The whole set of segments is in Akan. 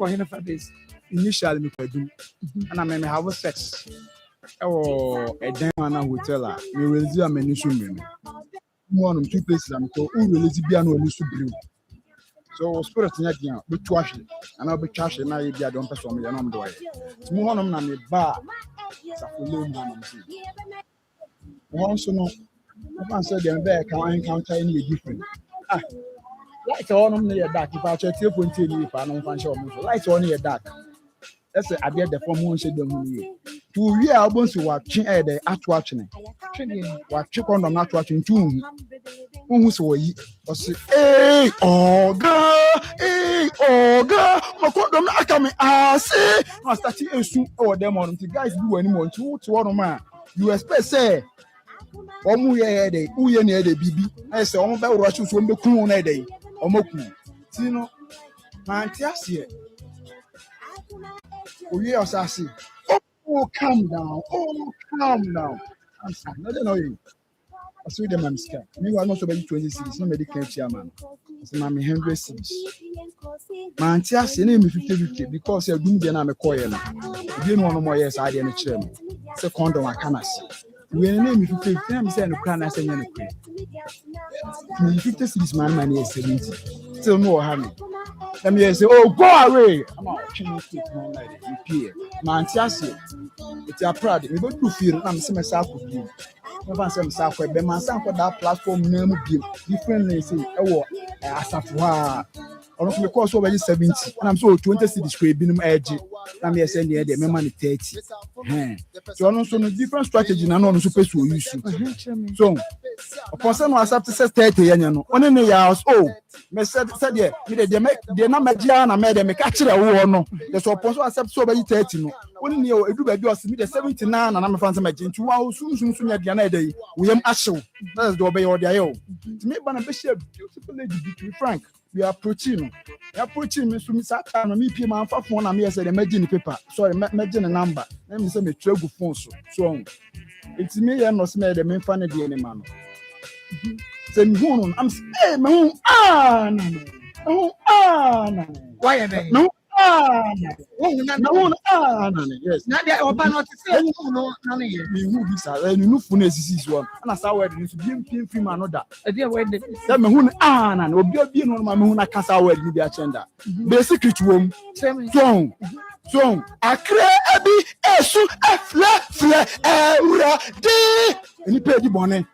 for him for this. Initially, me do, and I may have sex. Oh, a damn hotel. Me will do a menu soon. One of 2 places I'm told, who will be an old blue. So, spirit in that, but trash it, and I'll be trash and I don't perform me, and I'm doing it. More on a bar. Once you know, I said, I can't encounter any different. Lights on near dark. If I check your point, if I don't find lights on near dark. That's I get the form one said them. 2 years albums to watching the at watching. Watch on the not watching too. Who's way? Hey, oh, girl, my God, I'm not coming. I say, I started a soup or them on the guys do anymore. To one man, you expect say. Omu ye dey uye ne dey bibi e se omo be rush so mbe kun na dey omo kun tino ma antiase oye osasi oh calm down I'm sorry no dey know you I see them am scared me was not so be 20 cities no medical chairman so na me 100 cities ma antiase na me 50 because e dum dey na me call ye na e no no more yes I dey no kire me say condom akana see we name 50 I'm saying no say no 50 cities man is 70 still no harm let me say oh go away I'm not changing it like you man tiase it's a proud me go do feel am say myself go do no say myself go be man say that platform name be different say e wo asafo ha ono so because over 70 and I'm so 20 cities go be no edge na me say near the me man 30 so ono so no different strategy na no so person use so upon say no accept say 30 yen no one ne ya oh me said there me de na magia na me de me ka kire wo no the so upon so accept so over 30 no one ne edu ba bi o me de 79 na me fan say magia ntu wa sunsun nya dia na dey we am ahyew that's the obey or dia yo me ba na be share beautiful lady to be frank we are approaching me so me sat down me pay man fa phone na me say the imagine paper sorry imagine the number na me say me tregu phone so it's me here no say the me fa na dey any man say me hu no I'm say me hu na why am no yes na dey oba not say no na me hu this and no phone exist one na say word ni so bi film another e dey word say me hu na obi no ma me hu na kasa word ni bi a chenda basic ritual so akre ebi esu fle ura de ni pe di bone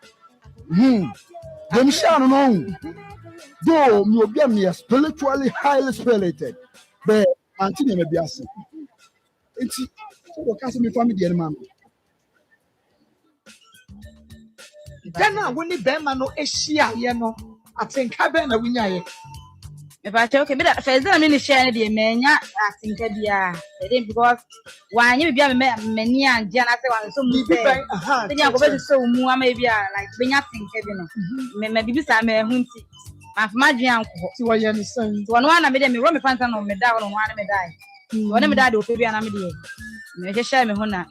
dem shan no do me obi am me spiritually highly spirited but Antini me biase. Enti so ka se me family dey man. Dana woni be ma no ehia ye no atenka be na winya ye. Me ba che okay me da first day me ni share dey menya atenka dia. Because wanye bia me ni anje na se wan so mu be. Tenya go be so mu ama bia like benya atenka bi no. Me bibi sa me hunti. Ma dwan ko ti wo ye ni san. So no na me dey me ro me fanta no me da no wan me die. Wona me da de ofe bia na me dey. Me share me ho na.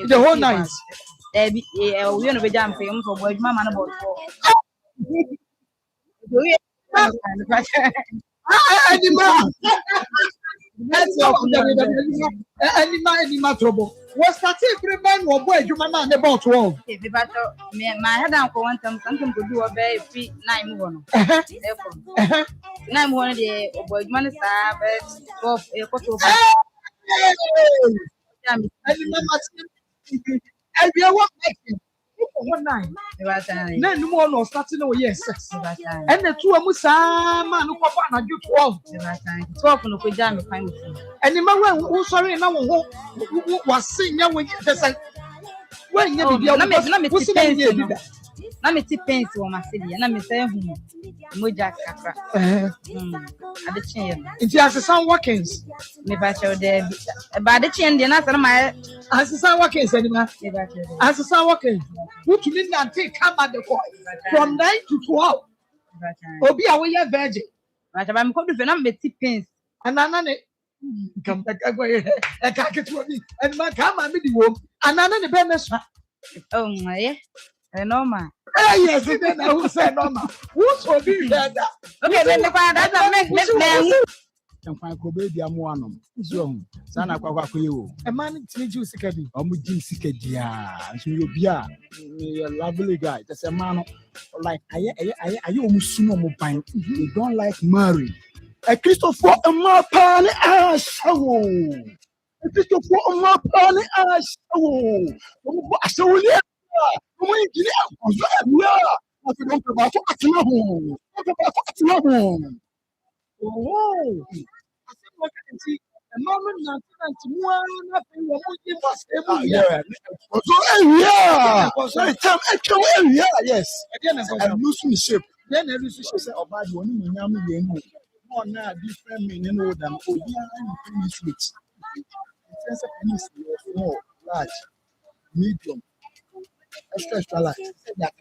The whole night. We no be jam pe mo so boy mama no bo Anima. Anima trouble. Was starting every man or boy you mama and about 12. If you battle me my head down for one time something to do a very free 9 move on. 9 move the boy man is 12 a quarter. And you want one night. No more no starting no yes. And the two Musa man who papa na do 12. 12 no ko jam me fine with. And the man who sorry na who was sing ya when you say when you be na me ti pens wo ma se dia na me say hu moja kakra ade chen nti asesan workings me ba che de ba ade chen de na se na ma asesan workings anima asesan workings who to me na take come at the from 9 to 12 obi a we virgin ba cha ba me ko du fe na me ti pens anana ne come back go e ka ketu obi and man come me di wo anana ne be me so oh yeah normal. Yes, who said normal? Who's for being that? Okay, then the father, and find Kobe Diamuanum. So, Sana Quaquio, a man teach Sikadi, Jim Sikadia, so you'll be a lovely guy. That's a man like I almost mobile. You don't like Mary. A Christopher a Marpan show. A Christopher a Marpan show. So, yeah. Yes. And losing shape. Then I lose shape about one different meaning than switch. In terms of small, large, medium, extra large. That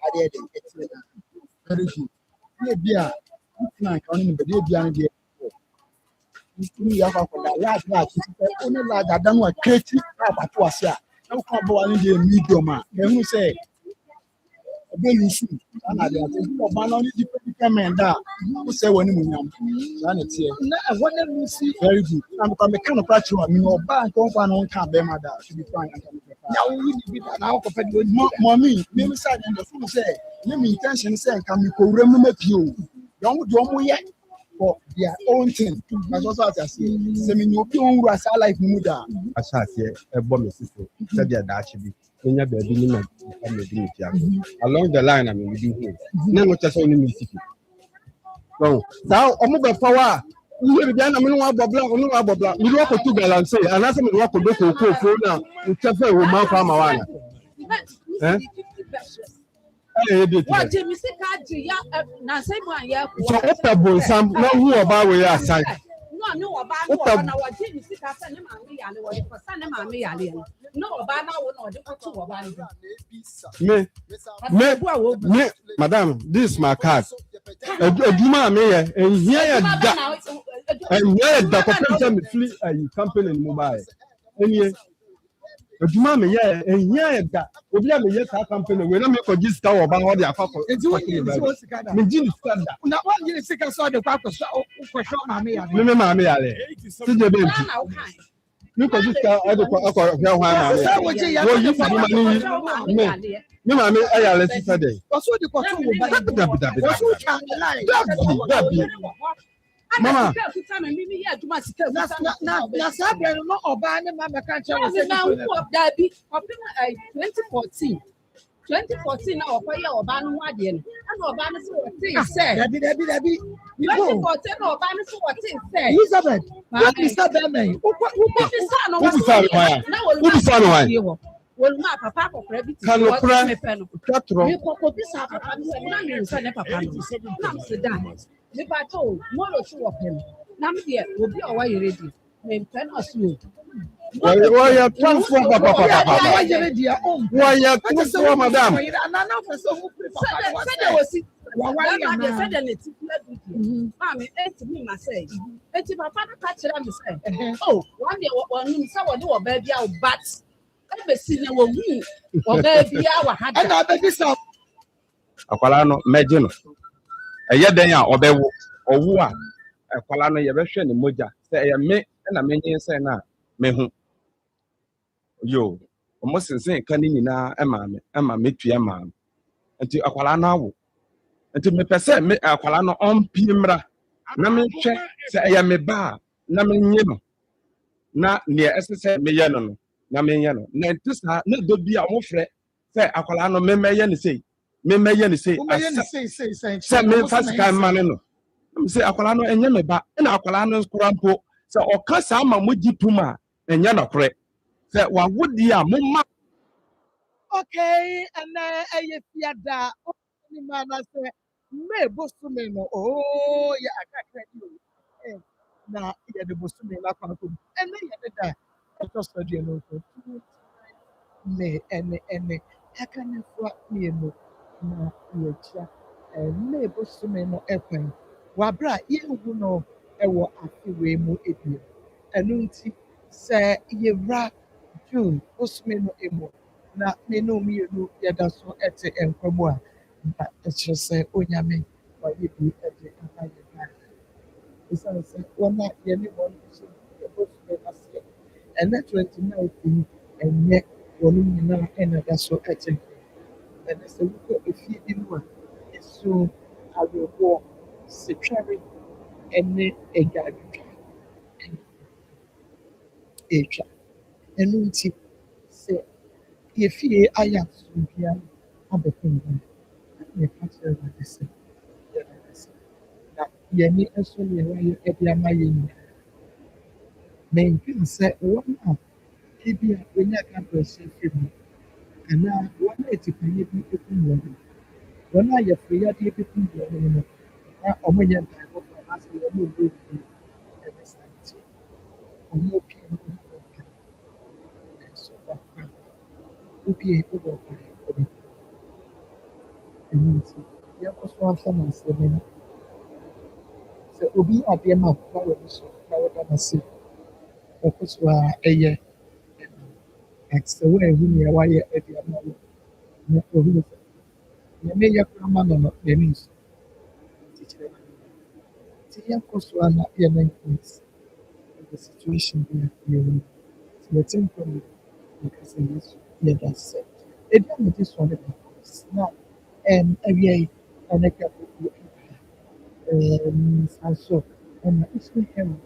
very good. Maybe a like only the baby and the you have a large, only large. I don't want creative about to us. No come on in the medium. Then we say, a baby soon. And I think only different men that who say when you it's here. What you see, very good. I'm a kind of practice. I mean, your bank on can't be mother should be fine. Now we be now compared with mommy. Maybe side and the fool say, let me intention say, can you go remember you? Don't yet for their own thing. That's what I say. Semi you don't rush like Muda. I shall say a bomb sister, said the Adachi. When you're baby, along the line, I mean, we do here. Never just only me. No, now, I'm over power. We began a minute blah. We walk to balance, and as we walk to go for now, we travel with Mount Amawana. What Jimmy said, so open some no who about we are side. No about our Jimmy said, no about me, madam, this is my card. A Duma mayor, and here the company in mobile. Duma mayor, and here that will be a mayor company. We don't make a gist about what they are talking about. Now, one year, second saw the purpose for sure, Mammy. Look at this guy. I don't Mama, 2014 now for your Obama Wadian. And Obama said, Debbie. 2014 Obama said, Elizabeth, what is that? Well, my papa for credit. Can you pray? You could be Papa. The battle, more or two of him. Now, dear, will be away ready. Name 10 or so. Why you transform, Papa? Why you transform, Madam? Mammy, it's me, my say. It's Papa catch it and say, oh, one day, one someone do a baby out, but every senior will be or baby our had a baby so. Aqualano, imagine. A year then, or woo, a Qualano, your version in Moja, say a me and a many say now, me. Yo, almost insane, canning na Emma, meet you, ma'am. Until Aqualana, until me per se, me Aqualano on Pimra. Namin check, say I am a bar, Namin Yeno. Na near SSA Mayano, Namin Yano. Nantis not do be a more fret, say Aqualano, me may say, say, me fast can manano. Say Aqualano and Yameba, and Aqualano's Crampo, so or Casama Muji Puma, and Yana correct. Say, what would the Mumma? Okay, and I fear that man I say, may Bosumeno, oh, yeah, I can't you. Now, yeah, the Bosumela, and then that I just said, you know, may and I can't me no. Na yecha me bosume no ekwan wabra yehu no ewo afiwe mu ebi enu nti se yewra June bosume no emo na me no mi enu yeda so ete enkwamo a na eche se onyame wa yebi ede aka yeda ɛsiane sɛ wɔn a yɛne wɔn nso yɛbɔ fie n'aseɛ ɛnɛ 29th yi ɛnyɛ wɔn nyinaa ɛna da so ɛkyɛ ɛnɛ sɛ wokɔ efie bi mu a esu awerɛhoɔ setware ɛne agyaadwotwa ɛne etwa ɛno nti sɛ yɛfie ayɛ asomdua abɛpem ho na yɛka kyerɛ Awurade sɛ yɛda no ase na yɛne nso ne yɛwayɛ ɛde ama yɛn nyinaa mempem sɛ wɔn a ebi a wɔnya kabrɛhyɛ firi mu anaa wɔn a atipayɛ bi ekum wɔn no wɔn a yɛfiri bi kum wɔn no no na wɔn nyɛ mpaebɔfoɔ anaasɛ wɔn a wɔbɔ ebi ɛbɛ saa nti wɔn pie no wɔn wɔka nanso wɔkora wopie wobɔ mpae wɔbɛ ɛno nti yɛnkɔ so amfa no asɛm ani sɛ obi yɛ adeɛ ma wo na wɔde so na wɔda no ase wɔkɔ so a ɛyɛ like sɛ woanhu nea wayɛ ɛde ama wo na ohunu sɛ nea meyɛ koraa ma no no n'ani nso nti kyerɛ no nti yɛnkɔ so a na yɛma influence the situation bi a yɛwɔ mu nti yɛte nkwa mu yɛka sɛ yesu yɛda ase ebi a mede sɔre ba na awia yi ɛnɛ kafofuo saa so ɛna Eastern Herald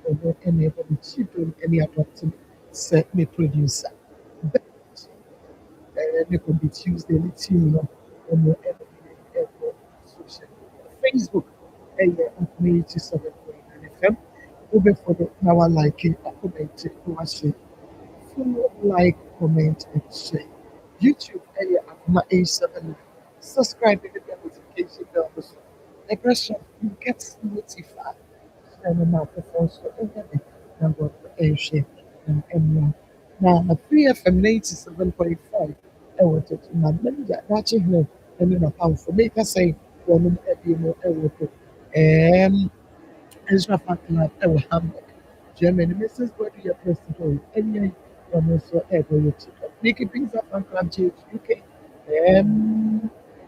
ɛwɔ ɛna ɛbɔ me children ɛne adopted sɛ me producer ne kɔ bi Tuesday ne team no ɛna ɛbɔ social media Facebook ɛyɛ Akoma 87.9 FM wobɛfollow na walike comment na wahyɛ follow like comment and share YouTube ɛyɛ Akoma 87 subscribe and hit the notification bell also aggression you get notified and the mouth of also every number of share and now 3FM 97.5 ɛwɔ tɛtɛ na manager daakye hɛ ɛne na powerful make us say wɔn ɛbi mu ɛwɔ to Ezra Fan Club ɛwɔ Hamburg Germany Mrs. Body yɛ president ɛnyɛ wɔn nso ɛbɔ yɛ ti Nikki Pizza Fan Club UK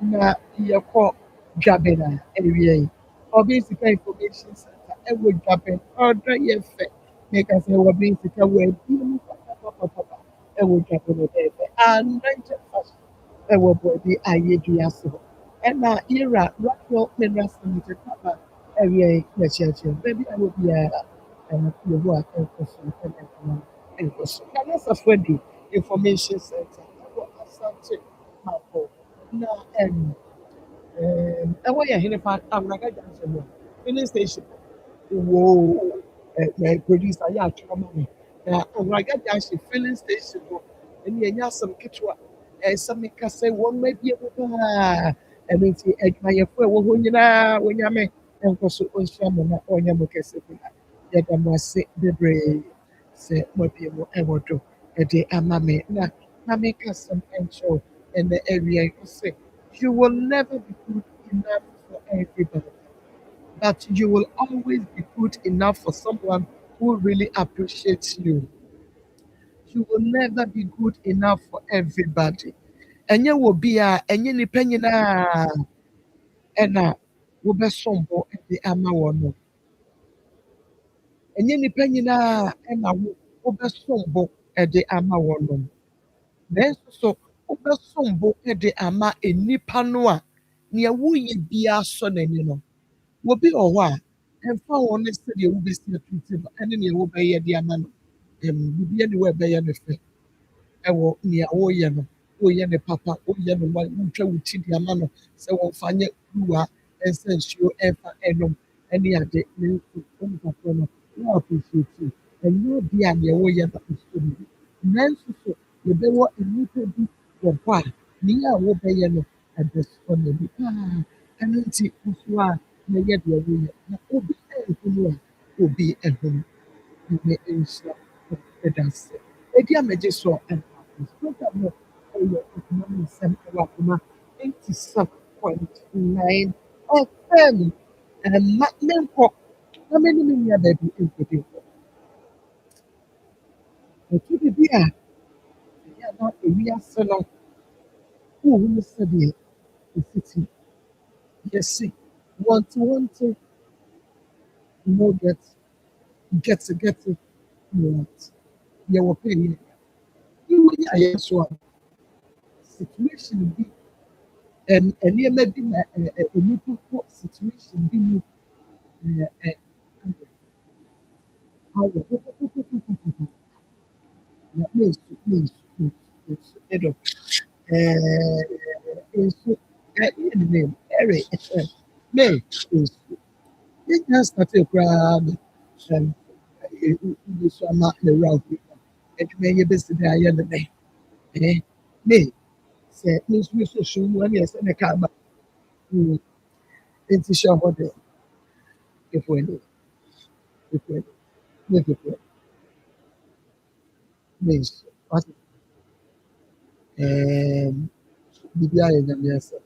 na yɛkɔ dwabɛ na ɛwia yi ɔbɛn sika information center ɛwɔ dwabɛ ɔdɔ yɛ fɛ make us say ɔbɛn sika wɔ ɛbi mu papapapa ɛwɔ dwabɛ no ɛfɛ anagye fashion ɛwɔ bɔdi ayɛdua so ɛna ira rockville minerals limited papa ɛwia yi n'akyiakyia baabi a wɔ biara yɛwɔ a ɛkɔ so ɛna ɛkɔma ɛkɔ so na nasafo di information center ɛwɔ asante mapo na ɛwɔ yɛ hene fa awuraga junction hɔ filling station wɔ producer yɛ atwerɛ ma me na awuraga junction filling station hɔ ɛne ɛnyɛ asɛm ketewa ɛsɛ meka sɛ wɔn mma bie mu paa ɛno nti adwumayɛfo a ɛwɔ hɔ nyinaa wɔnyame nkɔ so ɔnhyia mo na ɔnyɛ mo kɛse bi na yɛda mo ase bebree sɛ moabie mu ɛwɔ do ɛde ama me na meka asɛm nkyerɛw ɛnɛ awia yi sɛ you will never be good enough for everybody, but you will always be good enough for someone who really appreciates you. You will never be good enough for everybody. Ɛnyɛ wɔ bi a ɛnyɛ nipa nyinaa ɛna wobɛsɔmbɔ ɛde ama wɔn no. Ɛnyɛ nipa nyinaa ɛna wobɛsɔmbɔ ɛde ama wɔn no. Nanso so wobɛsɔmbɔ ɛde ama enipa no a nea woyɛ biara sɔ n'ani no. Wobi wɔ hɔ a ɛmfa wɔn ne sɛdeɛ wobɛsi atutu no ɛne nea wobɛyɛ de ama no. Biribiara ne wɔbɛyɛ no fɛ ɛwɔ nea woyɛ no. Woyɛ ne papa, woyɛ no wotwa wo ti de ama no sɛ wɔmfa nyɛ kuruwa ɛnsa nsuo ɛmfa ɛnom ɛne ade ne nso onipa no na appreciate you. Ɛnyɛ obi a nea woyɛ no nso no bi. Nanso so yɛbɛwɔ nnipa bi wɔ hɔ a nea wobɛyɛ no ɛbɛsɔ n'ani paa. Ɛno nti nso a yɛyɛ deɛ woyɛ na obi ɛnhu no a obi ɛhu no. Nyame nhyira wo ɛda ase. Edi a megye so program no ɛyɛ Akoma Nsem ɛwɔ Akoma 87.9 FM. Ma menkɔ na me ne me nua baabi nkɔdi nkɔ. Ɛtu biribi a ɛyɛ na ewiase no wohu sɛdeɛ ɛsi ti. Yɛse wɔntewɔnte get what you were paying. You saw situation be and you may be a little situation be how please, please, nso ɛyɛ ne name ɛre may nso yɛnya starte koraa no bi so ama ne wura bi adwuma yɛ bɛsi dɛ ayɛ ne dɛ may sɛ nso nso so mu ɛne ɛsɛ ne ka aba nti hyɛ hɔ dɛ efuɛni ne efuɛ may nso wate biribi ayɛ nyame ɛsɛ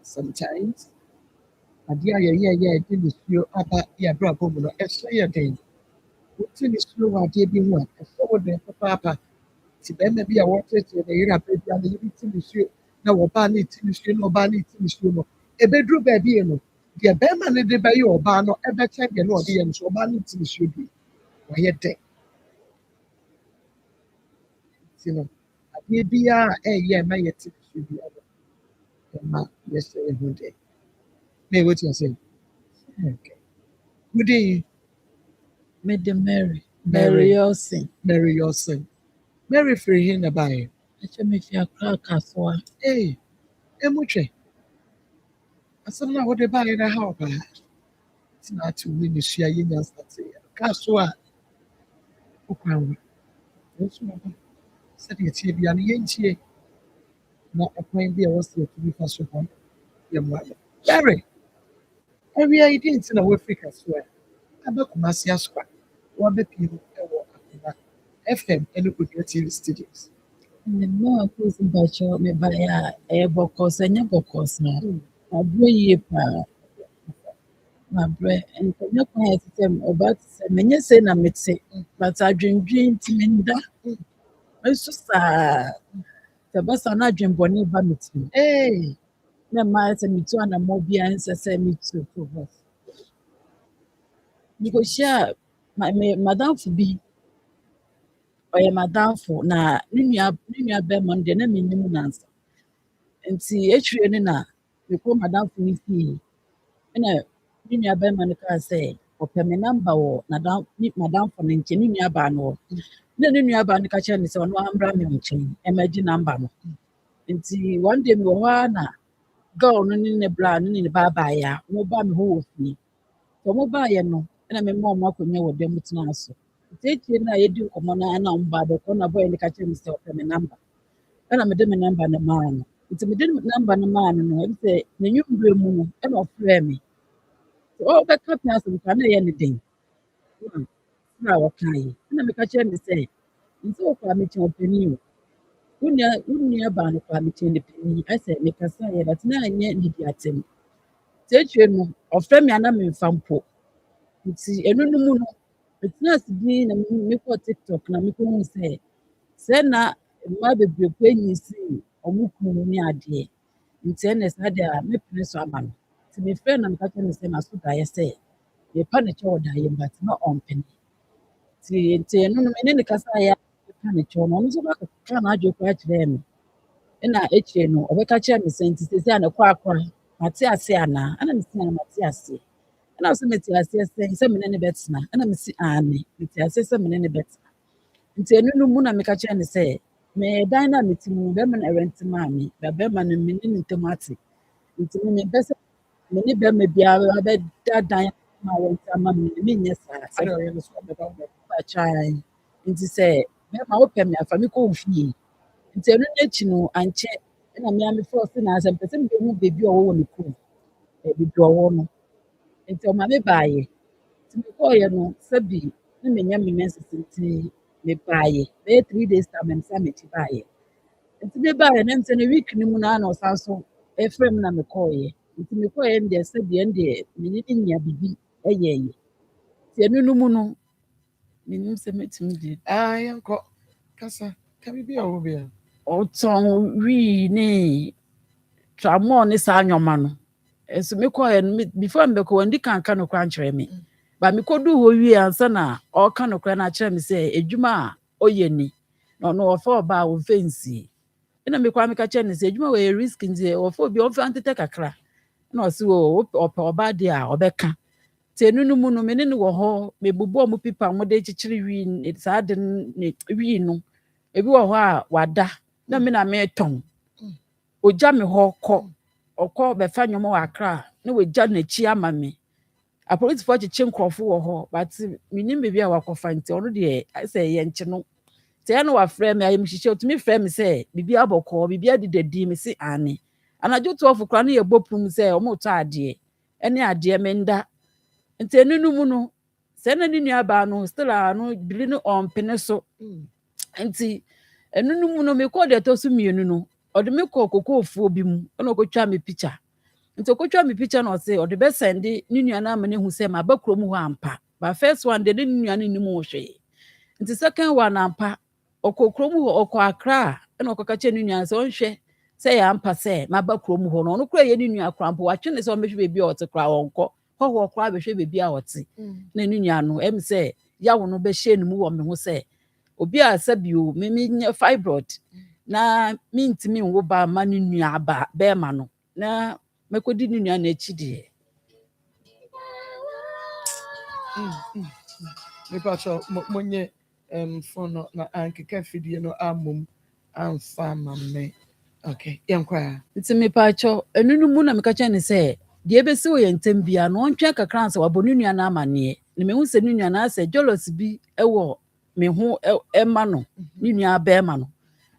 sometimes adeɛ a yɛyɛ ɛde nisuo aba yɛ abrabɔ mu no ɛhyɛ yɛ den wotu nisuo wɔ adeɛ bi ho a ɛhyɛ wɔ den papaapa ti bɛrima bi a wɔkyerɛkyerɛ ne yere abɛ bi a ne yere ti nisuo na wɔbaa ne ti nisuo na ɔbaa ne ti nisuo no ebeduru baabi yɛ no deɛ bɛrima ne de bɛyɛ ɔbaa no ɛbɛkyɛn deɛ na ɔde yɛ no so ɔbaa ne ti nisuo bi wɔyɛ dɛ ti no adeɛ biara a ɛyɛ ɛma yɛ ti nisuo bi aba ɛma yɛhyɛ yɛ ho dɛ may wetin I say. Okay. Good day. Mede Mary Yelson. Mary Yelson. Mary free hin na bae. Eche me fi akra kasoa. Emutwe. Asem na wode bae na ha oba. Ti na atu ni ni sua ye nya start. Kasoa. Okwanwa. Nso na ba. Sɛ de tie bia no yentie. Na akwan bi a wɔsɛ to bi fa so hɔ. Yɛ mwa. Mary. Every idea in Africa, swear. I bet Kumasi Asqua. One the people Akoma FM and look at TV studios. The more close in Bacho, me buy a bocos and your bocos now. My boy, my bread, and from your quiet them about many say, I may say, but I drink to Minda. My sister, the bus on I drink Bonnie Bamity. Na miles and me too and a mobile answer say me too for us. Because share my madam for be or your madam for na Ninia bear Monday na minimum answer. And see actually na we call madam for me fee. And Ninia bear manica say or pay me number or madam for Ninia ban. Then Ninia ban the catcher is on 1 brand chain, imagine number. And see one day we were na. Girl no ne bra no ne ba ba ya mo ba me ho wo fi so mo ba ye no na me mo akonya wo dem tena so tetie na ye di komo na na mba de ko na boy ne ka chere me se o me number na me de me number na ma no nti me de number na ma no e se ne nyumbre mu no e na ofre me so o ka ka pia so ka na ye ne den na wo kai na me ka chere me se nti o kwa me che opani o Unia ban kwa mitende peni ase mekasa ye but na anye ndidi atem teche no ofre me ana me fampo nti enunu mu no betna sibi na me ko TikTok na me ko hu se na ma bebre ko enyi si omukunu ni ade nti ene sa de a me pene so ama no nti me frɛ na me ka tell se na so da ye se me pa ne che oda ye but na on peni nti enunu me ne kasa ya pa ne che no so ba ka na adwo kwa kyerɛ me na ekyire no obeka kyerɛ me sɛ nti sɛ ana kwa mate ase ana me si ana mate ase ana so mate ase sɛ me ne betena ana me si ane mate ase sɛ me ne betena nti enu no mu na me ka kyerɛ ne sɛ me dan na meti mu be me na rent ma me be ma no me ne ntomate nti me bese me ne be me bia be da dan ma rent ma me me nyɛ saa sɛ ɔyɛ no so be ba try nti sɛ be ma wo pɛ me afa me ko fie nti enu n'echi no ankyɛ na me ame force na asɛm pɛsɛ me hu bebi ɔwɔ wɔ ne kurom bebi ɔwɔ no nti ɔma me baayɛ nti me kɔɔyɛ no sɛbi na menya me menses nti me baayɛ bɛyɛ 3 days time me sa me ti baayɛ nti me baayɛ na nti ne week no mu na ɔsan so ɛfrɛ me na me kɔɔyɛ nti me kɔɔyɛ no deɛ sɛbi ɛndeɛ me ne nya bibi ɛyɛ yɛ nti enu no mu no menim sɛ metumi di yɛnkɔ kasa ka bibi a wo bia ɔtɔn wii ne tramɔ ne saa nyɔma no ɛso me kɔɛ no before mbɛkɔ wɔndi kanka no kora nkyerɛ me ba mekɔdu hɔ wie ansa na ɔka nokora no akyerɛ me sɛ adwuma a ɔyɛ ni na ɔno ɔfa ɔba a ɔmfa nsie ɛna mekɔa meka kyerɛ ne sɛ adwuma wɔyɛ risk nti ɔfa obi ɔmfa ntetɛ kakra na ɔse ɔpɛ ɔba deɛ a ɔbɛka nti ɛno no mu no me ne no wɔ hɔ mebobɔ mo pipa mode kyekyere wii saa de wii no ebi wɔ hɔ a wada na me na metɔn ogya me hɔ ɔkɔ bɛfa nnwoma wɔ Accra na wagya n'akyi ama me apolisifoɔ kyekye nkurɔfo wɔ hɔ but menim baabi a wakɔfa nti ɔno deɛ sɛ ɛyɛ nkye no nti ɛno wafrɛ me ayɛ mehyehyɛ otumi frɛ me sɛ biribi abɔkɔɔ biribi adedadi me se ane anadwo 12 koraa no yɛbɔ pum sɛ ɔmotɔ adeɛ ɛne adeɛ menda nti ɛno no mu no sɛ na ne nuabaa no still a no biri no ɔmpene so nti ɛno no mu no mekɔɔ deɛ ɛtɔ so mmienu no ɔde me kɔɔ kokoofuo bi mu ɛna ɔkɔtwa me picture nti ɔkɔtwa me picture na ɔse ɔde bɛsɛnde ne nua no ama no hu sɛ maba kurom hɔ ampa ba first one de ne nua no nim wɔ hwee nti second one ampa ɔkɔ kurom hɔ ɔkɔ Accra ɛna ɔkɔka kyerɛ ne nua sɛ ɔnhwɛ sɛ yɛ ampa sɛ maba kurom hɔ no ɔno kora yɛ ne nua kora mpo watwe ne sɛ ɔmbɛhwɛ baabi a ɔte kora ɔnkɔ hɔhɔ kora bɛhwɛ baabi a ɔte na ne nua no ɛm sɛ yawo no bɛhyɛ ne mu wɔ me ho sɛ obi a sɛbio menyɛ fibroid na mentimi nwo ba ma ne nua aba bɛɛma no na mɛkɔdi ne nua n'akyi deɛ mepakyɛ monyɛ phone no na ankeka fidie no amom amfa ma me okay yɛnkɔ a nti mepakyɛ ɛno no mu na meka kyerɛ ne sɛ deɛ ɛbɛsi wɔ yɛ ntɛm bia na ɔntwɛn kakra sɛ wabɔ ne nua no amanneɛ na mehu sɛ ne nua no asɛ jealous bi ɛwɔ me ho ɛma no ne nua bɛɛma no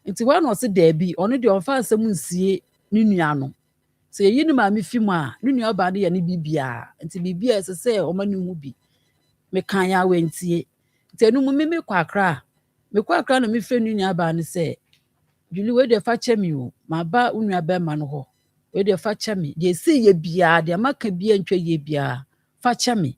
nti hɔ na ɔse daabi ɔno deɛ ɔmfa asɛm nsie ne nua no sɛ yɛyi ne maame fi mu a ne nua baa no yɛ ne biribiaa nti biribiaa ɛsɛ sɛ ɔma ne hu bi meka yɛ awantie nti ɛno mu mekɔ Accra na mefrɛ ne nua baa no sɛ Julie wei deɛ fa kyɛ me o maba wo nua bɛɛma no hɔ wei deɛ fa kyɛ me deɛ ɛsii yɛ biaa deɛ maka bia ntwa yɛ biaa fa kyɛ me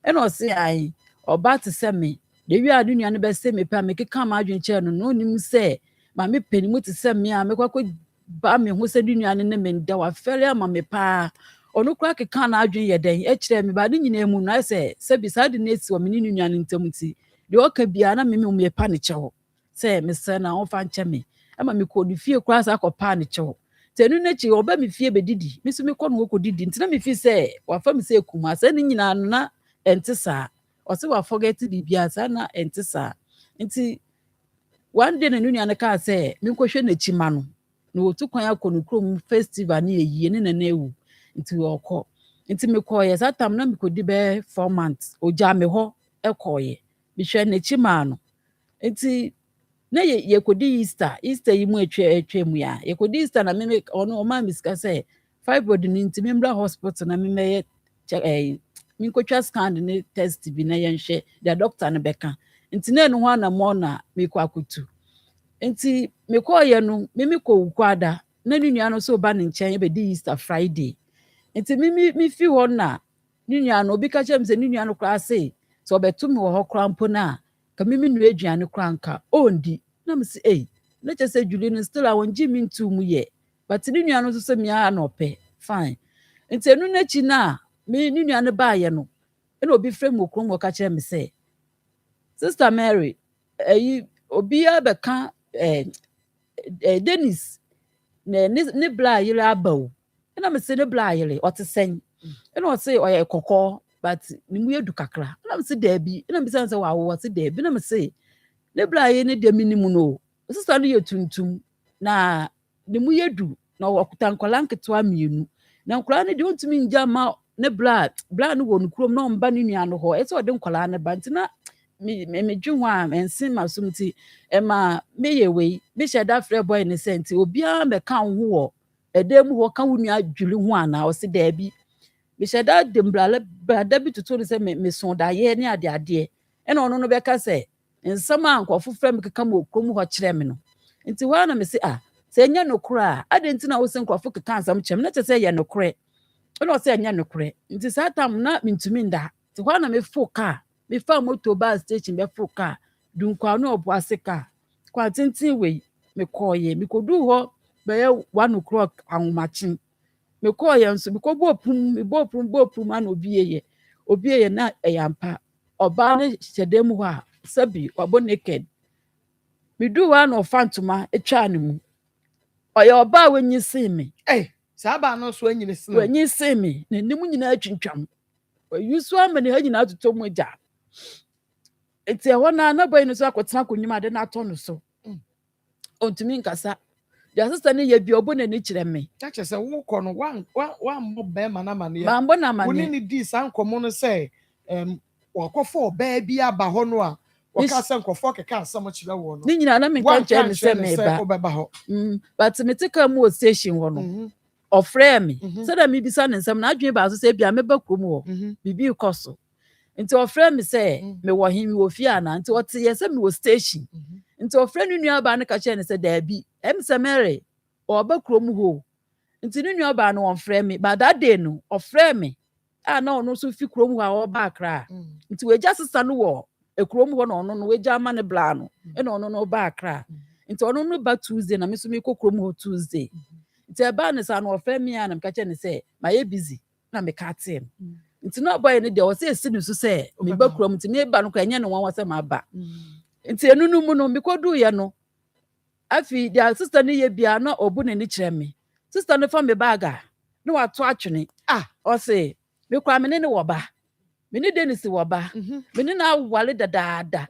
ɛna ɔse ae ɔba te sɛ me de wie a ne nua no bɛsɛ me pɛ a mekeka ma adwen kyerɛ no na ɔnim sɛ maame panimu te sɛ me a mekɔ ba me ho sɛ ne nua no ne me nda wafɛre ama me paa ɔno koraa keka na adwen yɛ dɛn ɛkyerɛ me ba ne nyinaa mu no ayɛ sɛ sɛbi saa de no asi wɔ me ne nua no ntam nti deɛ ɔka biaa na mepa ne kyɛw sɛ mesɛ na ɔmfa nkyɛ me ama mekɔ ne fie koraa saa kɔpaa ne kyɛw nti ɛno no akyi ɔba me fie bɛdidi me so mekɔ no hɔ kɔdidi nti na mefi sɛ wafa me sɛ kuma sɛ ne nyinaa no na ɛnte saa ɔse wafɔgɛte biribiaa saa na ɛnte saa nti one day na ne nua no kaa sɛ menkɔhwɛ n'akyi ma no na wɔtu kwan akɔ no kurom festival ne yɛyie ne nana ewu nti ɔkɔ nti mekɔɔyɛ saa tam na mekɔdi bɛɛ 4 months ogya me hɔ ɛkɔɔyɛ mehwɛ n'akyi maa no nti na yɛkɔdi Easter yi mu atwa mu a yɛkɔdi Easter na ɔno ɔmaa me sika sɛ fibroid no nti membra hospital na memɛyɛ menkɔtwa scan ne test bi na yɛnhwɛ deɛ doctor no bɛka nti na ɛno ho anammɔ na mekɔ akɔtu nti mekɔɔyɛ no memekɔ Wukwada na ne nua no so ba ne nkyɛn bɛdi Easter Friday nti mefi hɔ na ne nua no obi ka kyerɛ me sɛ ne nua no koraa se sɛ ɔbɛto me wɔ hɔ koraa mpo no a ka mimi nua aduane koraa nka ɔndi na mese na kyerɛ sɛ Julie no still a wɔngye me nto mu yɛ but ne nua no nso sɛ mea na ɔpɛ fine nti ɛno no akyi no a ne nua no baayɛ no ɛna obi frɛ me wɔ kurom wɔka kyerɛ me sɛ Sister Mary obiara bɛka Dennis ne bla yere aba o ɛna mese ne bla yere ɔte sɛn ɛna ɔse ɔyɛ kɔkɔɔ but ne mu yɛdu kakra ɛna mese daabi ɛna mese sɛ wawo ɔse daabi ɛna mese ne bla yere ne deɛ minimu no sister no yɛ tuntum na ne mu yɛdu na ɔkuta nkɔla nketewa mmienu na nkɔla no deɛ ɔntumi ngya ma ne bla no wɔ no kurom na ɔmba ne nua no hɔ ɛsɛ ɔde nkɔla no ba nti na medwe ho a Nsem masom nti ɛma meyɛ wei mehyɛ da frɛ boy ne sɛ nti obiara bɛka wo ho wɔ ɛda mu hɔ ka wo nua Julie ho anaa ɔse daabi mehyɛ da de brada bi toto no sɛ meso daeɛ ne adeadeɛ ɛna ɔno no bɛka sɛ nsɛm a nkɔfo frɛ me keka ma okurom hɔ kyerɛ me no nti hɔ a na mese sɛ ɛnyɛ nokorɛ a adɛn nti na wo sɛ nkɔfo keka nsɛm kyerɛ me na kyerɛ sɛ ɛyɛ nokorɛ ɛna ɔsɛ ɛnyɛ nokorɛ nti saa tam na mentumi nda nti hɔ a na mefo kaa mefa moto bus station bɛfo kaa dunkwa no ɔboase kaa kwa tenten wei mekɔɔyɛ mekɔdu hɔ bɛyɛ 1 o'clock ahomakyen mekɔɔyɛ nso mekɔbɔ pum ana obi yɛ obi yɛ na ɛyampa ɔbaa no hyɛ dan mu hɔ a sɛbi wabɔ naked medu hɔ a na ɔfa ntoma atwa ne mu ɔyɛ ɔbaa wɔnyi sen me saa baa no so anyini sen wɔnyi sen me na nim nyinaa atwintwam ɔyi so ama ne ha nyinaa atotɔ mu agya enti ɛhɔ na bɔyi no so akɔtena akonnwa ade no atɔ no so ɔntumi nkasa deɛ sista no yɛ bi ɔbɔ n'ani kyerɛ me kyerɛ sɛ wokɔ no wammɔ bɛrima no amaneɛ bambɔ na wo ne amaneɛ ne dii saa nkɔmmɔ no sɛ wakɔfa ɔbaa bi aba hɔ no a wɔka sɛ nkɔfoɔ kɛka asɛm kyerɛ wɔ no ne nyinaa na menka nkyerɛ ne sɛ meba wobɛba hɔ but mete ka mu wɔ station hɔ no ɔfrɛ me sɛdeɛ mebisa ne nsɛm na adwene baa so sɛ bia mɛba kurom hɔ biribi kɔ so nti ɔfrɛ me sɛ mewɔ he mewɔ fie anaa nti ɔte yɛ sɛ mewɔ station nti ɔfrɛ ne nuabaa no ka kyerɛ ne sɛ daabi ɛm sɛ mɛre ɔba kurom hɔ nti ne nuabaa no ɔmfrɛ me but that day no ɔfrɛ me a na ɔno nso fi kurom hɔ a ɔba Accra nti wɔagya sesa no wɔ ekurom hɔ na ɔno no wɔagya ama ne bla no ɛna ɔno no ɔba Accra nti ɔno no ba Tuesday na me nso mekɔ kurom hɔ Tuesday nti ɛbaa ne saa no ɔfrɛ me a na meka kyerɛ ne sɛ mayɛ busy na meka tee m nti na ɔbɔyɛ no deɛ ɔsɛ esi ne so sɛ meba kurom nti meba no kɔ ɛnyɛ ne nwanwa sɛ maba nti enu no mu no mekɔduuyɛ no afi deɛ sista no yɛ bia na ɔbu n'ani kyerɛ me sista no fa me bag a na wato atwene ɔse mekɔ me ne wɔ ba me ne Dennis wɔ ba me ne na awale dadaada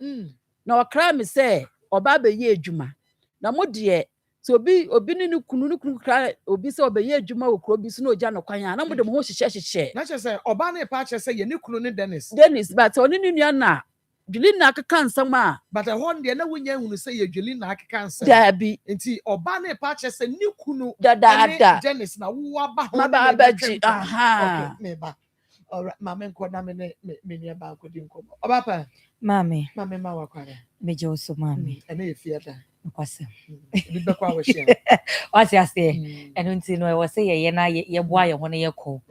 na ɔkra me sɛ ɔba bɛyɛ adwuma na mo deɛ so obi ne kunu kra obi sɛ ɔbɛyɛ adwuma wɔ kuro bi so na ogya no kwan a na mo de mo ho hyehyɛ na kyerɛ sɛ ɔba ne pa kyerɛ sɛ yɛ ne kunu ne Dennis but ɔne ne nua na Julie na akeka nsɛm a but ɛhɔ deɛ na wonya hunu sɛ yɛ Julie na akeka nsɛm daabi nti ɔba ne pa kyerɛ sɛ ne kunu dadaada Dennis na waba hɔ maba abɛgye okay meba alright mama nkɔ na me nua ba nkɔ di nkɔmmɔ ɔba pa Mame, ma wakwara meje oso mame. ɛna yɛ fiada Nkwasem. bi bɛkɔ awɔhyɛ Wati ase. Eno nti no e wo se ye na ye boa ye ho ne ye kɔ.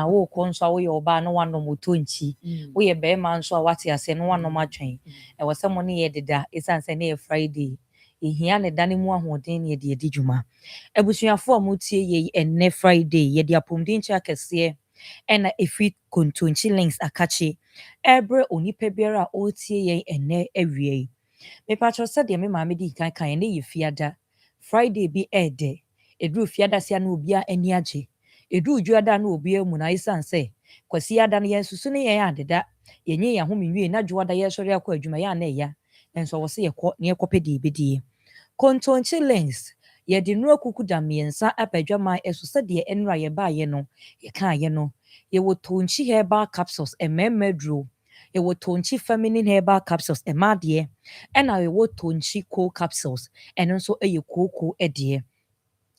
Wo kɔ nso a wo ye oba no wanom otonchi. Wo ye be ma nso a wati ase no wanom atwen. E wo se mo ne ye deda esan se ne ye Friday. Ehia ne dane mu ahoden ne ye di dwuma. Ebusuafo a mo tie ye enne Friday ye di apomden kya kese. Ena efi kontonchi links akachi. Ebre onipa biara o tie ye enne awie. Me patro said me maame di kan ne ye fiada Friday bi ede edru fiada sia na obia ani age edru juada na obia mu na isan se kwasi ada na yensusu ne ye adeda yenye ya homenwie na juada ye sori akọ adwuma ya na ya enso wo se ye kọ ne ekọpedi ebedie kontonchi lens ye di nro kuku da miensa apadwama eso de enra ye ba ye no ye kan ye no ye wo tonchi herbal capsules ememedro ye wo tonchi feminine herbal capsules emade ena ye wo tonchi cold capsules eno nso eye koko ede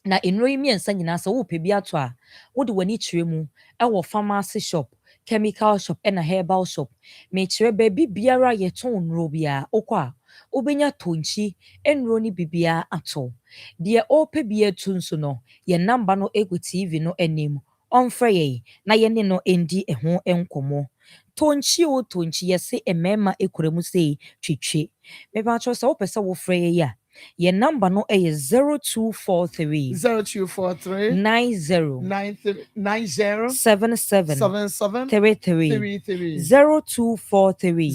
na enro yi miensa nyina so wo pe bi ato a wo de wani kire mu e wo pharmacy shop chemical shop ena herbal shop me kire ba bibiara ye ton nro bia okwa obenya tonchi enro ni bibia ato de o pe bi etu nso no ye number no egu TV no anim onfre ye na ye ne no endi eho enkomo tonchi yese emema ekuremu sei twitwe me ba cho so pese wo frɛ ya ye number no eye 0243 90 77 33 0243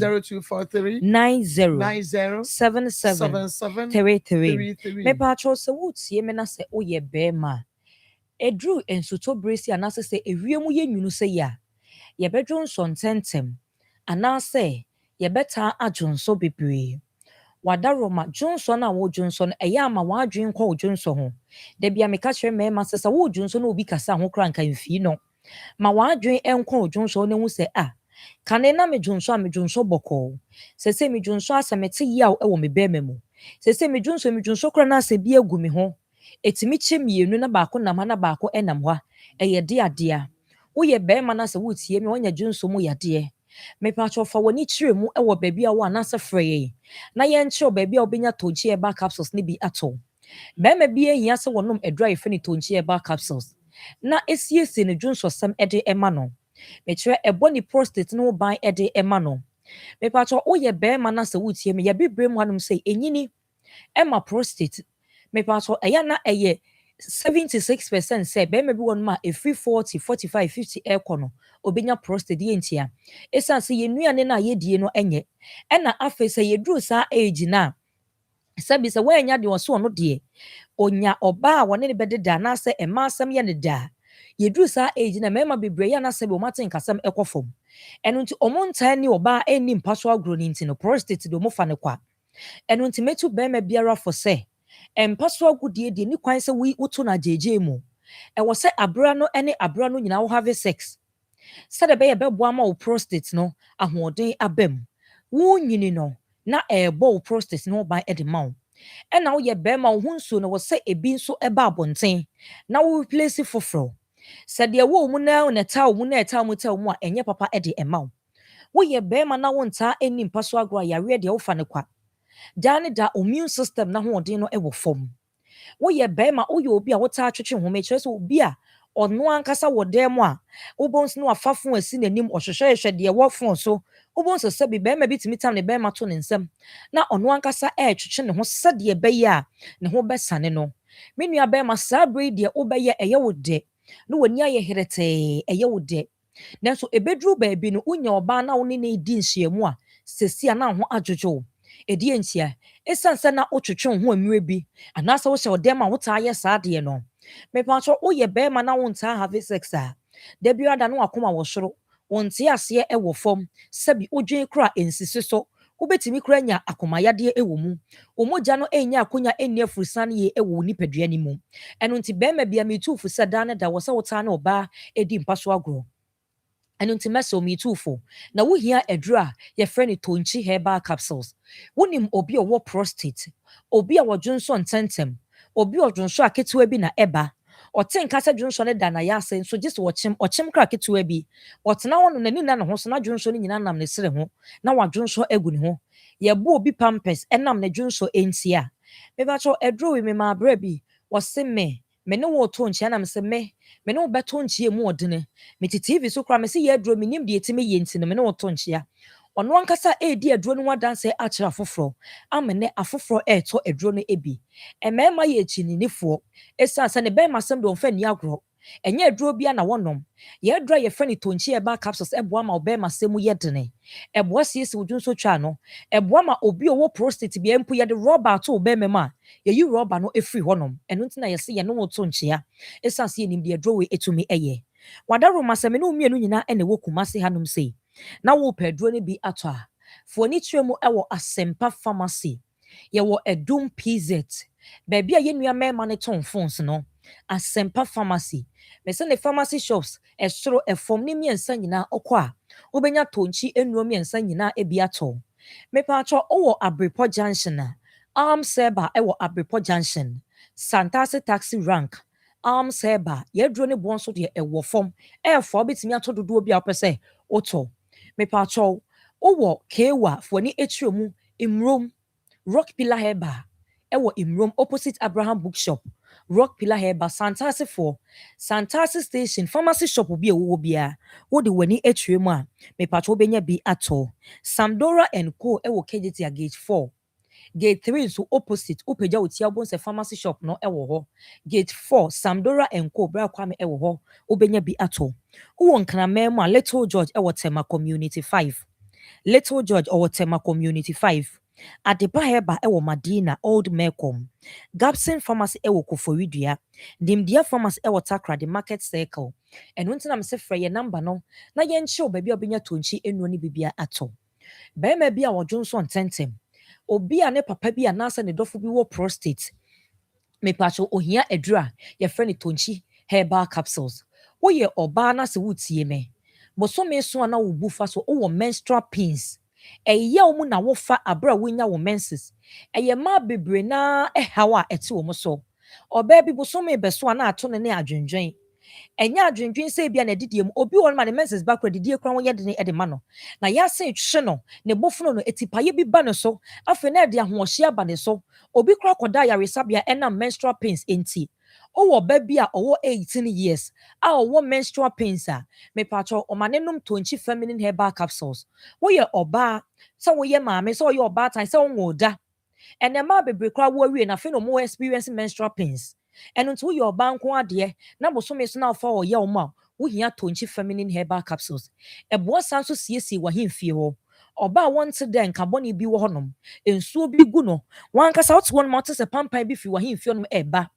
90 77 33 me ba cho so wo tie me na se wo ye bema edru ensuto bresi anase se ewiemu ye nwunu se ya ye bedwonso ntentem anase ye beta adwonso bebre wadaroma dwonso na wo dwonso no eya ama wadwen kwa dwonso ho da bia me ka kire me ma sesa wo dwonso no obi kasa ho kra nka mfi no ma wadwen enkwa dwonso no hu se kane na me dwonso boko sese me dwonso asemete yaw e wo me bema mu sese me dwonso kra na ase bi agu me ho etimi chemienu na baako nam ha na baako enam ha eye de adea wo ye bema na se wo tie me wonya dwonso mu yade me patcho fa woni kire mu e wo baabi a wo anase freye na ye nche baabi a obenya tonchi e ba capsules ne bi ato bema bi ehia se wonom edry fe ni tonchi e ba capsules na esiese ne dwonso sam ede ema no me kire eboni prostate no ban ede ema no me patcho wo ye bema na se wo tie me ye bibrem hanom se enyini ema prostate me patcho eya na eye 76% say bema bi won ma every 40 45 50 ekono obenya prostate die ntia esan se yenuane na yedie no enye ena afa se yeduru sa age na sabi se wanya de oso no de onya oba a wone ne bededa na se ema asem ye ne da yeduru sa age na mema bebre ya na se be o maten kasam ekofom eno nti omonta ni oba eni mpaso agro ni nti no prostate do mo fa ne kwa eno nti metu bema biara for se empaso agudie de ni kwan se wi woto na jeje mu e wo se abra no ene abra no nyina wo have sex se de be ye bebo ama wo prostate no ahoden abam wo nyini no na ebo wo prostate no ban e de ma wo ena wo ye be ma wo hunsuo no wo se ebi nso eba abonten na wo replace foforo se de wo mu na ta wo mu na ta mu ta mu a enye papa e de ema wo wo ye be ma na wo nta eni mpaso agro a yare de wo fa ne kwa dane da immune system na hoɔden no wɔ fam woyɛ bɛrima woyɛ obi a wotaa twetwe nhoma kyerɛ sɛ obi a ɔno ankasa wɔ dan mu a wobɛhu no wafa fon asi n'anim ɔhwehwɛhwɛ deɛ ɛwɔ fon so wobɛhu sɛ sɛbi bɛrima bi tumi tam ne bɛrima to ne nsam na ɔno ankasa ɛretwetwe ne ho sɛdeɛ ɛbɛyɛ a ne ho bɛsane no me nua bɛrima saa bere yi deɛ wobɛyɛ ɛyɛ wo dɛ na w'ani ayɛ heretee ɛyɛ wo dɛ nanso ɛbɛduru baabi no wonya ɔbaa na wo ne no di nhyiamu a sɛsi a na ho adwodwo wo ɛdi ntia esan sɛ na wotwetwe ho amire bi anaasɛ wohyɛ ɔdɛm a wotaa yɛ saa deɛ no mepatɔ woyɛ bɛrima na wontaa have sex a da biara da no wakoma wɔ soro wonte aseɛ ɛwɔ fam sɛbi wodwen kora nsisi so wobɛtumi kora nya akomayadeɛ ɛwɔ mu omogya no ɛnya akonya ɛnni afurusan yie ɛwɔ wo nipadua no mu ɛno nti bɛrima bia metuufo sɛ daa ne da wɔ sɛ wotaa ne ɔbaa ɛdi mpa so agorɔ ɛno nti mɛsɛ omitufo na wohia aduru a yɛfrɛ no tonchi herbal capsules wonim obi a ɔwɔ prostate obi a wɔdwonso ntɛntɛm obi a ɔdwonso a ketewa bi na ɛba ɔte nka sɛ dwonso no da na yɛ ase nso gye sɛ ɔkyem kra ketewa bi ɔtena hɔ no n'ani na ne ho so na dwonso no nyinaa nam ne sere ho na wadwonso agu ne ho yɛbɔ obi pampers ɛnam ne dwonso ɛnti a mebakyɛ aduru wi me ma abrɛ bi wɔse me ne wo to nkyia na me se me ne wo beto nkyia mu odene me ti TV so kra me se ye aduro me nim de etime ye nti no me ne wo to nkyia ono ankasa edi aduro no wadanse akyira afoforo amene afoforo eto aduro no ebi emema ye echininifo esa se ne be masem de onfa ni agro enye aduro bia na wonom ye aduro ye frɛ ne tonchi eba capsules eboa ma obe masem ye dene eboa siesi wodwunso twa no eboa ma obi owo prostate bia mpo ye de rubber to obe mema ye yi rubber no efiri honom eno ntina ye se ye no to nchia esa se enim de aduro we etumi eye wadaro masem ne umienu nyina ene wo kumase hanom sei na wo pedro ne bi ato a foni twemu ewo asempa pharmacy ye wo edum pz baabi a yenua mema ne ton phones no asempa pharmacy me se ne pharmacy shops esoro efom ne miensa nyina okọ a obenya tonchi enuo miensa nyina ebi ato me pa acho owo Abrepo junction a Seba ewo Abrepo junction Santase taxi rank Seba yedro ne bonso de ewo fom efo betimi ato dodo bi a opese oto me pa acho owo kewa foni etremu imrom rock pillar heba ewo imrom opposite Abraham bookshop rock pillar heba Santase for Santase station pharmacy shop obi ewo bia wo de wani etremu a me pa acho benya bi ato Samdora and Co ewo KGT gate 4 Gate 3 so opposite upeja utia bonse pharmacy shop no ewo ho Gate 4 Samdora and Co bra kwame ewo ho obenya bi ato uwo nkana memu a Little George ewo Tema community 5 Little George ewo Tema community 5 Adepa heba ewo Madina Old Mecom Gabson pharmacy ewo Koforidua Dimdia pharmacy ewo Takra the market circle eno ntina me se frɛ ye number no na ye nche obabi obenya tonchi enu ni bibia ato bema bi a wodwonso ntentem obi a ne papa bi anasa ne dofo bi wo prostate me pacho ohia adura ye frɛ ne tonchi herbal capsules wo ye oba na se wutie me boso me so na wo bufa so wo menstrual pains eye wo na wo fa abra wonya wo menses eye ma bebre na ehawa ete wo mo so oba bi boso me beso na ato ne adwendwen enya adwendwen se bia na didie mu obi won ma ne menses back didie kran wo ye de ne de ma no na ya se hwe no ne bofuno no etipaye bi ba ne so afi na de ahohye aba ne so obi kra koda yaresabia enam menstrual pains enti owo ba bi a owo 18 years a owo menstrual pains a me patcho omanenum tonchi feminine herbal capsules wo ye oba se wo ye maame se wo ye oba tan se wo ngoda enema bebre kra wo wie na fe no mo experience menstrual pains ɛno nti woyɛ ɔbaa nko adeɛ na bosome so na afa ɔyɛ wo ma wohia tonchi feminine herbal capsules ɛboa saa nso siesie w'ahemfie hɔ ɔbaa wɔnte dɛ nkabɔne bi wɔ hɔnom nsuo bi gu no wankasa wote hɔnom a wote sɛ pampan bi firi w'ahemfie hɔnom ɛba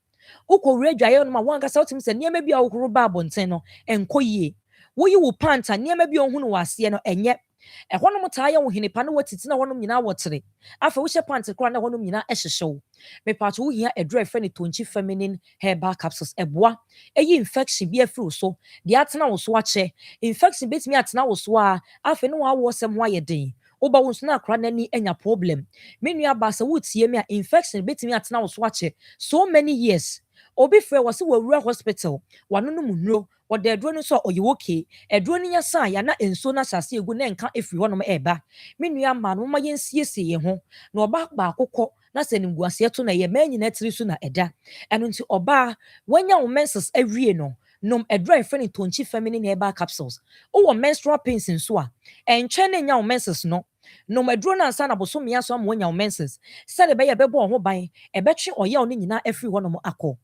wokɔwura adwaeɛ hɔnom a wankasa wotumi sɛ nneɛma bi a wokoro ba abɔnten no ɛnkɔ yie woyi wo pant a nneɛma bi a ɔhu no wɔ aseɛ no ɛnyɛ ɛhɔnom taa yɛ wo henepa na watiti na hɔnom nyinaa wɔtere afei wohyɛ pant koraa na hɔnom nyinaa ɛhyehyɛ wo mepaato wohia ɛduru a ɛfrɛ no tonchi feminine herbal capsules ɛboa ɛyi infection bi afiri wo so deɛ atena wo so akyɛ infection bɛtumi atena wo so a afei ne wɔawɔ sɛm ho ayɛ den woba wo nso na akora n'ani anya problem me nua aba sɛ wotie me a infection bɛtumi atena wo so akyɛ so many years obi frɛ wɔ sɛ wɔawura hospital wano no mu nnuro wɔde aduro no nso a ɔyɛ okay aduro no nyɛ saa yɛna nsuo no ahyase egu na nka efiri hɔnom ɛɛba me nua ama no moma yɛnsiesie yɛn ho na ɔba baako kɔ na sɛ nimguaseɛ to na yɛ mmaa nyinaa tiri so na ɛda ɛno nti ɔbaa wanya wo menses awie no nom aduro a yɛfrɛ no tonchi feminine herbal capsules wowɔ menstrual pains nso a ɛnkyɛn na nya wo menses no nom aduro no ansa na bosome aso ama wanya wo menses sɛde bɛyɛ bɛbɔ ho ban ɛbɛtwe ɔyɛw no nyinaa afiri hɔnom akɔ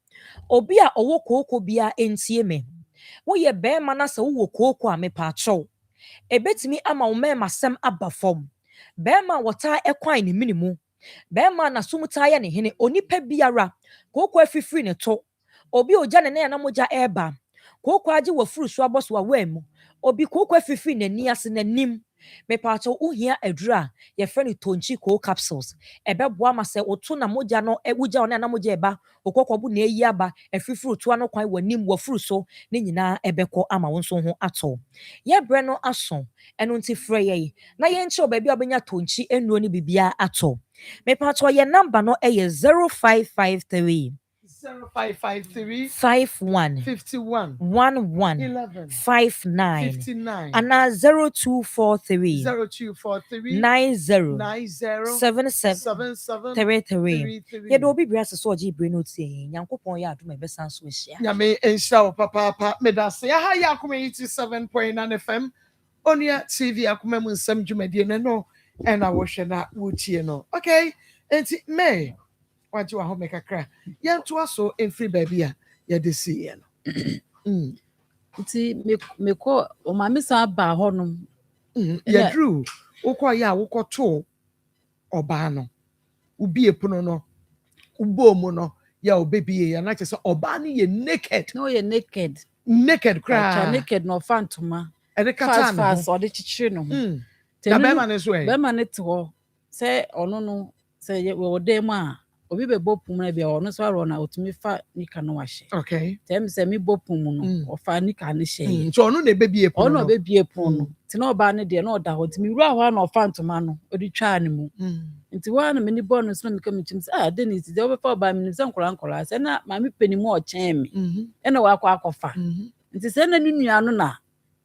obi a ɔwɔ kooko bia entie me woyɛ bɛrima na sɛ wowɔ kooko a mepaakyɛw ebetumi ama wo mɛɛma sɛm aba fam bɛrima a wɔtaa ɛkwan ne minimu bɛrima na som taa yɛ ne hene onipa biara kooko afifiri ne to obi ogya ne nan na mogya ɛɛba kooko agye wɔ furu so abɔ so a wɔamu obi kooko afifiri n'ani ase n'anim mepaakyɛw wohia aduru a yɛfrɛ no tonchi koo capsules ɛbɛboa ma sɛ woto na mogya no wogya wo ne na mogya ɛba okɔkɔbo na ɛyi aba afifiri toa no kwan w'anim wɔ so ne nyinaa ɛbɛkɔ ama wo nso ho atɔ yɛbrɛ no aso ɛno nti frɛ yɛn na yɛnkyɛw baabi a wobɛnya tonchi nnuro no bibia atɔ mepaakyɛw yɛ number no ɛyɛ 0553 0553 51 51 11 11 59 59 ana 0243 0243 90 90 77 77 33 yɛde obi bere ase so ɔgye ibere no tie nyankopɔn yɛ adom a ɛbɛsan so ahyia Nyame enhyira wo papaapa medase aha yɛ akoma 87.9 FM Onia TV akoma mu nsɛm dwumadie no ɛna wɔhwɛ na wotie no okay enti me wagye wa ho mekakra yɛntoa so mfiri baabi a yɛde si yɛ no nti mekɔ ɔmaame sa ba hɔnom yɛduru wokɔ yɛ a wokɔto ɔbaa no wobie pono no wobɔ mu no yɛ obebie yɛ na kyerɛ sɛ ɔbaa no yɛ naked na ɔyɛ naked koraa naked na ɔfa ntoma ɛde kata no fast ɔde kyekyere no ho na bɛrima no so ɛ bɛrima no te hɔ sɛ ɔno no sɛ wɔwɔ dan mu a obi bɛbɔ pum no bia ɔno so arɔ na ɔtumi fa nika no wahyɛ okay tɛm sɛ mebɔ pum no ɔfa nika no hyɛ so ɔno na ɛbɛbie pono ɔno ɔbɛbie pum no nti na ɔbaa no deɛ na ɔda hɔ nti mewura hɔ a na ɔfa ntoma no ɔde twaa ne mu nti hɔ a na m'ani bɔɔ no so na meka mekyim sɛ Dennis deɛ wobɛfa ɔbaa menim sɛ nkɔraa sɛ na maame pani mu ɔkyɛn me ɛna wakɔ akɔfa nti sɛ na ne nua no na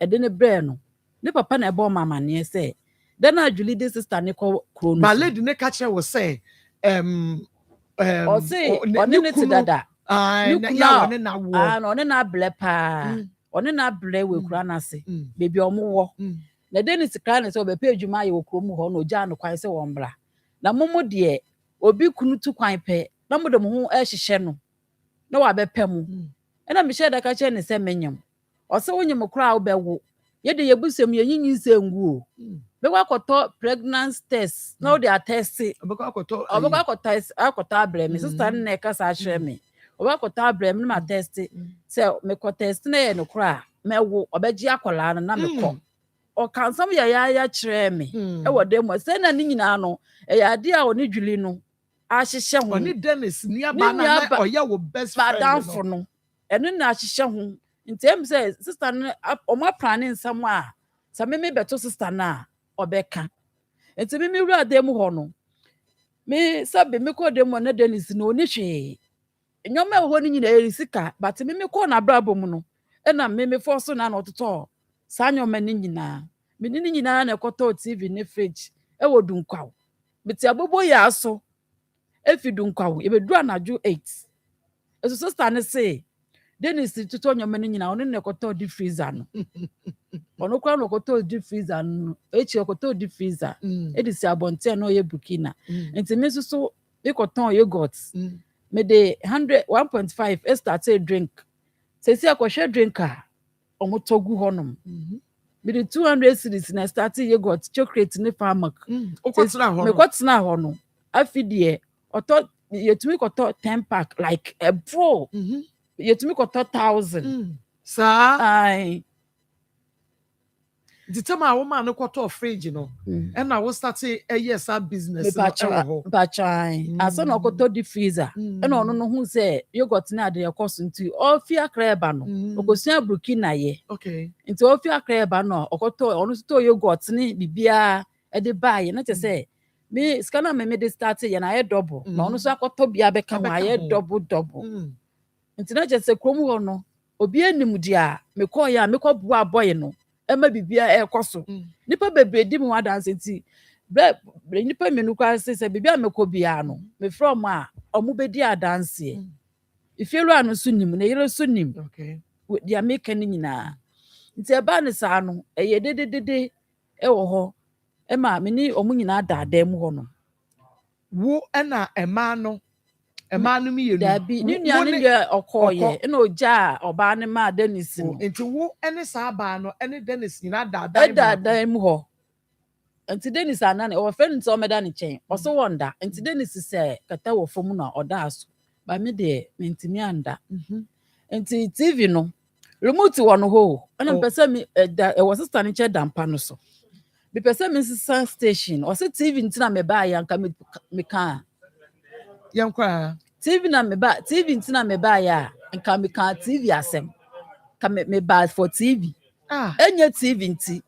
ɛde ne brɛ no ne papa na ɛbɔ ɔma amanneɛ sɛ dɛ na adwuli de sister ne kɔ kuro no ba lady ne ka kyerɛ wɔ sɛ ɔse ɔne ne te dada ɔne na wo na ɔne na abrɛ paa ɔne na abrɛ wɔ kura n'ase beebi ɔmo wɔ na Dennis kra ne sɛ ɔbɛpɛ adwuma ayɛ wɔ kurom hɔ na ogya no kwan sɛ wɔn bra na momo deɛ obi kunu tu kwan pɛ na mo de mo ho ɛhyehyɛ no na wabɛpɛ mu ɛna mehyɛ da ka kyerɛ ne sɛ menyam ɔsɛ wonyam kora a wobɛwo yɛde yɛbusɛm yɛnyinyi sɛ ngu o bɛkɔ akɔtɔ pregnancy test na wode atɛste ɔbɛkɔ akɔtɔ abrɛ me sister no na ɛkasa akyerɛ me ɔbɛkɔ akɔtɔ abrɛ me na matɛste sɛ mekɔ test na yɛ no kora a mɛwo ɔbɛgye akɔlaa no na mekɔ ɔka nsɛm yɛyɛ kyerɛ me ɛwɔ dɛ mu sɛ na ne nyinaa no ɛyɛ ade a ɔne dwuli no ahyehyɛ ho ɔne Dennis ni aba na ɔyɛ wo best friend badamfo no ɛno na ahyehyɛ ho nti em sɛ sister no ɔmo apra ne nsɛm a sɛ me bɛto sister no a ɔbɛka nti me wura dɛ mu hɔ no me sabe me kɔ dɛ mu na Dennis no oni hwee nyɔma ɛwɔ hɔ no nyina ɛyɛ sika but me kɔ na brabo mu no ɛna me fɔ so na ɔtotɔ saa nyɔma ne nyinaa me ne nyinaa na ɛkɔtɔ TV ne fridge ɛwɔ dunkwaw beti abobo yɛ aso efi dunkwaw ebedu anadwo 8 eso sister ne say Dennis tutu nyɔma ne nyinaa ɔno na ɛkɔtɔ di freezer no ɔno kora na ɔkɔtɔ di freezer no echi ɔkɔtɔ di freezer edisi abɔnten na ɔyɛ Burkina nti me nso so ekɔtɔn yogurt me de 1.5 start a drink sesi akɔhwɛ drink a ɔmotɔ gu hɔnom me de 200 cedis na start yogurt chocolate ne farmak me kɔtena hɔ no afi deɛ ɔtɔ yɛtumi kɔtɔ 10 pack like a pro yɛtumi kɔtɔ 1,000 saa ai the time a woman no kɔtɔ fridge no ɛna wo start ɛyɛ sa business no ɛwɔ hɔ mpatwan asa na ɔkɔtɔ di freezer ɛna ɔno no hu sɛ yogurt na ade ɛkɔ so nti ɔfi akra ɛba no ɔkɔsua burkina yɛ okay nti ɔfi akra ɛba no ɔkɔtɔ ɔno so tɔ yogurt ne bibia ɛde baayɛ na kyɛ sɛ me sika na me de start yɛ na ayɛ double na ɔno so akɔtɔ bia bɛka ho ayɛ double nti na kyɛ sɛ kurom hɔ no obi anim di a mekɔ yɛ a mekɔ bua abɔyɛ no ɛma bibia ɛkɔ so nipa bebree di mu adanse nti bre nipa menu kwa sɛ bibia mekɔ bia no me from a ɔmo bedi adanse ifielu anu so nim na yere so nim okay dia meka ne nyinaa nti ɛba ne saa no ɛyɛ dededede ɛwɔ hɔ ɛma me ni ɔmo nyinaa daadaa mu hɔ no wo ɛna ɛmaa no mi yɛ dabi ne nua ne deɛ ɔkɔɔyɛ ɛna ogya a ɔbaa ne ma Dennis no nti wo ɛne saa baa no ɛne Dennis nyinaa daadaa mu hɔ nti Dennis anane ɔwɔ fɛ nti ɔmɛda ne kyɛn ɔso wɔnda nti Dennis sɛ kata wɔ fam na ɔda so ba me deɛ mentimi anda nti TV no remote wɔ no hɔ ɛna mpɛ sɛ me ɛwɔ sister ne kyɛ dampa no so mepɛ sɛ me sisa station ɔsɛ TV nti na mebaa yɛ anka meka yankwa TV nti na mebaa yɛ a nka meka TV asɛm ka mebaa for TV enye TV nti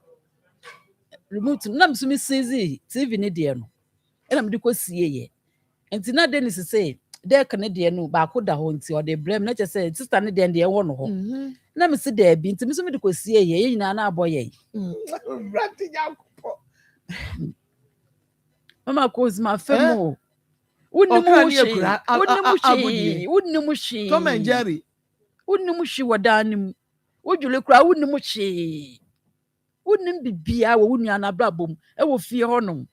remote na me so me seize TV ne deɛ no ɛna me de kɔ sie yɛ nti na Dennis sɛ dek ne deɛ no baako da hɔ nti ɔde brem na kyɛ sɛ sister ne deɛ wɔ no hɔ na me se da bi nti me so me de kɔ sie yɛ yɛ nyinaa na abɔ yɛ mama ko ma femo wunnimu shi Tom and Jerry wunnimu shi wadanim wujule kura wunnimu shi wunnim bibia wo wunua na brabom e wo fie hɔ no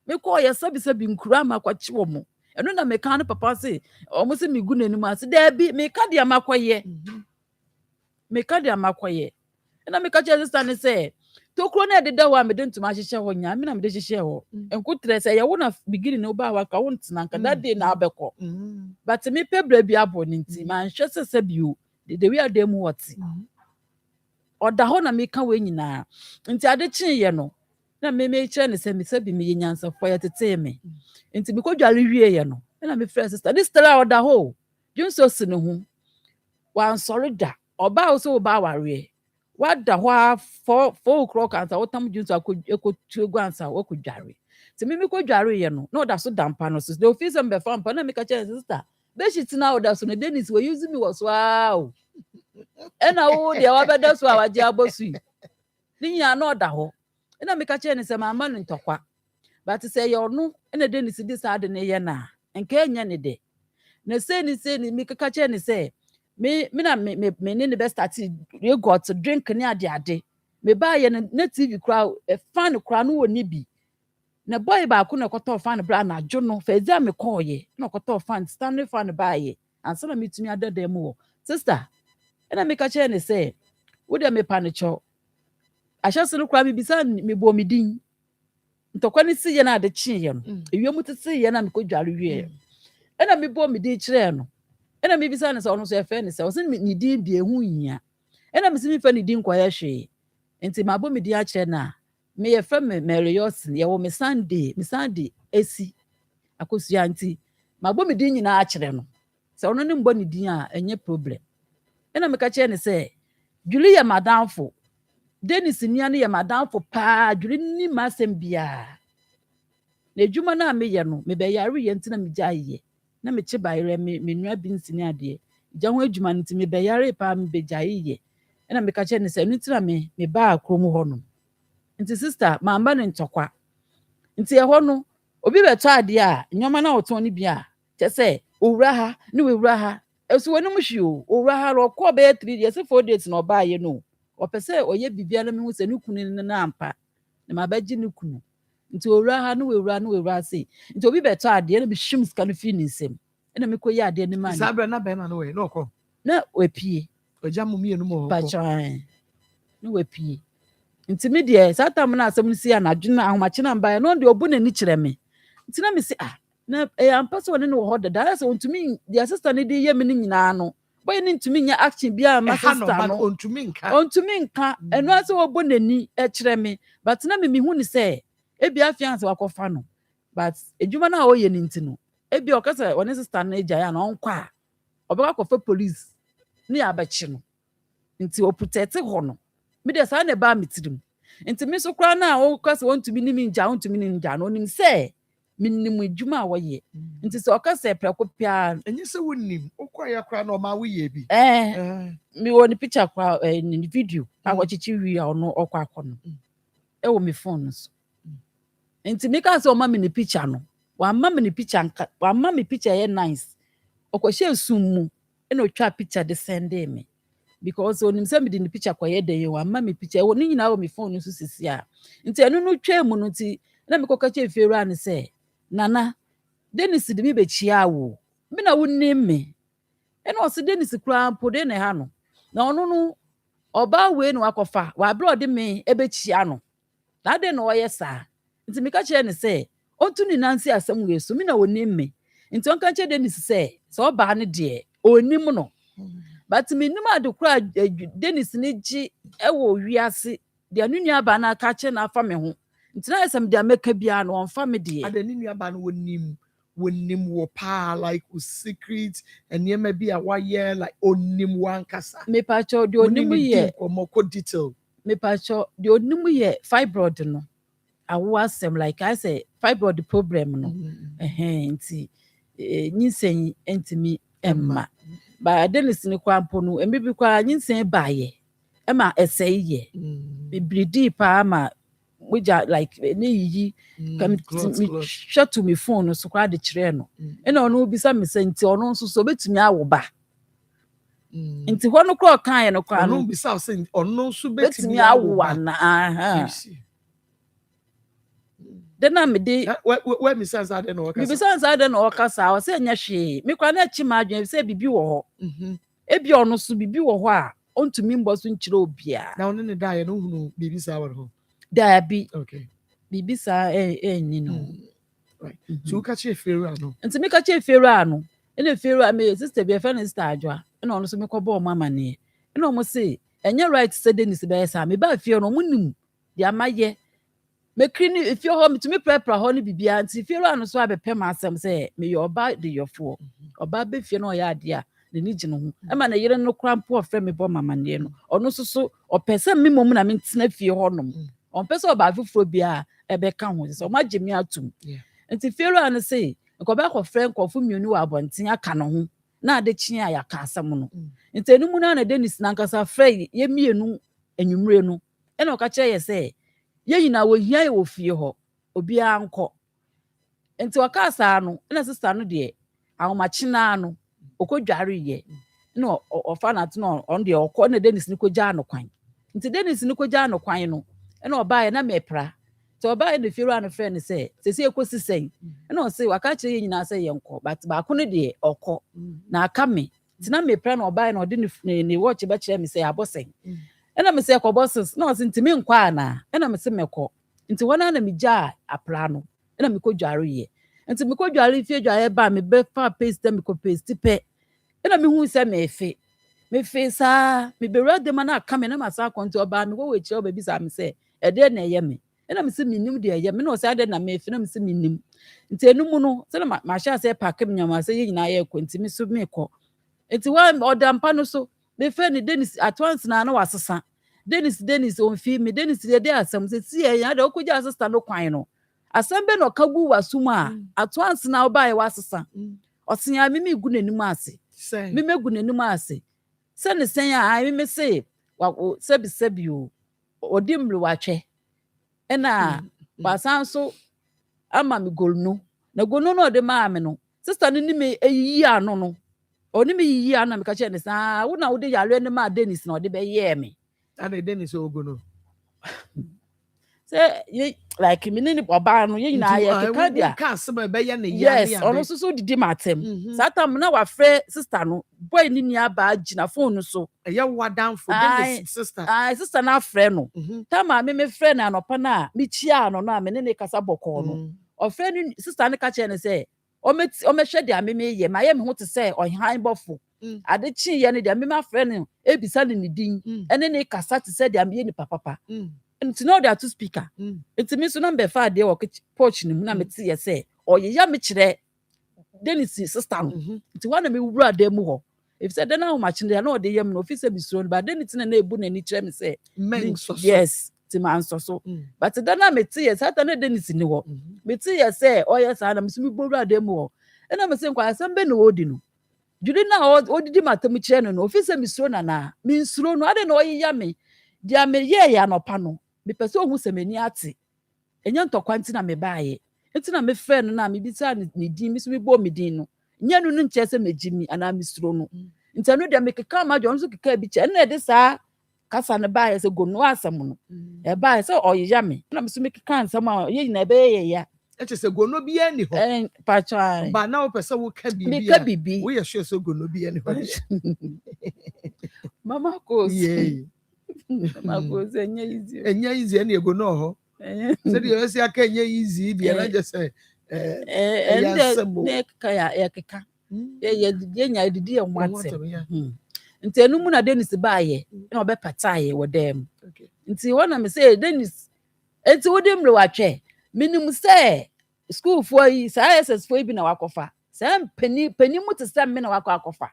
me ko yɛ sabi nkura ma kwachi wo mo ɛno na me kan papa se ɔmo se me gu nanim ase da bi me ka de amakoye ɛna me ka kyerɛ sister ne sɛ tokuro na ɛdeda hɔ a mede ntoma ahyehyɛ hɔ nya me na mede hyehyɛ hɔ nkotrɛ sɛ yɛwo na bigiri ne woba waka wo ntena nka that day na abɛkɔ but me pebra bi abɔ ne nti ma nhwɛ sɛ bio de wi adam wɔte ɔda hɔ na meka we nyinaa nti ade kyee no na me kyerɛ ne sɛ me sabi me nyansafo yɛ tete me nti me kodware wie yɛ no na me frɛ sister this stella ɔda hɔ junso si ne ho wansɔre da ɔba wo so ɔba aware wada hɔ 4 o'clock ansa wotam junso ekotu gu ansa wakodware nti me kodware yɛ no na ɔda so dampa no so the office am befa mpa na me ka kyerɛ sister be shi tina ɔda so no Dennis we use me was wow ɛna wo deɛ wabɛda so a wagye abosu ne nya na ɔda hɔ ɛna me ka kyerɛ ne sɛ mama no ntɔkwa but sɛ yɛ ɔno ɛna Dennis di saa de ne yɛ na nka enya ne de na sɛ ni me ka kyerɛ ne sɛ me ne ne best start you got to drink ne ade me ba yɛ na TV kra fan kra no wɔ ne bi na boy ba ko na kɔtɔ fan bra na adwo no fa ezia me kɔɔyɛ na kɔtɔ fan stand fan ba yɛ ansa na metumi adada mu wɔ sister ɛna me ka kyerɛ ne sɛ wo de me pa ne kyɔ ahyɛ so no kra me bisa me bɔ me din ntɔkwa ne si yɛ na ade kye yɛ no ewiem tete yɛ na me kodware wie ɛna me bɔ me din kyerɛ no ɛna me bisa ne sɛ ɔno so ɛfɛ ne sɛ ɔsɛ ne din bi ehu nyia ɛna me si me fa ne din kɔyɛ hwee nti ma bɔ me din akyerɛ na me yɛ fa me Mary Yosin yɛ wɔ me Sunday esi akosua nti ma bɔ me din nyinaa akyerɛ no sɛ ɔno ne mbɔ ne din a ɛnyɛ problem ɛna me ka kyerɛ ne sɛ Julie yɛ madamfo Dennis nua ne yɛ madamfo paa Julie ni masɛm bia na adwuma na me yɛ no me bɛ yare yɛ nti na me gya yɛ na me kye bayerɛ me nua bi nsini ade gya ho adwuma nti me bɛ yare paa me bɛ gya yɛ ɛna me ka kyerɛ ne sɛ no nti na me baa krom hɔ no nti sister mamba ne ntɔkwa nti ɛhɔ no obi bɛtɔ ade a nyoma na ɔtɔn ne bi a kyɛ sɛ owura ha ne wura ha ɛso wɔ ne mu hwi o owura ha ro kɔ bɛ 3 days 4 days na ɔbaa yɛ no ɔpɛ sɛ ɔyɛ bibia na me hu sɛ ne kunu ne na ampa na ma bɛgye ne kunu nti owura ha ne wura se nti obi bɛtɔ ade na bi hwim sika no fi ne nsɛm ɛna mekɔ yɛ adeɛ no ma Sabra na bɛma no no kɔ. na wapie Ɔgya mu mienu mo kɔ. patwan na wapie nti me deɛ saa tam na asɛm no si anadwo na ahomakye na mbaeɛ no de ɔbu n'ani kyerɛ me nti na me se na ampa sɛ ɔne no wɔ hɔ dada ayɛ sɛ ɔntumi deɛ sister no de yɛ me no nyinaa no bɔyɛ ne ntumi nyɛ action biara ma sister no ɔntumi nka ɛno asɛ wɔbɔ n'ani kyerɛ me but na me mehu ne sɛ ebi afia sɛ wakɔfa no but edwuma no a ɔyɛ ne nti no ebi ɔka sɛ ɔne sister no agyae a na ɔnkɔ a ɔbɛkɔ akɔfa police ne yɛ abɛkye no nti ɔprotɛte hɔ no me deɛ saa na ɛbaa me tirim nti me so koraa na ɔka sɛ ɔntumi ne me ngya no onim sɛ menim adwuma a wɔyɛ nti sɛ ɔka sɛ prɛko pia ɛnyɛ sɛ wonim wokɔyɛ koraa na ɔma woyɛ bi me wɔ ne picture koraa ne video a wɔkyekye wie a ɔno ɔkɔ akɔ no ɛwɔ me phone no so nti meka sɛ ɔma me ne picture no wamma me picture ɛyɛ nice ɔkɔhyɛ sum mu ɛna ɔtwa picture de sɛnde me because onim sɛ mede ne picture kɔyɛ dɛ yɛ wamma me picture ɛwɔ ne nyinaa wɔ me phone no so sisi a nti ɛno no twa mu no nti na mekɔka kyɛ fiewura ne sɛ nana Dennis de me bɛkyia wo me na wonim me ɛna ɔse Dennis koraa mpo de ne ha no na ɔno no ɔbaa wei na wakɔfa wabrɛ ɔde me ɛbɛkyia no na ade na ɔyɛ saa nti meka kyerɛ ne sɛ ɔnto ne nansi asɛm wei so me na wonim me nti ɔnka kyerɛ Dennis sɛ ɔbaa no deɛ ɔnim no but menim ade koraa Dennis ne gye ɛwɔ wiase deɛ ne nuabaa no aka kyerɛ na afa me ho nti na yɛsɛm deɛ mɛka biara no ɔmfa me deɛ ade ne nuabaa no wonim wɔ paa like secret nneɛma bi a wayɛ like onim wankasa mepatwɛ deɛ onim yɛ nkɔmmɔkɔ detail mepatwɛ deɛ onim yɛ fibroid no awo asɛm like I say fibroid problem no nti nyinsɛn ntimi ɛmma ba Dennis ne kwa mpo no mbibi kwa nyinsɛn baayɛ ɛma ɛsɛe yɛ bibidi paa ma moja like ne yiyi kam hwɛ to me phone so kwa de kyerɛ no ɛna ɔno bisa me sɛ nti ɔno nso so betumi awo ba nti hɔ no kɔ kan yɛ no kwa no ɔno bisa sɛ ɔno nso betumi awo na de na me de we mi sense ade na ɔkasa me bisa nsa de na ɔkasa ɔ sɛ nya hwee me kwa na akyi ma adwen sɛ bibi wɔ hɔ ebi ɔno so bibi wɔ hɔ a ɔntumi mbɔ so nkyerɛ obia na ɔno ne da yɛ no hunu bibi sa wɔ hɔ dabi okay bibi sa ni no right so ka che fera no nti me ka che fera no ene fera me sister bi e fa ne sister adwa ene ɔno so me kɔbɔ mama ne ene ɔmo se enye right sɛ Dennis bɛyɛ sa me ba fie no ɔmo nim de amayɛ me krini fie hɔ metumi prɛprɛ hɔ ne bibia nti fera no so abɛpɛ ma asɛm sɛ me yɛ ɔba de yɔfo ɔba be fie no ɔyɛ ade a ne ni gye no ho ɛma na yere no kora mpo ɔfrɛ me bɔ mama ne no ɔno so ɔpɛ sɛ me mom na me ntena fie hɔ nom ɔmpɛ sɛ ɔba foforɔ bia ɛbɛka ho sɛ ɔma gye me atum nti fera no se nkɔbɛ akɔfrɛ nkɔfo mmienu wɔ abɔnten aka no ho na ade kye a yɛaka asɛm no nti ɛno mu na Dennis nankasa frɛ yɛ mmienu anwummere no ɛna ɔka kyerɛ yɛ sɛ yɛ nyinaa wɔhia yɛ wɔ fie hɔ obiara nkɔ nti ɔka saa no ɛna sister no deɛ ahomakye naa no ɔkɔdware yɛ na ɔfa n'ato no ɔno deɛ ɔkɔ na Dennis no kɔgyaa no kwan nti Dennis no kɔgyaa no kwan no ɛna ɔbaeɛ na mɛpra nti ɔbaeɛ na fie no frɛ no sɛ sɛsi ɛkɔsi sɛn ɛna ɔse waka kyerɛ yɛ nyinaa sɛ yɛnkɔ but baako no deɛ ɔkɔ na aka me nti na mɛpra na ɔbaeɛ na ɔde ne watch bɛkyerɛ me sɛ abɔ sɛn ɛna me sɛ kɔbɔ sis na ɔse ntimi nkɔ ana ɛna me sɛ mɛkɔ nti hɔ na megyaa apra no ɛna mekɔdware yɛ nti mekɔdware fie dware ba me bɛfa paste me kɔ paste pɛ ɛna mehu sɛ mefe saa mebɛwura dema na aka me na masa akɔ nti ɔbaa me wɔ kyerɛ ɔbaabi saa me sɛ ɛdeɛ na ɛyɛ me ɛna me sɛ menim deɛ ɛyɛ me na ɔsɛ ade na mefe na me sɛ menim nti ɛno mu no sɛ na mahyɛ sɛ paake me nyama sɛ yɛ nyinaa yɛ kɔ nti me so mekɔ nti ɔda mpa no so mefe ne Dennis atwanse na wasesa Dennis onfi me Dennis de asɛm sɛ si ɛyɛ ade ɔkɔgya asesa no kwan no asɛm bɛ na ɔka gu wasum a atwanse na ɔbaa yɛ wasesa ɔsenya me gu n'anim ase me megu n'anim ase sɛ ne sɛn a me se sɛbi o ɔdi mmiri watwɛ ɛna wasan so ama me golno na golno no ɔde maa me no sister no ni me eyiyi ano no ɔne me yiyi ano na me ka kyerɛ ne saa wo na wo de yare ne ma Dennis na ɔde bɛyɛ me ana Dennis ogo no Say like me ne oba no ye nyina ye keka dia. Ka sema be ye ne ya Yes, ono so didi matem. Satam na wa frɛ sister no boy ni nia ba gina phone so. Ye wadan for Dennis sister. Sister na frɛ no. Tama me frɛ na anopa na me chia no na me ne kasa bɔkɔ no. O frɛ ni sister ne ka che ne say o mehwɛ dia me ye ma ye me ho te say ɔhan bɔfo. Ade chi ye ne dia me ma frɛ no ebisa ne din. Ene ne kasa te say dia me ye ni papa. Nti no there to speaker. Nti me so na be fa de wo porch ni mu na me te ye say oyeya me kyerɛ Dennis sister no. Nti wana me wura dem ho. If said na ho match na o de yam no office be so but Dennis na ebu na ni kyerɛ me say yes ti man so. But then na me te ye say na Dennis ni ho. Me te ye say yes na me so me wura dem ho. E na me say kwa asem be na odi no. Jude na odidi matam kyerɛ no office me so na me nsuro no ade na oyeya me. Dia me ye ya no pa no. Me pese ohu se mani ate. Enya ntokwa nti na me baaye. Nti na me frɛ no na me bisa ne din me so me bo me din no. Nya no nkyɛ se megimi ana me suro no. Nti no dia me keka ma jo so keka bi kyɛ na e de saa kasa ne baaye se gonu asɛm no. E baaye se oyeya me. Na me so me keka nsɛm a ye nyina be ye ya. E che se gono bi ani ho. Pacha. Ba na wo pese wo ka bibi. Me ka bibi. Wo ye sure so gono bi ani ho. Mama ko. Yeah. Magoze easy. Enya easy na ego no ho. Se de yo se aka enya easy bi na je say ne kaya ya keka. Ye nya didi e nwate. Nti enu mu na Dennis baaye na obepataye wo dem. Nti wona me say Dennis enti wo dem re watwe. Minim say school for yi say SS for bi na wakofa. Say pani mu te say me na wakofa.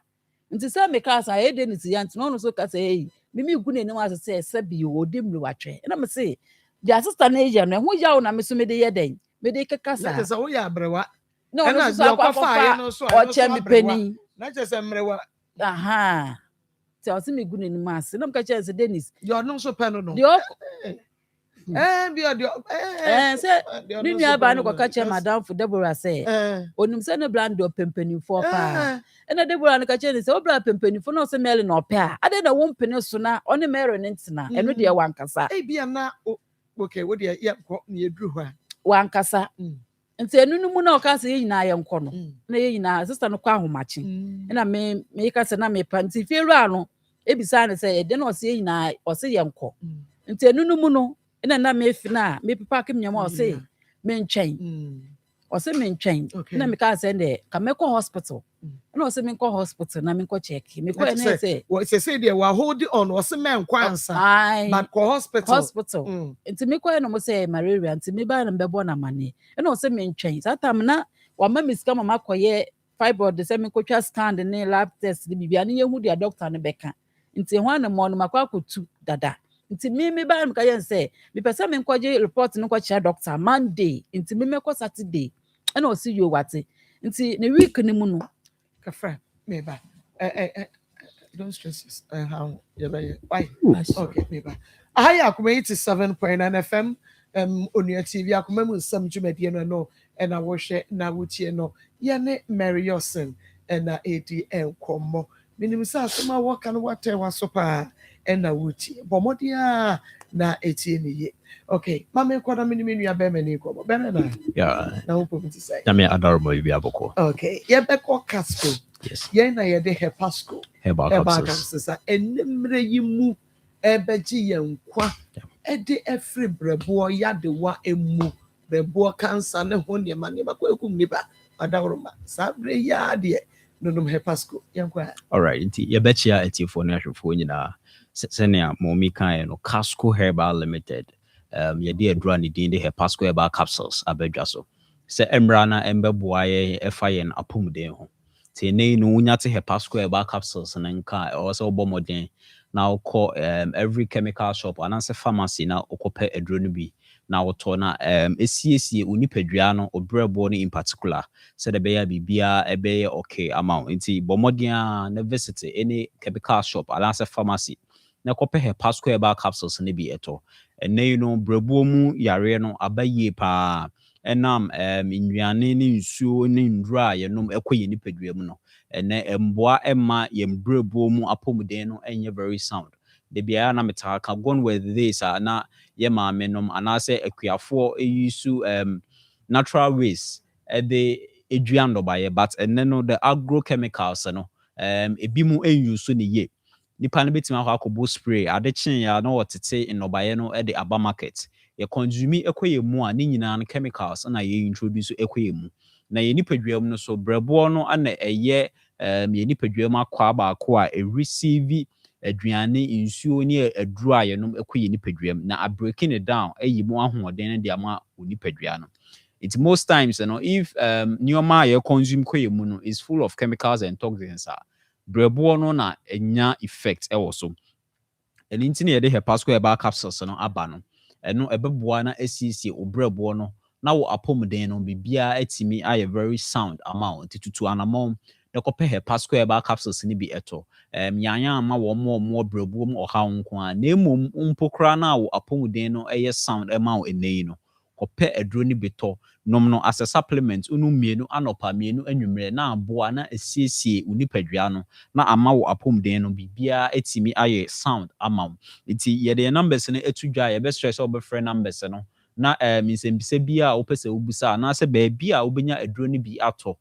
Nti say me ka say Dennis ya nti no so ka say mimi gu ne was say sabi o dem re watwe. Na me say the assistant agent no ho yawo na me so me de ye den. Me de keka sa. Na say wo ya abrewa. No, no so akwafa no so. O che me pani. Na che say mrewa. Aha. Ti o se me gu ne ni mas. Na me ka che say Dennis. Yo no so pen no. Say ni nua ba no ka che madam for Deborah say. Onim say no brand do pempani for pa. E na Deborah no ka che say obra pempani for no say Mary no pe a. Ade na wo mpene so na one Mary ne ntina. E no de wankasa. Bia na okay, wo de ye ko na eduru ho a. Wankasa. Nti enu no mu na o ka say nyina ye nkɔ no. Na ye nyina sister no kwa ahomachi. E na me ka say na me pa nti fiewura no ebisa ne say e de na o say nyina o say ye nkɔ. Nti enu no mu no ina na me fina me papa ke nyama o say me ntwɛn. O say me ntwɛn. Na me ka say de ka me kɔ hospital. Na o say me kɔ hospital na me kɔ check. Me kɔ na say what say there wa hold on o say me nkɔ ansa. But kɔ hospital. Nti me kɔ na mo say malaria nti me ba na mbɛbɔ na mane. Na o say me ntwɛn. That time na wa ma me sika mama kɔ ye fibroid say me kɔ twa scan ne lab test ne bibia ne ye hu dia doctor ne bɛka. Nti ho na mo no makɔ akɔtu dada. Nti me ba me ka yen say me pese me nkɔje report no kɔ doctor Monday nti me mekɔ Saturday and o see you wate nti ne week ni mu no kafra me ba don't stress how you be why okay me ba ahaya Akoma 87.9 FM Onua TV Akoma mu Nsem dwumadie no na wo hwɛ na wo tie no ye ne Mary Yosen na edi enkomo minim sa asema wo kan wate waso pa na wuti bomodia na etie ni ye okay mama kwada mini nua be mani ko be na na wo pom ti say na me adarmo bi aboko okay ye be ko casco yes ye na ye de hepasco capsules enimre yi mu ebeji ye nkwa de efri brebo ya de wa emu brebo cancer ne ho ne ma ne ba ko ekum ni ba adaroma sabre ya de no hepasco ye nkwa all right nti ye bechia etifo ne ahwefo nyina senia momi kan no Casco Herbal Limited ye de adura ne din de Hepasco Herbal Capsules abadwa so se emra na embeboa ye efa ye na apomden ho te nei no unya te Hepasco Herbal Capsules na nka o se obomoden na ukọ every chemical shop ananse pharmacy na ukope aduro no bi na woto na esiesie onipadua no obrebo no in particular said be bibia ebe okay amount nti bomoden na visit any chemical shop ananse pharmacy na kope Hepasco Herbal Capsules ne bi eto ene no brebo mu yare no abaye pa enam nnuane ne nsuo ne ndura ye nom ekoye nipadua mu no ene emboa emma ye brebo mu apomuden no enye very sound de bia na metaka gone with this na ye maame nom anase akuafo eyisu natural waste de edua ndobaye but enne no the agrochemicals no ebi mu enyusu ne ye nipa no betima akọ akọbọ spray ade chen ya na wotete ndobaye no de aba market ye consume ekoye mu a ne nyina no chemicals na ye introduce ekoye mu na ye nipadua mu no so brebo no ana eye ye nipadua mu akọ baako a receive aduane nsuo ne aduru a yenom ekoye nipadua mu na breaking it down eyi mu ahoɔden ne de ama onipadua no. It's most times, if nyoma ye consume koye mu no is full of chemicals and toxins, brebo no na enya effect so. And in tine de pasco eba capsules no aba no. Eno ebeboa na asiesie obrebo no na wo apomden no bibia etimi aye very sound amount tutu anamon de kope pasco eba capsules ni bi eto. Yanya ama wo mo brebo mu oha nko a na emom mpokra na wo apomden no eye sound ema wo enei no. Kope edro ni beto nom no as a supplement unu mienu anopa mienu anwumre na aboa na asiesie unipadua no na ama wo apomden no bibia etimi aye sound ama iti ye de numbers no etudwa ye be stress obefre numbers no na nsembise bia opese obusa na se ba bia obenya edro ni bi ato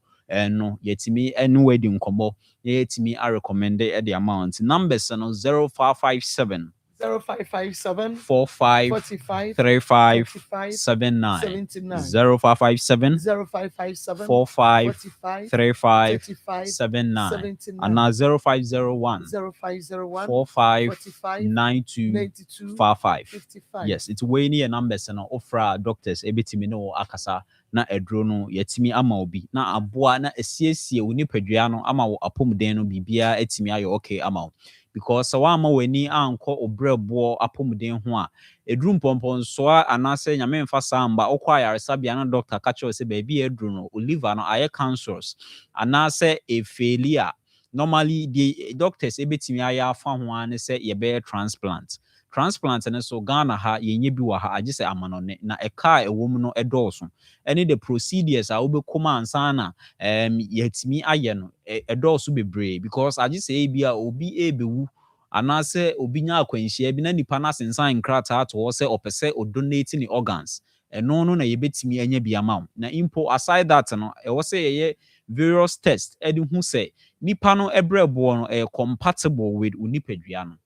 no yetimi enu wedi nkomo yetimi a recommend e the amount numbers no 0557 0557 45 45 35 45 79 79 0557 0557 45 45 35 35 79 79 and now 0501 0501 45 45 92 92 55. 55. Yes, it's way near numbers and offer doctors ebitimi no akasa na edro no yetimi ama obi na aboa na esiesie woni padua no ama wo apomden no bibia etimi ayo okay ama because wa ama wani anko obrebo apomden ho a edru mpomponsoa anase nyame mfa samba okwa yaresabia na doctor ka che se ba bi edru no liver no aye cancers anase e failure normally the doctors ebetimi aya afa ho an se ye be transplant and so Ghana ha yenye bi wa ha agise amanone na eka ewom no edoso any the procedures a obekoma ansa na yetimi aye no edoso bebre because agise ebi a obi ebewu anase obi nya akwanhia bi na nipa na sensan krata to se opese o donate ni organs eno no na yebetimi anya bi ama na impo aside that no e wo se ye various tests edi hu se nipa no ebrebo no compatible with unipadua no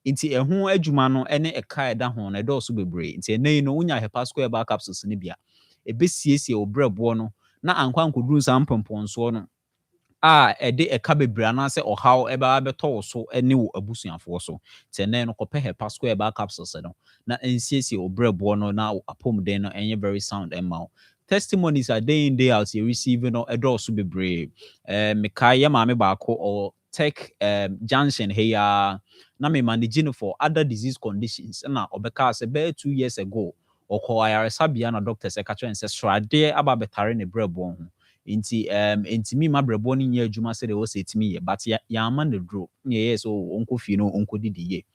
inti ehu adwuma no ene eka eda ho na edo so bebre inti enei no unya hepasco eba capsules ne bia ebesiesie obrebo no na ankwankoduru sampomponso no a ede eka bebre anase ohaw eba beto so ene wo abusuafo so tene no kope hepasco eba capsules no na ensiesie obrebo no na apomden no enye very sound emma testimonies are day in day out you receive no edo so bebre mekai ya maame baako or tech junction here na me managing for other disease conditions na obeka say be 2 years ago okọ ayaresabia na doctor say catch say srade aba betare ne brebo ho inti mi ma brebo ni nya adwuma say de wo say timi ye but ya ama ne dro ye so onko fi no onko didi ye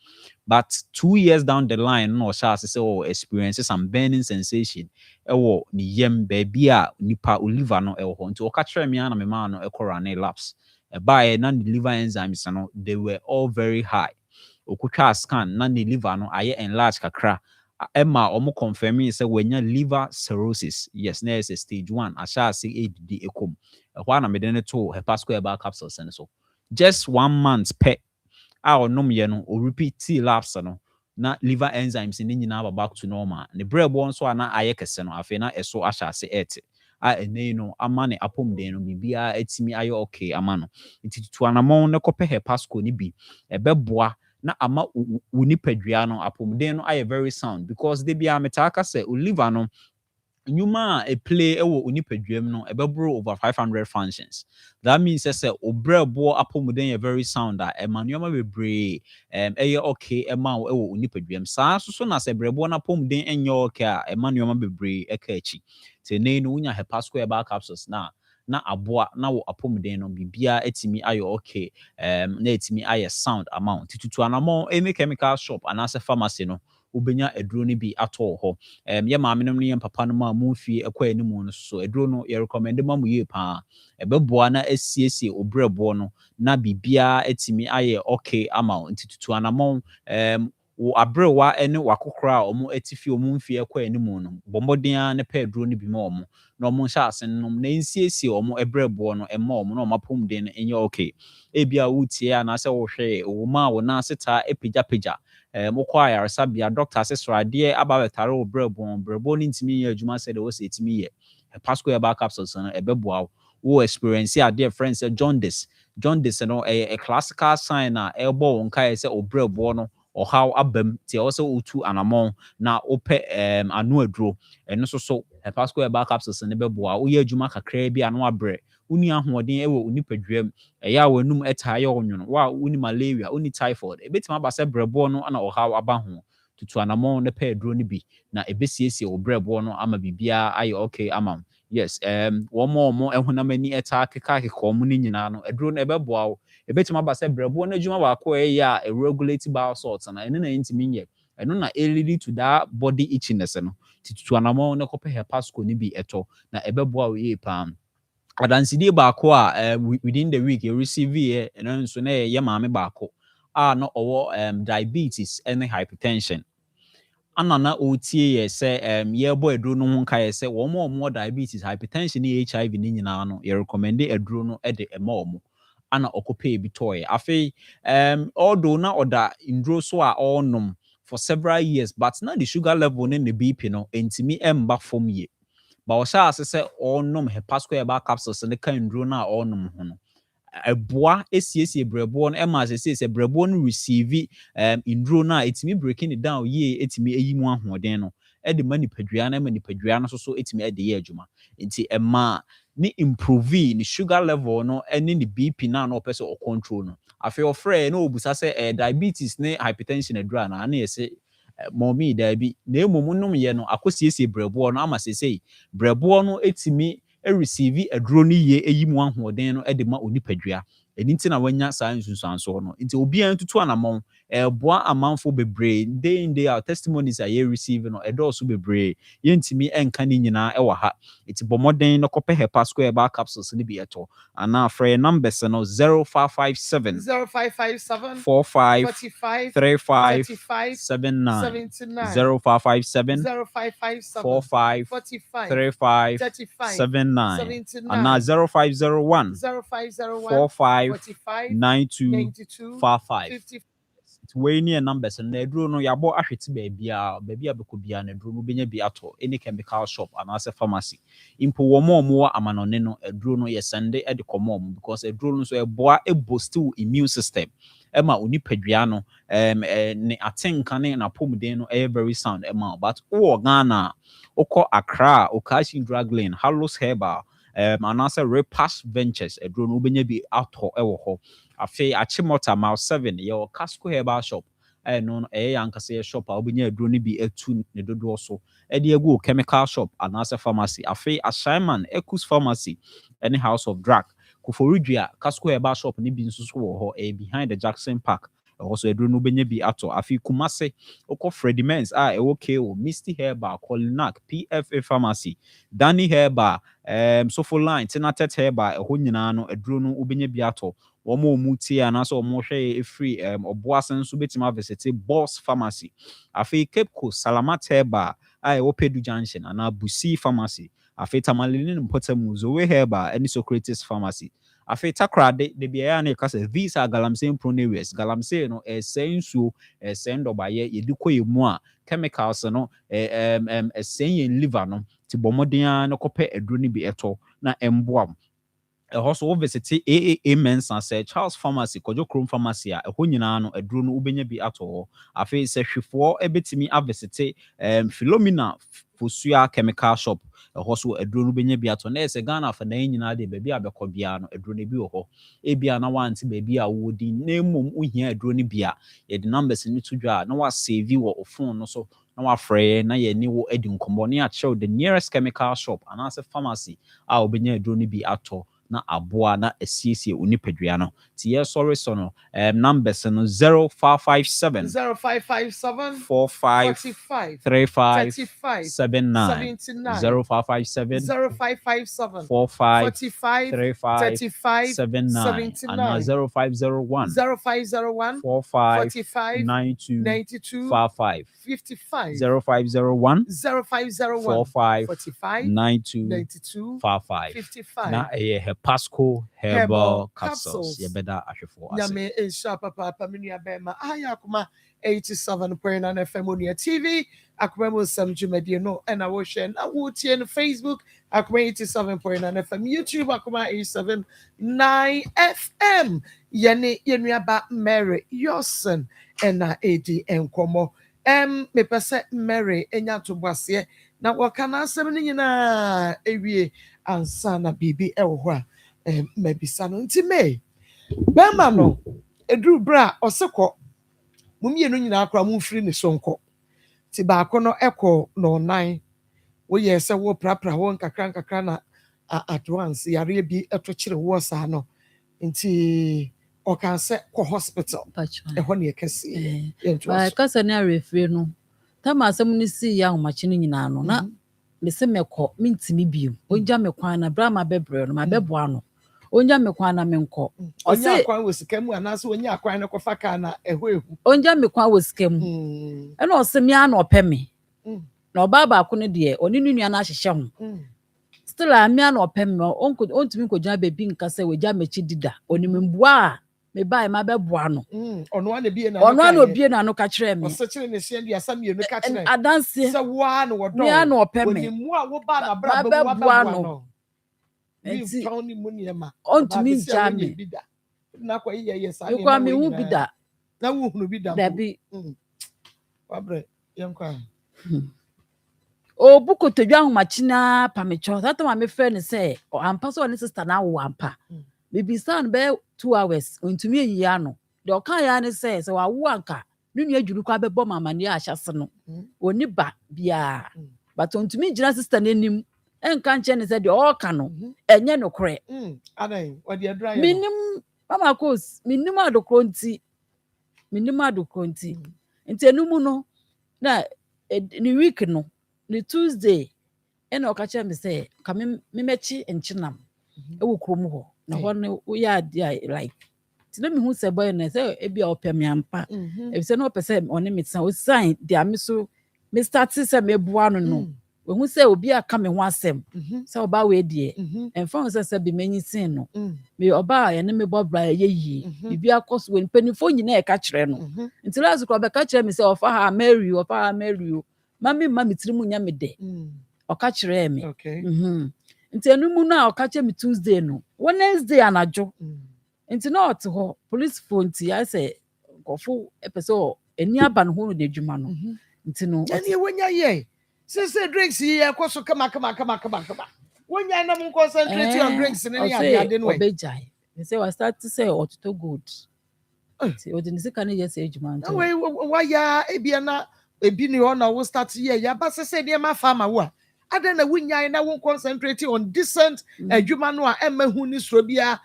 but 2 years down the line no sha say experiences some burning sensation ewo ni yem baby a nipa oliver no ewo ho nti o ka kire me na me ma no ekora na lapse by na the liver enzymes no they were all very high okutwa scan na the liver no aye enlarge kakra emma omo confirming say wenya liver cirrhosis yes na is stage 1 asha say ADD ekom ehwa na me de ne to hepasco eba capsules and so just 1 month per a onom ye no o repeat lapse no na liver enzymes ni nyina back to normal ne brebo nso ana aye kese no afi na eso asha say ete a enei no ama ne apomden no bibia etimi aye okay ama no ntitu anamon ne kope hepasco ni bi ebeboa na ama unipadua no apomden no aye very sound because they bia metaka say liver no nyuma a play ewo unipadua no ebebro over 500 functions that means say obrebo apomden ye very sound a emmanuel bebre eye okay ema ewo unipadua saa so na se brebo na apomden enye okay a emmanuel bebre eka echi tenei no unya hepasco eba capsules na aboa na wo apomden no bibia etimi ayo okay na etimi aye sound amount tutu anamon any chemical shop anase pharmacy no wobenya aduro no bi atɔ hɔ yɛ maame nom no yɛ papa no ma mu fie ɛkɔ anim no so aduro no yɛ recommend ma mu yie paa ɛbɛboa na asiesie obrɛboɔ no na bibia etimi ayɛ okay ama wo nti tutu anamɔn wo abrewa ne wakokora a ɔmo atifi ɔmo mfie ɛkɔ anim no bɔmmɔden ne pɛ aduro no bi ma ɔmo na ɔmo nhyɛ ase nom na nsiesie ɔmo ɛbrɛboɔ no ɛma ɔmo na ɔmo apɔmuden no ɛnyɛ okay ebia wotie anaasɛ wohwɛ ɔwoma a wo nan ase taa epigyapegya mokɔ ayaresabea doctor ase sradeɛ aba bɛtare wo brɛboɔ no ntimi yɛ adwuma sɛ de wɔ sɛ etimi yɛ Pasco herbal capsules no ɛbɛboa wo experience adeɛ friends sɛ jaundice no a classical sign a ɛbɔ wo nkae sɛ obrɛboɔ no ɔhaw abam tie wɔ sɛ wotu anamɔn na wopɛ ano aduro ɛno so Pasco herbal capsules no bɛboa woyɛ adwuma kakra bi ano abrɛ woni ahoɔden ɛwɔ onipadua mu ɛyɛ a w'anum ɛtaa yɛ ɔnwono wa woni malaria woni typhoid ɛbɛtumi aba sɛ brɛboɔ no ana ɔhaw aba ho tutu anamɔn ne pɛ aduro no bi na ɛbɛsiesie wo brɛboɔ no ama biribiara ayɛ okay ama yes wɔn ɛhonam ani ɛtaa keka wɔn no nyinaa no aduro no ɛbɛboa wo ɛbɛtumi aba sɛ brɛboɔ no adwuma baako ɛyɛ a regulate bowel salt na ɛno na ɛntumi nyɛ ɛno na lead to that body itchiness no tutu anamɔn ne kɔpɛ Hepasco no bi ɛtɔ na ɛbɛboa wo yie paa adansidie baako a within the week you receive ɛno nso na yɛ maame baako a na ɔwɔ diabetes ne hypertension ana na otie yɛ sɛ yɛbɔ aduro no ho nka yɛ sɛ wɔn diabetes hypertension ne HIV ne nyinaa no yɛ recommend aduro no de ɛma wɔn ana ɔkɔpɛ bi tɔɔyɛ afei although na ɔda nduro so a ɔnom for several years but na the sugar level ne the BP no ntimi ɛmba fam yie ba ɔhyɛ ase sɛ ɔnom Hepasco herbal capsules ne ka nduro no a ɔnom ho no ɛboa esiesie brɛboɔ no ɛma sɛ brɛboɔ no receive nduro no a etimi breaking it down yie etimi eyi mu ahoɔden no ɛde ma nipadua no ma nipadua no so etimi ɛde yɛ adwuma nti ɛma ne improve ne sugar level no ɛne ne BP na ɔpɛ sɛ ɔcontrol no afei ɔfrɛ na obusa sɛ diabetes ne hypertension adura na ana yɛ sɛ mommy dabi na emom nom yɛ no akosiesie brɛboɔ no ama sɛ brɛboɔ no etimi receive aduro no yie eyi mu ahoɔden no de ma onipadua ɛni nti na wanya saa nsunsuanso no nti obiara ntutu anamɔn ɛboa amanfo bebree day in day out testimonies a yɛ receive no ɛdɔɔso bebree yɛntimi ɛnka ne nyinaa ɛwɔ ha nti bɔmmɔden no kɔpɛ Hepasco herbal capsules no bi ɛtɔ anaa frɛ numbers no 0557 45 35 79 0557 45 35 79 and 0501 45 92 55 we near numbers and the drone no yabo ahwete baby a beko bia na drone no benya bi ato any chemical shop and as a pharmacy impo wo mo amanone no aduro no yesende e de komom because aduro no so eboa e boost immune system ema onipadua no ne atenka ne na pomden no e very sound ema but wo Ghana okọ Accra Okashin Drug Lane Hallows Herbal anasa Repass Ventures aduro no benya bi ato ewo ho afi Achimota Mile 7 your Casco Herbal Shop no yankase shop a obenya aduro no bi etu ne dodo so e de egu chemical shop anasa pharmacy afi Ashaiman Ekus Pharmacy any House of Drug Koforidua Casco Herbal Shop ni bi nso so wo ho behind the Jackson Park also aduro no benya bi ato afi Kumase okọ Freddy Mens KO Misty Herbal Colinac PFA Pharmacy Danny Herbal Sofoline Tenatet Herbal ho nyina no aduro no obenya bi ato womo muti anaso omo hwe free oboasen so betima visit Boss Pharmacy afi Cape Coast Salamat Herbal Opedu Junction ana Busi Pharmacy afi Tamalini Mpotamu Zoe Herbal any Socrates Pharmacy afi Takra de bia na kase these are galamsey prone areas galamsey no sensu sendo baye yediko yemu a chemicals no sen liver no ti bomoden na kopɛ aduro ni bi eto na emboam also visit AAA Mensa say Charles Pharmacy Kojo Chrome Pharmacy a ho nyina no aduro no ubenya bi ato afi sɛ hwefo ebetimi avisite Philomena Fosua Chemical Shop also aduro no benya bi ato na ɛsɛ Ghana fa na nyina de baabi abɛkɔ bia no aduro no bi wɔ hɔ ebia na wanti baabi a wodi na mmom uhia aduro no bia ye the numbers ni to dwa na wa save wɔ phone no so na wa frɛ na ye ni wo edi nkombɔ ne a kyerɛw the nearest chemical shop and as a pharmacy a obenya aduro no bi ato na aboa na asiesie onipadua no ti ye sorry so no numbers no 0557 0557 45 45 35 35 79 79 0557 0557 45 45 35 35 79 and 79 0501 0501 45 45 92 92 55 55 0501 0501 45 45 92 92 55 55 na Hepasco herbal capsules capsules. yebeda ahwefo ase Nyame insha papa menua bema aya akoma 87.9 FM on your TV akoma mo sam dwumadie no na wo hwe na wo tie no Facebook akoma 87.9 FM YouTube akoma 87.9 FM yene yenuaba Mary Yosen na edi enkomo me pese Mary enya to boase na woka na asem ni nyina ewie ansa na bibi ewo ho a mabisa no ntime bema no eduru bra oseko mumienu nyina akra mumfiri ne sonko ti baako no ekọ no nan wo ye se wo prapra wo nkakra na advance yare bi eto kire wo sa no nti o kan se ko hospital e ho ne kese ba kasa na refre no tama asem ni si ya homachi no nyina no na mese mekọ mintimi biom onja mekwan na bra ma bebre no ma beboa no onja mekwan na menko onja akwan wosika mu anase onja akwan ne kofa ka na eho onja mekwan wosika mu e na osemi ana opeme na oba ba ko ne de oni nua na ahyehye ho still ami ana opeme ontumi kogya bebi nka se wegya mechi dida oni mbua me bai ma beboa no ono ana bie na obie na no ka kire me o kire ne hye ndi asam ye no ka kire adanse se wa na wodo mi ana opeme oni mu a wo ba na bra ba beboa no enti tawni muniema ontumi njame na kwa ye sa ni kwa mi hu bida na wo hunu bida dabi wabre yenkwa o buko todwa homachina pamecho that ma me friend say o ampa so ne sister na wo ampa bibi san be 2 hours ontumi eyi ano de o kan ya ne say se wa wo anka nunu adwuru kwa bebo mama ne ahyase no oni ba bia but ontumi gina sister n'enim enka nche ne say de o ka no enye no kore adan odi adura ye minim mama kos minim adokro nti nti enumu no na ni week no ni Tuesday ena okacha me say ka me mechi enchinam ewo krom ho na ho ne wo ya dia like ti na me hu se boy na say e bia opem ampa e say no pese one metsa o sign dia me so me start say me boa no we hu say obi aka me ho asem say oba we die enfon say bi manyi sin no me oba ye ne me bobra ye yi bibi akos we panifo nyina e ka kire no nti last ko be ka kire me say ofa ha Mary mami tirimu nya me de oka kire me nti enumu na oka kire me Tuesday no Wednesday anajo nti na ot ho police phone ti I say gofo epeso eni aba no ho no de dwuma no nti no eni wonya ye say drinks ye akoso kama wonya na mun concentrate on drinks ni ade no obejai me say we start to say otuto good nti odini sika ne yes edwuma nti wa ya ebia na ebi ni ona wo start ye ya ba se de ma farmer wo ada na wunya na won concentrate on decent adwuma no a emahu ni suro bia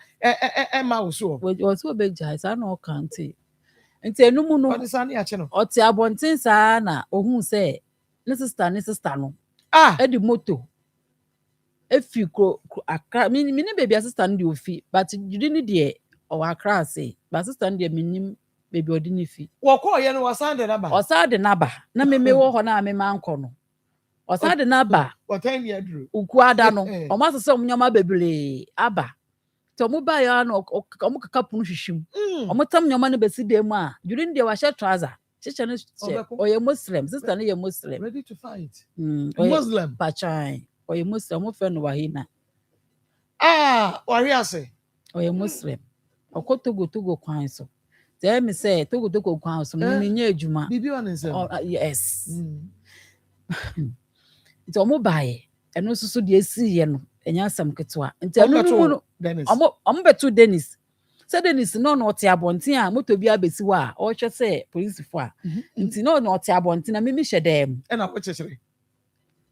ema wo so wo so obejai sa na okanti nti enumu no odisa na ya che no oti abonten sa na ohun se ne sister no edi moto efi ko akra mini baby sister no de ofi but judi ni de o akra say but sister no de minim baby odi ni fi wo ko ye no wasande na ba na meme wo ho na meme anko no osade na ba otan ye duru ukuada no o ma sese omnyoma bebre aba to mo ba ya no o mo kaka punu hwihwim o mo tam nyoma no besi dem a judi ni de wa she trouser chiche no o ye Muslim sister no ye Muslim ready to fight Muslim pachai o ye Muslim mo fe no wahina wari ase o ye Muslim o ko togo kwan so tell me say togo kwan so me nya adwuma bibi on Nsem yes nti o mo bae eno susu de esi ye no enya asam ketwa nti eno no o mo betu Dennis say Dennis no oti abonten a moto bi abesi wa o hwe say police fo a nti no oti abonten na me hye dem na wo chechere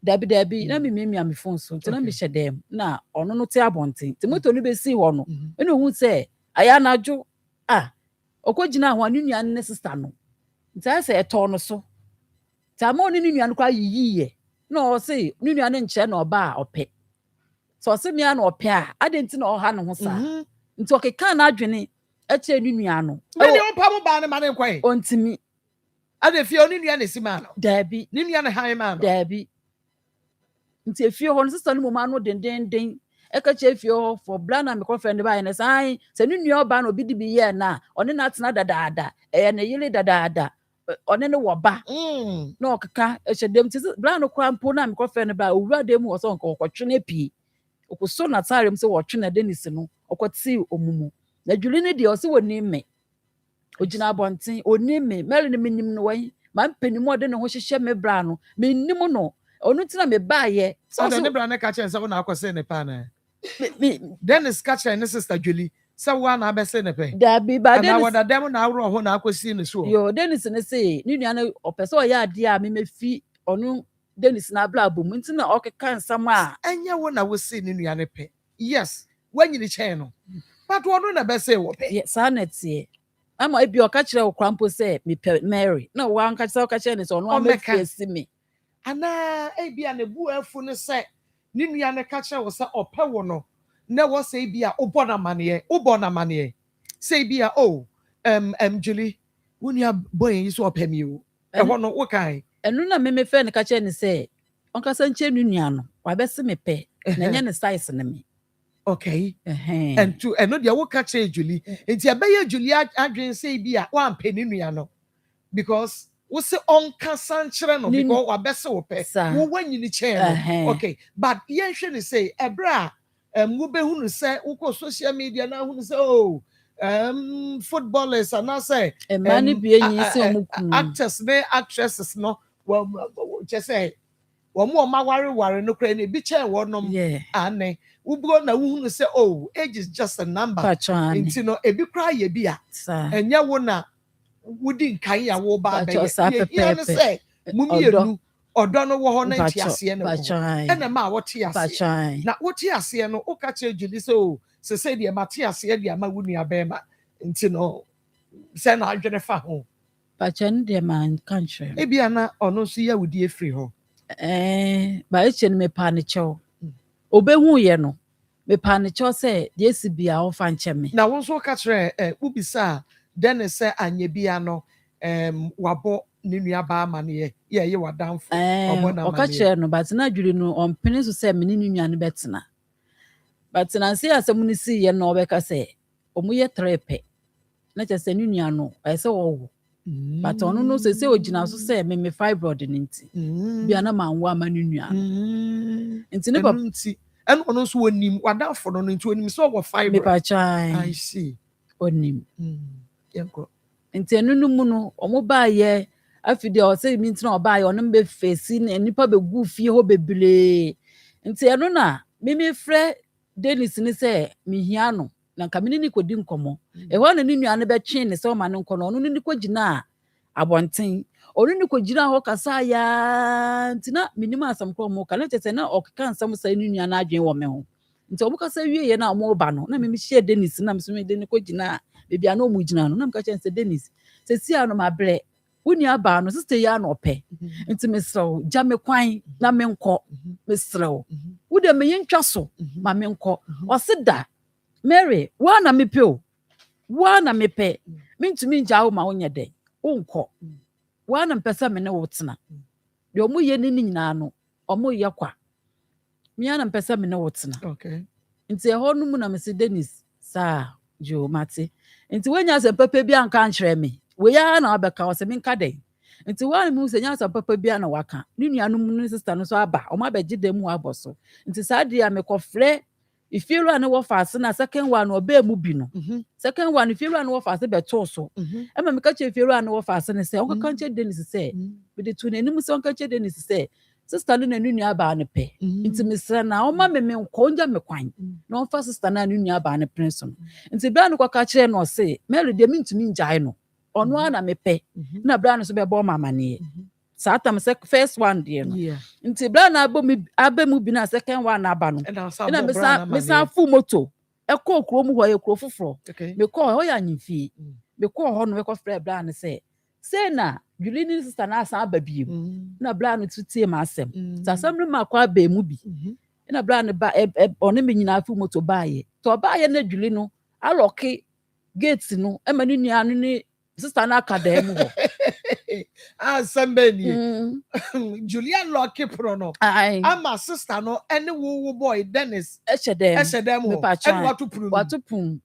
dabi na me me phone so nti na me hye dem na ono no te abonten nti moto no besi ho no ene hu se aya najo okogina ho anu nua ne sister no nti ase eto no so ta ma oni nua no kwa yiyiye na o se nua ne nche na oba ope so se me na ope ade nti na oha ne ho sa nti okeka na adwene eche nua no me ne ompa mo ba ne ma ne kwai ontimi ade fie oni nua ne sima no dabi ni nua ne han ma no dabi nti efie ho no sister no mo ma no den eka che efie ho for blana me confrend ba ne sai se nua oba na obi di bi ye na one na atena dadaada ne yele dadaada one ne wo ba na okeka ehedem nti blana kwa mpo na me confrend ba owura dem wo so nko kwotwe pi okoso na tarem se wo twe na Dennis no okoti omumu na dwuli ne de o se woni me ogina abonten oni me meri ne menim no wan man panimu ode ne ho hyehye me bra no menim no onu tina me baaye so ne bra ne ka chen se wo na akose ne pa na Dennis ka chen ne sister Julie se wo na abese ne pe da bi ba Dennis na wada dem na awro ho na akosi ne so yo Dennis ne se ni nua na opese o ya ade a me mefi onu Dennis na bla bom ntina okeka nsam a enye wo na wo se ni nua ne pe yes wanyini chen no but wo na bese wo pe yes anetie ama ebi oka kire wo krampo se me Mary na wo anka kire oka kire ne so no amefesi me ana ebia ne bu afu ne se ni nua ne ka kire wo se ope wo no na wo se ebia obo na mane se ebia Julie wunia boy yi so ope mi o e ho no wo kai enu na me fe ne ka kire ne se onka sa nche nua no wa bese me pe na nya ne size ne me okay and to eno dia wo ka kire Julie enti abaye Julie adwen se ebia wa ampe ni nua no because wo se onka sankire no because wa bese wo pe wo wanyini chen no okay but yen hwe ne say ebra wo be hunu se wo ko social media na hunu se footballers and I say mani bi enyi se omukunu actors ne actresses no well just say wo mo ma ware no kra ne bi chen wo nom ane wo bro na wo hunu se age is just a number nti no ebi kra ye bi a enya wo na wudi nkan ya wo ba be ye ne say mumienu odo no wo ho na ntiase ne wo ena ma wo tiase na wo tiase no o ka che Julie se se de ma tiase de ma wunu abema nti no se na adwene fa ho pachan de man country e bia na ono so ya wudi efri ho ba eche me pa ne chew obehu ye no me pa ne chew se de esi bia wo fa nche me na wo so ka kire ubisa Dennis se anye bia no wabo ni nua ba amane ye wadamfo wabo na amane o ka kire no but na dwuri no ompene so se me ni nua ne betena but na se asem ni si ye no obeka se omuye trepe na che se nua no ese wo but ono no se ogina so se me fibroid ni nti bia na manwa ama nua nti ne nti en ono so onim wadamfo no nti onim so wo fibroid me pa chan I see onim yenko nti enu mu no omo ba ye afide o se mi ntina oba ye ono be face ni nipa be gu fie ho bebele nti enu na me frɛ Dennis ni se mi hia no na nka me ni kodi nkomo e ho na ni nua ne be twen ne se o ma ne nkono ono ni kogina abonten onu ni kogina ho kasa ya ntina minima asam kro mo kana tete na okeka nsam sa ni nua na adwen wo me ho nti obu kasa wie ye na mo ba no na me hie Dennis na me so me de ni kogina bebia na o mu gina no na me ka chen se Dennis se si ano ma bre wuni aba no sister ya no pe nti me srew ja me kwan na me nko me srew wo de me yentwa so ma me nko o se da Mary wa na me pe o wa na me pe me ntumi nja wo ma wo nye de wo nko wa na mpesa me ne wo tena de omo ye ni nyina no omo ye kwa me na mpesa me ne wo tena okay nti e ho no mu na me se Dennis sa jo mate nti wenya se papa bi anka nkyere me we ya na abeka o se me nka de nti wa mu se nya se papa bi na waka ni nua no mu no sister no so aba o ma beji de mu aboso nti sa dia me kofre ifiru ane wo fase na second one oba mu bi no second one ifiru ane wo fase beto so e ma me ka che ifiru ane wo fase ne se o ka che Dennis se be de tu na ni mu se o ka che Dennis se sister no na nua ba ne pe nti me sra na o ma me nko nja me kwan na o fa sister na nua ba ne prince no nti bra no kwa ka kire no se Mary de mi ntumi njai no ono ana me pe na bra no so be bo mama ne Satam first one dear no. Yeah. Nti bra na abemu bi na second one na aba no. And also Na mesa fu moto. Ekọ krom ho ye kro foforo. Okay. Me call ho ya nyimfie. Me call ho no me ko frɛ bra na say na Julie sister na asa aba biem. Na bra no tutie ma asem. Sasam no ma kwa ba mu bi. Na bra no ba one me nyina fu moto ba ye. To ba ye na Julie no aloke gate no e ma ni nua no ni sister na aka mu ho. Somebody Julia Lucky Prono. I'm a sister no any woo boy Dennis. Eshedem Me and what to pum.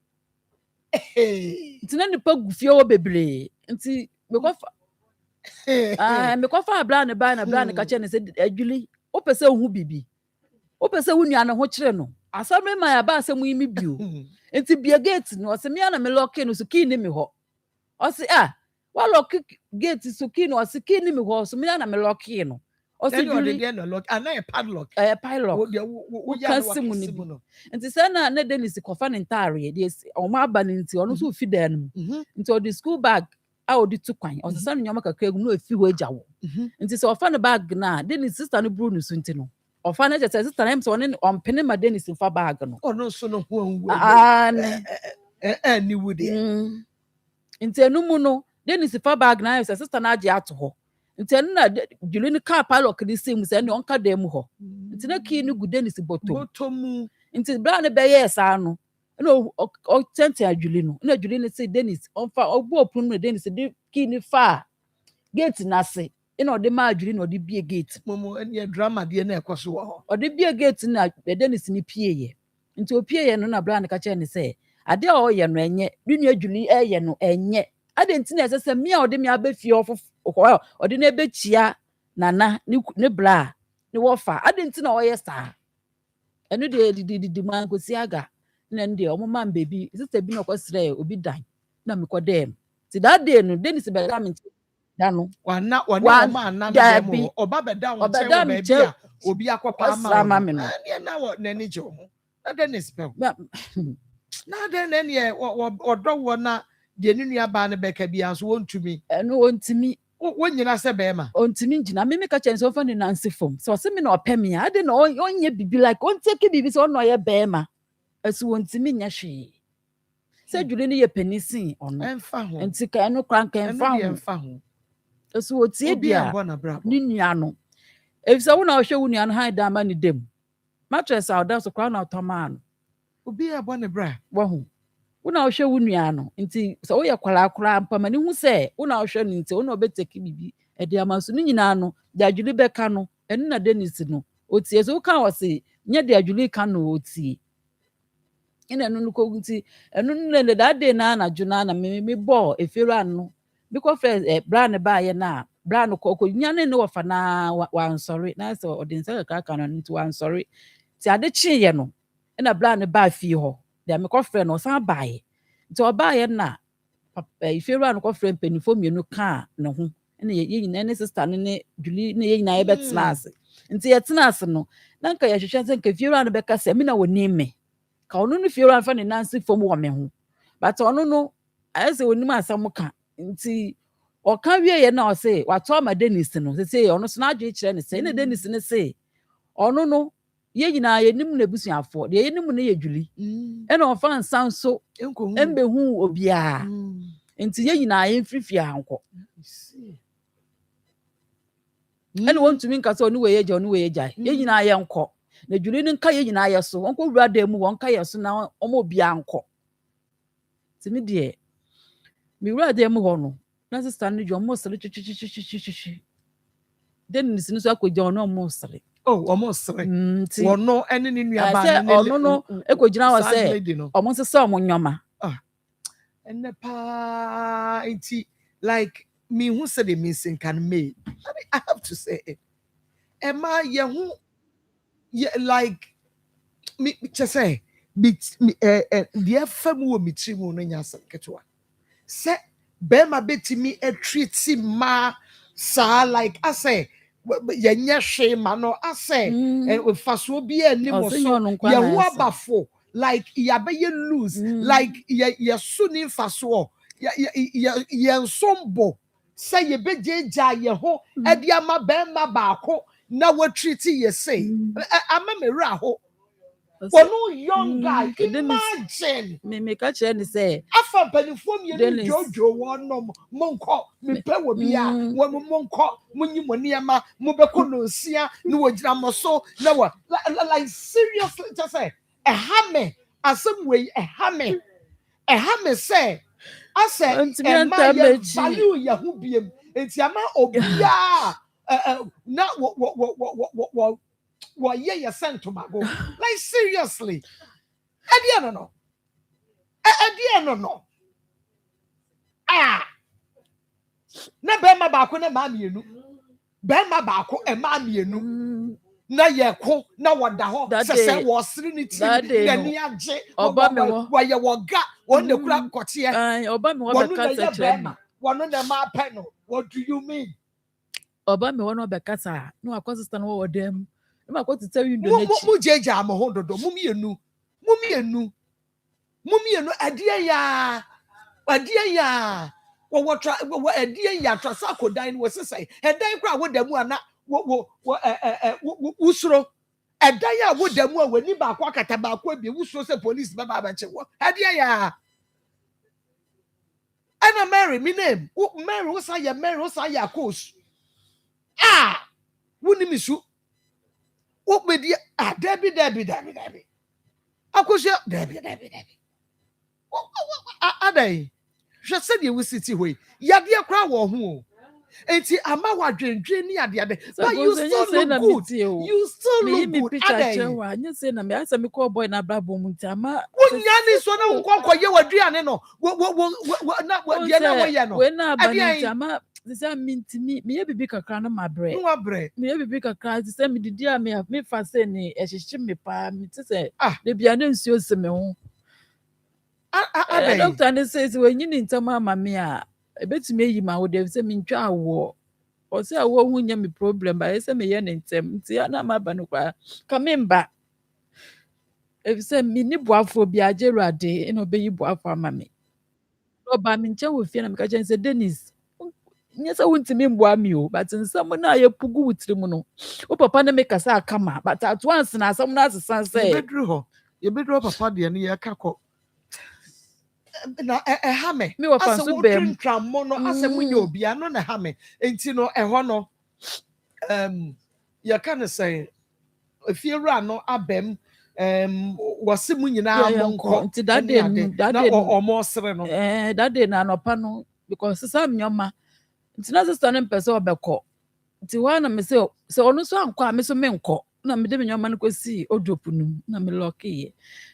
Nti na nipa gufie wo bebre. Nti me ko fa bra ne ba na bra ne ka che ne se adwuli. O pese hu bibi. O pese hu nua ne ho kire no. Asam ma ya ba asem yi mi bio. Nti bia gate no o se me na me lock no so key ni me ho. O se wa lock gate so key no o se key ni me ho so me na me lock no. O se Julie lock and a padlock. Padlock. Wo kan simu ni bi. Nti se na Dennis ko fa ne ntare de o ma aba ne nti ono so fi dan mu. Nti o di school bag a o di tu kwan. O se sa no nyoma kakra gu no afi ho agya wo. Nti se o fa ne bag na Dennis sister no bru no so nti no. O fa ne chese sister na so on pene ma Dennis fa bag no. Ono so no ho ni wudi. Nti enu mu no Dennis fa bag na se sister na age ato ho. Nti na Julie ni car padlock ni sim se ne onka dem ho. Nti na key ni gu Dennis botomu. Nti bra ne be yes ano. Na o tente Julie no. Na Julie ni say Dennis on fa obo opun no Dennis de key ni fa gate na se. Ina o de ma Julie no de bie gate. Momo ene drama de na ekoso ho. O de bie gate na Dennis ni pie ye. Nti o pie ye no na bra ne ka che ne say ade o ye no enye. Nua Julie ye no enye. Ade nti na esese me a o de me abefie o de na ebechia nana ne bra ne wofa ade nti na o ye sa enu de man ko siaga na nde o mama baby sister bi na ko sre obi dan na me ko dem ti that day no Dennis be da me da no wana o ma na dem oba be da won che wo baby a obi akopa ma na wo nani je ho na Dennis be na den ne odo wo na de nua ba ne beka bia so wontumi enu wontumi wonyina se be ma ontimi ngina me ka chen so fa ni nansi fom so se me na opemi ade na onye bibi like on take bibi so no ye be ma asu wontimi nya hwe se Julie ni ye penisin ono emfa ho enti ka enu kranka emfa ho asu otie bia ni nua no efisa wo na ohwe wo nua no han da ma ni dem mattress a oda so kwa na otoman obi e bo ne bra wo ho una ohwe wo nua no nti so wo ye kwala kora mpama ni hu se una ohwe no nti una obeteki bibi e de amaso ni nyina no de Julie beka no enu na Dennis no otie so kan wo se nya de Julie kan no otie ina enu ko nti enu ne da de na juna na me bo efera no because bra ne ba ye na bra no ko nya ne wo fa na wa sorry na so odinsa ka no nti wa sorry ti ade chi ye no ina bra ne ba fi ho de me ko frɛ no san baaye nti obaaye na iferu an ko frɛ mpanifo mienu ka ne ho ene ye nyina ne sister ne Julie ne ye nyina ye betena ase nti ye tena ase no na nka ye hwehwɛ se nka iferu an bɛka se me na woni me ka ono no iferu an fa ne nansi fom wo me ho but ono no ayese woni ma asam ka nti o ka wie ye na o se wato ma Dennis no se ono so na adwe kyerɛ ne se ne Dennis ne se ono no ye nyina ye nim na busuafo de ye nim na ye Julie ena ofa nsan so embehu obia enti ye nyina ye mfrifia hanko ena wontumi nka so oni we ye ja ye nyina ye nko na Julie ne nka ye nyina ye so onko wura da mu wonka ye so na omo obia nko timi de mi wura da mu ho no na sister no jo mo sele chichichichichichi Dennis no so akogya ono mo sele almost wono ene ni nua ba ne ono no ekogina wo se omo sese omo nyoma ene pa enti like me who said the missing can make I have to say it Emma ye who like me just say bit the fam wo mitimo no nya sanketo se be ma betimi a treat ma sa like I say yenya hwe ma no ase faso bi animo so ye hu abafo like ya be ye lose like ye suni faso ye nsombo say ye be ja ye ho e dia ma be ma baako na we treat ye say ama me ra ho no young guy imagine me catch any say afa benifo me ni jojo wonom monko me pe wo bia wo monko munyi moniema mo be ko no sia no wogira mo so na wa like seriously just say a hame asem we a hame say ase e ma ye value ya hu biem enti ama obia na wo ye sent to mago like seriously Edia no na bema baako na ma mienu bema baako e ma mienu na ye ko na wada ho sese wo sere ni ti na ni age wo ye wo ga wo ne kura kote oba me wo be kasa chere wono na ma pe no what do you mean oba me wono be kasa no akosista no wo dem na akotita window na chi mu jeja am ho dodo mu mienu adie ya wo adie ya trasa kodan wo sesai edan kra wo damu ana wo usuro edan ya wo damu a wani ba kwa kata ba kwa bi usuro se police ba ba che wo adie ya ana Mary mi name Mary wo sa ya coach woni misu wo bedi Dabi akosia Dabi adai hwe se de wusiti hoi yade akra wo ho enti ama wadwendwe ni ade but you still look good adai anya say na me asa me call boy na brabo mu nti ama wonya ni so na nkonko ye waduane no na wadie na wo ye no we na ba ni ama say minti me ye bibi kakra na mabre me ye bibi kakra say me didi a me fa say ni ehihye me pa me ti say de bia na nsuo se me ho doctor ne says when you need some mammy a betumi eyi ma wo dem say me ntwa awo o say awo hu nya me problem ba say me ye ne ntem nti na ma ba no kwa ka me mba e say me ni boafo bi agerade no be yi boafo ama me no ba me nche wo fie na me ka chen say Dennis nye say wuntimi mboa mi o but nsam na ye pugu wutiri mu no o papa na me kasa akama but at once na asam na asesan say ye bedru papa de ne ye kakọ na hame me wo fa so bem tramo no ase munye obi ano na hame enti no eho no ye kan say efiewura no abem wase munyina monko nti that day omo sere no that day na anopa no because some nyoma nti na sister no pese obekọ nti wa na me se onu so ankọ a me so me nkọ na me de me nyoma no kwesi odopunu na me lock ye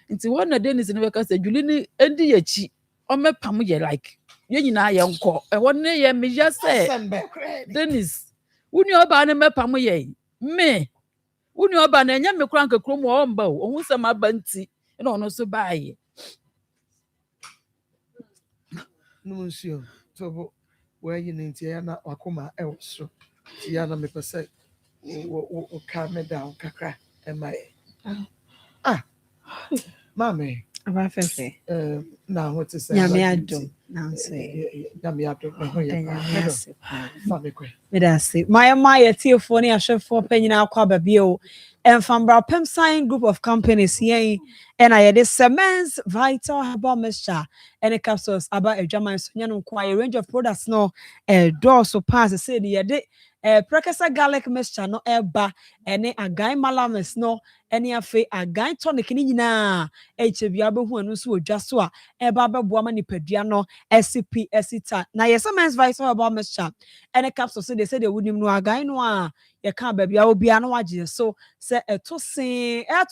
nti wa na Dennis ne beka se Julie ni edi yachi o me pam ye like ye nyina ye nkọ e won ne ye me ya se Dennis wuni oba ne me pam ye me wuni oba na enya me kura nkekro mu o mba o hu se ma ba nti na ono so ba ye no nsio so where you need to na Akoma e so ti ya na me pese o calm me down kakra e mai mame aba fefe na what to say nyame adom na say nyame adom ho ye fa me kwe me da say my tiefo ne ahwefo panyina akwa babie Enfambra Pem Sign Group of Companies yen and I had Semens Vital Herbal Mixture and the capsules about a German Sunyan a range of products no door so pass the city yet prekasa garlic mixture no eba ene agai malames no ene afe agai tonic ni nyina HB abehu anu so odwa so a eba beboa ma nipadua no SCP esita na Semens Vital Herbal Mixture ene capsules so they say they wouldn't no agai no a ye kan ba bia obi anu agye so se eto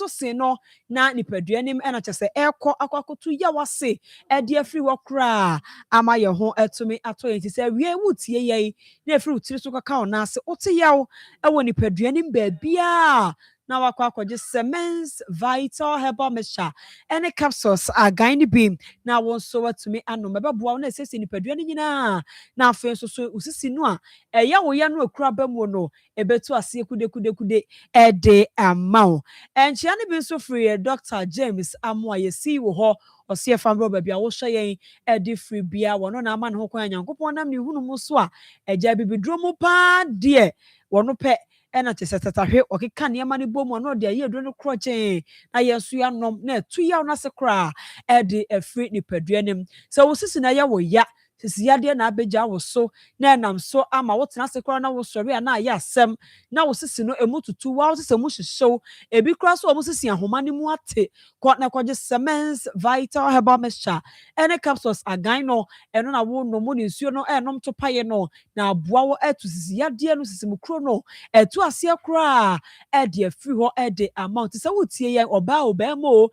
sen no na nipadua nim ena che se ekọ akwakotu ya wase ede afiri wokra ama ye ho etumi ato ye ti se wie wutie ye na afiri utiri so kaka ona se ote yawo ewo nipadua nim ba bia na wakwakoje Semens Vital Herbal Mixture ene capsules agan ni bi na won so watumi anu mebeboa na sesi nipadua ni nyina na afen so usisi no a eya wo ya no akura ba mu no ebetu ase kude ede amount enchia ne bi so free Dr. James Amoa ye si wo ho ɔse ɛfa mbra baabi a wohwɛ yɛn ɛde firi bia wɔno na ama ne ho kwan Nyankopɔn nam ne hunu mu so a agya bibiduro mu paa deɛ wɔno pɛ ɛna te sɛ tatahwe ɔkeka nneɛma no bɔ mu a na ɔde ayɛ aduro no korɔkyee na yɛn nso yɛanom na ɛtu yaw no ase koraa ɛde afiri nipadua nim sɛ wo sisi na ɛyɛ wo ya sisi yadeɛ na abɛgya wo so na ɛnam so ama wotena ase koraa na wosɔre a na ayɛ asɛm na wo sisi no emu tutu wa wo sisi mu hyehyew ebi koraa so ɔmo sisi ahoma no mu ate kɔ na kɔgye Semens Vital Herbal Mixture ɛne capsules agan no ɛno na wo nom ne nsuo no ɛnom to paye no na aboa wo ɛto sisi yadeɛ no sisi mu kuro no ɛto aseɛ koraa ɛde afiri hɔ ɛde amount sɛ wotie yɛn ɔbaa ɔbɛɛma o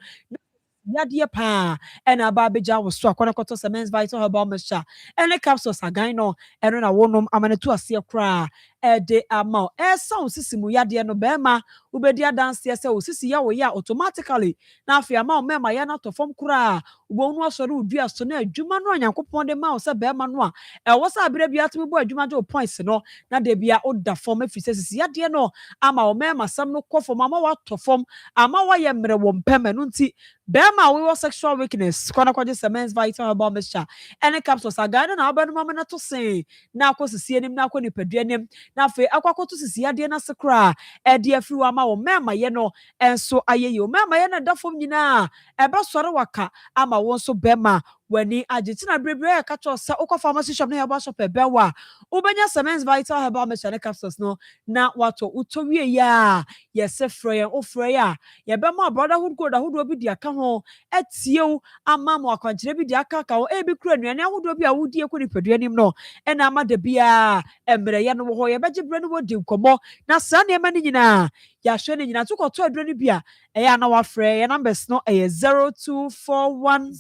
yadeɛ paa ɛna aba abɛgya wo so akɔne kɔtɔ Semens Vital Herbal Mixture ɛne capsules agan no ɛno na wonom amane to aseɛ koraa ɛde ama ɛsa wo sisi mu yadeɛ no bɛɛma wobɛdi adanseɛ sɛ wo sisi ya wo yɛ automatically na afei ama wo mɛma yɛ no atɔ fam koraa wobɛhu no asɔre wo dua so na adwuma no a Nyankopɔn de ma wo sɛ bɛɛma no a ɛwɔ sɛ aberɛ bia tumi bɔ adwuma gye wo points no na da bia woda fam afiri sɛ sisi yadeɛ no ama wo mɛma sɛm no kɔ fam ama woatɔ fam ama woayɛ mmerɛ wɔ mpɛm ɛno nti bɛɛma a wowɔ sexual weakness kɔna kɔgye Semens Vital Herbal Mixture ɛne capsules agan no na wobɛnom ama no to sen na akɔ sisi anim na akɔ nipadua anim na afei akɔkɔto sisi yadeɛ no ase koraa ɛde afiri wɔ ama wo mɛma yɛ no ɛnso ayɛ yie wo mɛma yɛ no da fam nyinaa ɛbɛsɔre waka ama wo nso bɛma wani agye tina bebree ka kyerɛ sɛ wokɔ pharmacy shop na yɛbɔ shop ɛbɛwa wobɛnya Semens Vital Herbal Mixture ne capsules no na watɔ wotɔ wie ya yɛsɛ frɛ yɛn wofrɛ yɛ a yɛbɛma brotherhood code ahodoɔ bi di aka ho ɛtiew ama mo akwankyerɛ bi di aka ka ho ebi kura nnuane ahodoɔ bi a wodie kɔ nipadua anim no ɛna ama da bia mmerɛ yɛ no wɔ hɔ yɛbɛgye brɛ no wodi nkɔmmɔ na saa nneɛma no nyinaa yɛahwɛ no nyinaa to kɔtɔ aduro no bi a ɛyɛ ana wafrɛ yɛ numbers no ɛyɛ 0241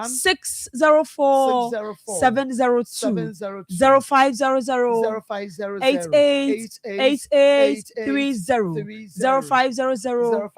604 702 0500 8830 0500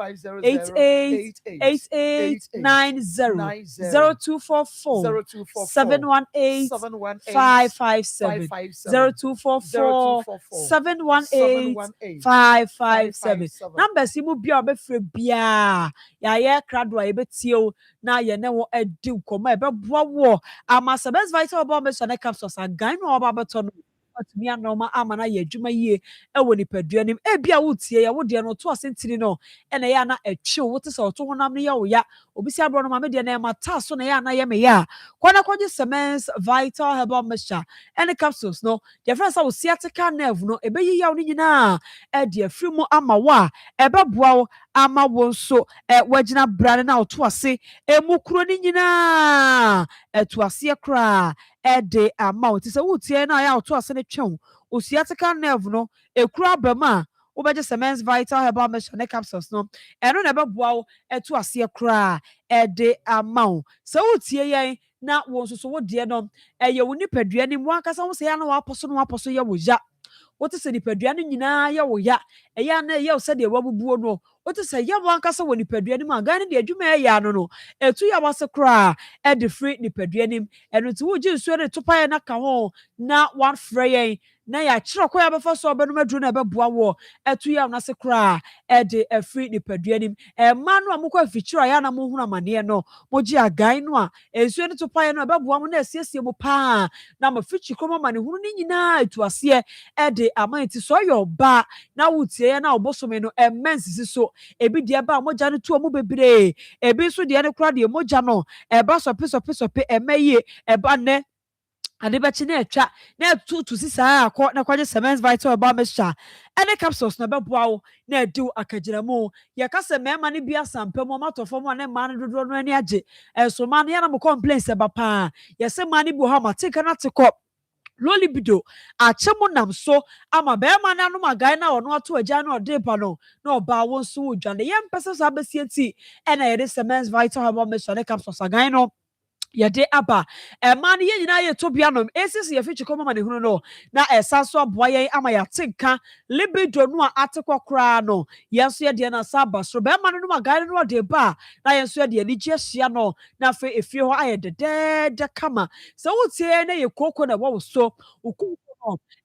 8890 0244 718 557 0244 718 557 numbers yi mu bia obefre bia ya ye krado a yebetiew na ye ne wo adi nkoma ebeboa wo ama Semens Vital Herbal Mixture ne capsules agan no oba beto no atumi anoma ama na ye adwuma yie ewo nipadua nim ebia wotie ya wo de no to asentiri no ene ya na etwe wo te se oto honam ne ya wo ya obisi abro no ma me de na ma ta so na ya na ye me ya kwana kwaje Semens Vital Herbal Mixture ene capsules no de friend sa wo sciatica nerve no ebeyi ya wo nyina e de afiri mu ama wo a ebeboa wo ama wo nso wagina brane na oto ase emukuro ni nyina eto ase kra ede amount se wotie na ya oto ase ne twɛn osiatica nerve no ekura bama wobɛgye Semens Vital Herbal Mixture ne capsules no ɛno na ɛbɛboa wo eto ase kra ede amount se wotie yɛn na wo nso so wo de no ɛyɛ wo nipadua ni mu ankasa wo se ya na waposo yɛ wo ya wote se nipadua no nyinaa yɛ wo ya ɛyɛ na yɛ wo sɛ de wabubuo no wote se yɛ wo ankasa wo nipadua ni mu agan ne de adwuma ɛyɛ ano no etu ya wase kra ɛde free nipadua nim ɛno nti wo gye nsuo de topae na ka ho na one frɛ yɛn na ya kyerɛ kɔ ya bɛfa so ɔbɛnum aduru na ɛbɛboa wo ɛtu ya na se kra ɛde afiri nipadua nim ɛma no a mokɔ afikyira ya na mo hunu amane no mo gye agan no a nsuo ne topae no ɛbɛboa mo na asiesie mo paa na mo fichi kɔma ma ne hunu ne nyinaa etu aseɛ ɛde amanti so yɛ ɔba na wotie ya na obosome no ɛmensisi so ebi de ba mogya no tuo mo bebree ebi so de ne kra de mogya no ɛba sope ɛmɛyie ɛba ne ade bɛkye na atwa na tutu sisa akɔ na kwaje Semens Vital Herbal Mixture ene capsules na bɛboa wo na adi akagyinamu yɛ ka sɛ mɛma ne bi asampa mu matɔfo mu na ma ne dodo no ani agye ɛso ma ne ya na mo complaints ɛba paa yɛ sɛ ma ne bi ho ma tika na tikɔ low libido achemu nam so ama bɛɛma na no magai na ɔno ato agya na ɔde pa no na ɔba wo nso wo dwane yɛn pɛsɛ so abesie ti ɛna yɛde Semens Vital Herbal Mixture ne capsules agan no yɛde aba ɛma no yɛn nyinaa yɛ to bia no esisi yɛ fichi kɔma ma ne hunu no na ɛsa so aboa yɛn ama yɛate nka libido no a ate kɔkora no yɛn so yɛde na sa aba so bɛɛma no magai no ɔde ba na yɛn so yɛde ani gye ahyia no na afei efie hɔ ayɛ dedɛɛdɛ kama sɛ wotie na yɛ koko na ɛwɔ wo so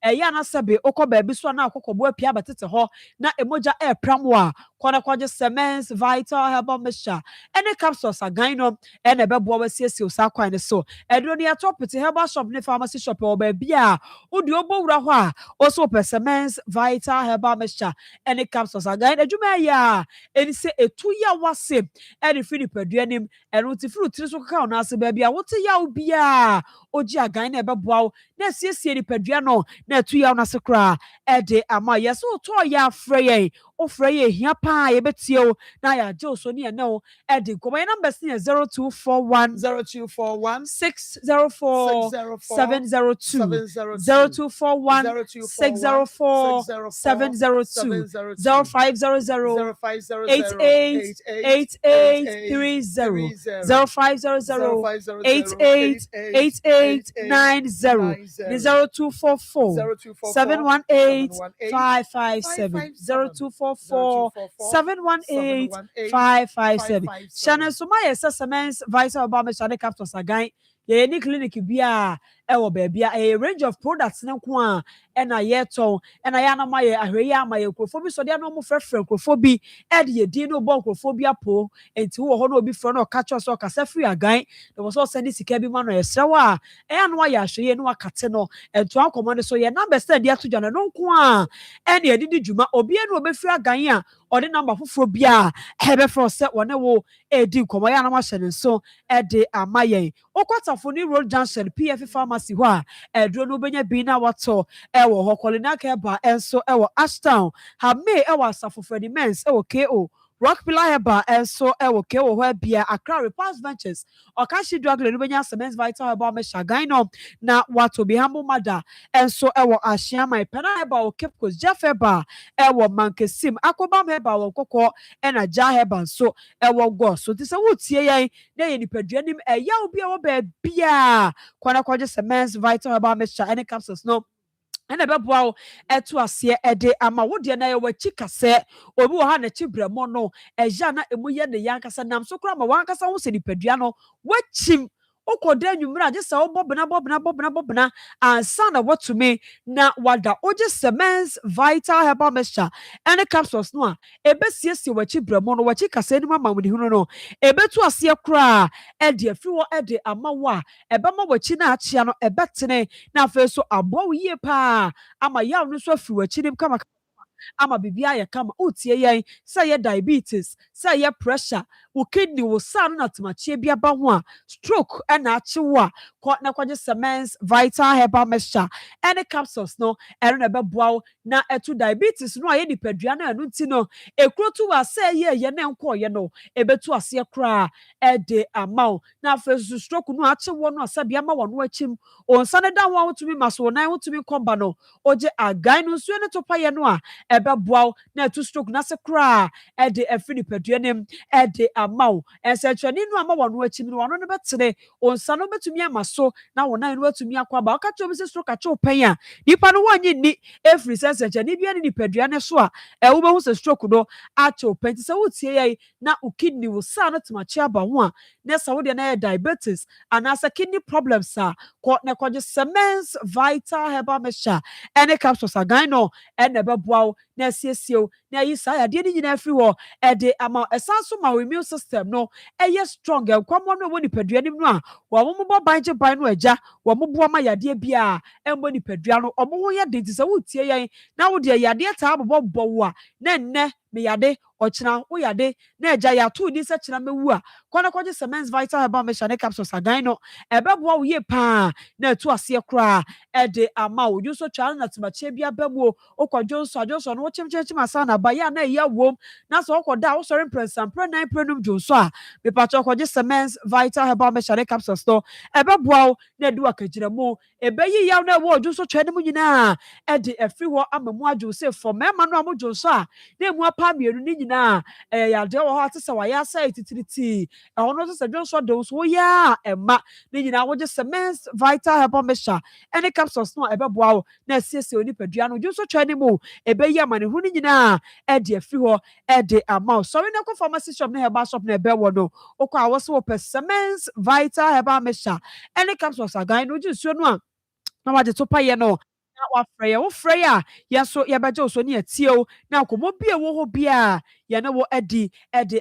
ɛyɛ anasɛbe okɔ baabi so na akɔkɔbo apia betete hɔ na emoja ɛpram wa kwana kwaje Semens Vital Herbal Mixture ene capsules agan no ene bebo wasiesie osa kwan ne so edro ne atop te herbal shop ne pharmacy shop o ba bia odi obowura ho a oso Semens Vital Herbal Mixture ene capsules agan adwuma ya eni se etu ya wase ene fini paduanim eno ti furu tiri so kaka ona ase ba bia wote ya obia oji agan na bebo na siesie ni padua no na etu ya ona se kra ede ama yeso to ya frey ofrey ehia pa ye betie o na ya je so ne ne o ede komo your number is 0241 0241 604 702 0241 604 702 0500 8830 0500 888890 0244 718 557 0244 718 557 Shannon Sumaya Semens Vital Obama Shane Captors again. Ye ni clinic bia ewo baby a range of products ne ko a na ye ton na ya na maye ahwe ama ye krofo bi so de na mo frefre krofo bi e de ye din no bo krofo bi apo enti wo ho na obi fro na ka cho so ka sa free agan there was also send sika bi ma no ye srewa e ya no ya hwe ye no akate no ento akomo ne so ye number stand dia to jana no ko a e na ye didi djuma obi e no obi free agan a ode number foforo bia e be fro se wona wo e di komo ya na ma hye ne so e de amaye Okwatafoni Road Junction PF Pharmacy ho a edro no benya bi na wato ewo ho Kolinaka eba enso ewo Ashtown ha me ewo Asafo Freddy Mens ewo KO Rock Pillar Heba enso ewo KO ho bia Accra Repast Ventures Okashi Drug no benya Semens Vital Heba me shagan no na wato bi hambo mada enso ewo Ashia my pena heba o Cape Coast Jeff Heba ewo Mankesim Akobam Heba wo Kokko ena Ja Heba so ewo go so ti se wotie yan na ye nipadua nim eya obi a wo ba bia kwana kwaje Semens Vital Herbal Mixture any capsules no ena beboa wo eto ase ede ama wo de na ye wachi kase obi wo ha na chi bremo no eja na emu ye ne yankasa nam so kra ma wankasa wo se nipadua no wachim okoda nwumra je se obobna ansa na watumi na wada oje Semens Vital Herbal Mixture any capsules no a ebesiesie wachi bremo no wachi kase ni mama mudi hunu no ebetu ase kra ede afiwo ede amawa ebema wachi na achia no ebetene na afa so abo wie pa ama yaw no so afi wachi nim kama ama bibia ya kama utie yen say ye diabetes say ye pressure wo kidney wo san na tomachie bia ba ho a stroke na achewo a na kwaje Semens Vital Herbal Mixture any capsules no ero na beboa na etu diabetes no aye nipadua na anu nti no ekrotu wa say ye na enko ye no ebetu ase kra ede amount na fesu stroke no achewo no asabia ma wono achim onsa ne da ho wotumi maso na wotumi komba no oje agan no nsuo ne topa ye no a ebeboa na etu stroke na se kra ede afini padua nem ede amount ensetwani no ama wono achim no wono ne betene onsa no betumi amaso na wona no betumi akwaba okacho bi se stroke acho pen a nipa no wanyi ni every sense ni bia ni padua ne so a wo be hu se stroke no acho pen ti se wotie ye na o kidney wo sa no temachi aba ho a na sa wo de na diabetes and as a kidney problems a na kwaje Semens Vital Herbal Mixture any capsules agan no and beboa na siesio na yi sa ya de ni nyina afri ho e de ama esanso ma immune system no eye strong enkwamo no woni padua nim no a wo mo bo banje ban no agya wo mo bo ma yade bia embo ni padua no omo ho ye de ti se wotie yen na wo de yade ta bobo wo a na nne me yade ochina wo yade na agya ya to ni se china mewu a kwana kwaje Semens Vital Herbal Mixture ne capsules agan no ebeboa wo ye pa na etu ase kra e de ama wo ju so twa na temache bia bamu okwadwo so no chimchim asa na ba ya na ya wom na so okoda wo sori prensampre na prenum jo so a me pacho kwaje Semens Vital Herbal Mixture capsules to ebeboa wo na du akagina mu ebeyi yaw na wo ju so twa ne mu nyina e de afri ho amamu adwo se for mema no amodwo so a na mu apa mienu ni nyina ya de wo ha tse wa ya sa titiriti ono so se dwo so de so ya ema ni nyina wo je Semens Vital Herbal Mixture any capsules no ebeboa wo na siesie oni padua no ju so twa ne mu ebeyi amane hu ni nyina e de afri ho e de amount so we na ko pharmacy shop na herbal shop na ebe wo no okwa awoso wo Semens Vital Herbal Mixture any capsules agan no ju suo no a na waje to paye no wa frɛ wo frɛ a yɛso yɛbɛgye so ne atie o na akɔmɔ bi a wo ho bia yɛne wo adi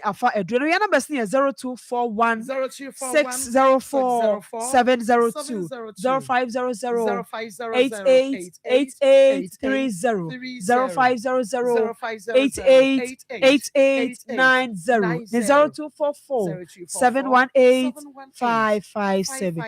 afa aduro no yɛn number is 0241 604 702 0500 88 8830 0500 88 8890 0244 718 557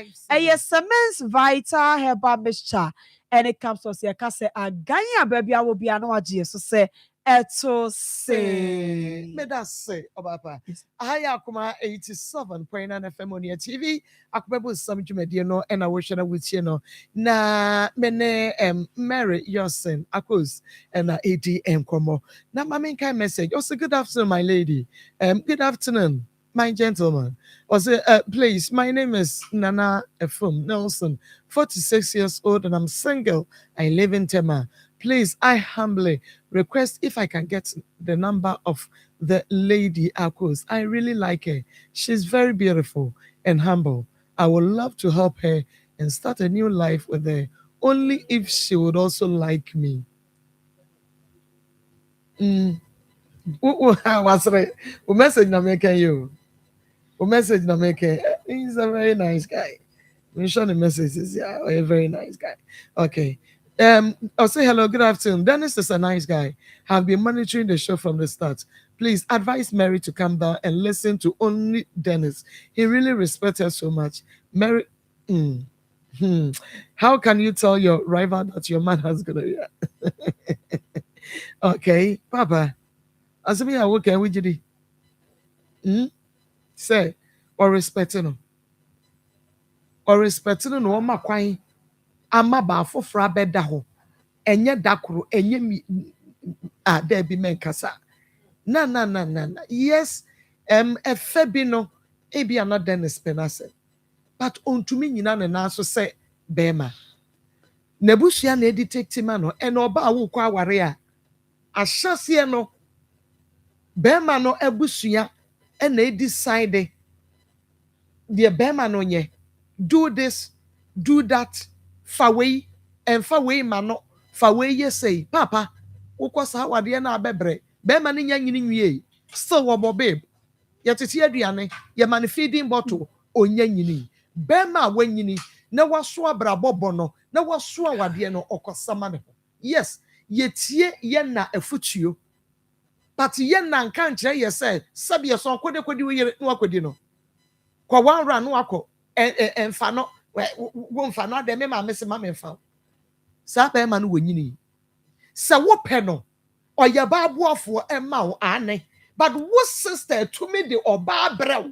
Semens Vital Herbal Mixture and it comes to say kase aganya baby I will be an waji so say eto say Medase obapa ahaya Akoma 87.9 FM on your TV akubebo some dwumade no and I wish na with you no na mene Mary Yosen akos and ADM komo na mama kind message also good afternoon my lady good afternoon my gentleman. Also, please, my name is Nana Efum Nelson, 46 years old, and I'm single. I live in Tema. Please, I humbly request if I can get the number of the lady Akos. I really like her. She's very beautiful and humble. I would love to help her and start a new life with her, only if she would also like me. What's right? What message na making you? What message na making? He's a very nice guy. I'm sure the message is a very nice guy. Okay. I'll say hello, good afternoon. Dennis is a nice guy. Have been monitoring the show from the start. Please advise Mary to come down and listen to only Dennis. He really respects her so much. Mary, how can you tell your rival that your man has gonorrhea? Okay, Papa. As me, I work with you. Say, or respecting him. Or respecting no ma kwan ama ba foforo abeda ho enye dakoro enye mi there be men kasa na yes efe bi no e bi another Dennis penase but ontumi nyina ne na so say bema nebusua na editect ma no e no ba wo kwa aware a ahyase no bema no ebusua e na decide the bema no nye do this, do that, fa way, and fa way mano, fa way ye say, Papa, ukwas how are na bebre, be mani yan ye, still wabo babe. Yet it's here diane, ye man feeding bottle, o yan yini. Bema when yini, na waswa brabobono, na waswa wadiano or cosamane. Yes, yet ye na a futio. But yen nan can't ye say, Sabia son kwedi ye no akodino. Kwa wan ran no ako. Emfa no wo mfa no de me ma me se ma me mfa sa ba ma no wonyini se wo pe no oye ba aboafo e ma wo ane but wo sister to me de oba brew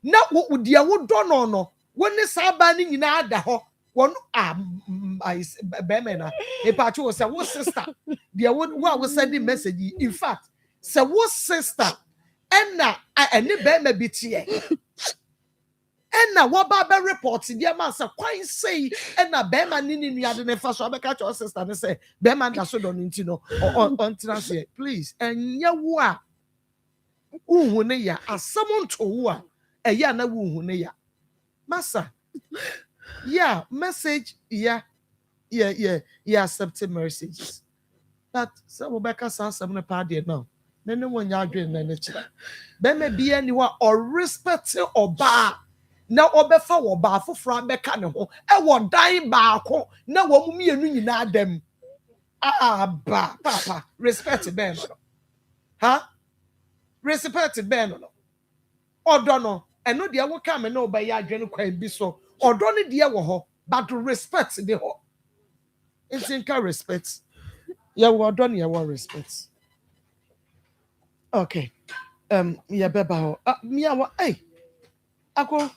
na wo dia wo do no wo ne sa ba ni nyina ada ho won be me na e pa cho se wo sister de wo send message in fact se wo sister enna ene be ma bitie Enna what Baba reports dear man say quite say enna bema nini nuade ne fa so abeka cho sister ne say bema da so don nti no on translate please enya wo a uhu ne ya asam nto wo a eya na wo uhu ne ya massa yeah message yeah accept messages but so Rebecca sa asam ne pa de now ne wonya adwen na ne kira bema bia ni wa or respect oba na obefa wo ba foforo abeka ne ho e wo dan baako na wo mu mienu nyina adam ba papa respect ben no ha respect ben no odo no eno de wo ka me na obeya adwene kwan bi so odo ne de wo ho but respect de ho intinka respect ya wo odo ne ya wo respect okay ya beba ho me awa ako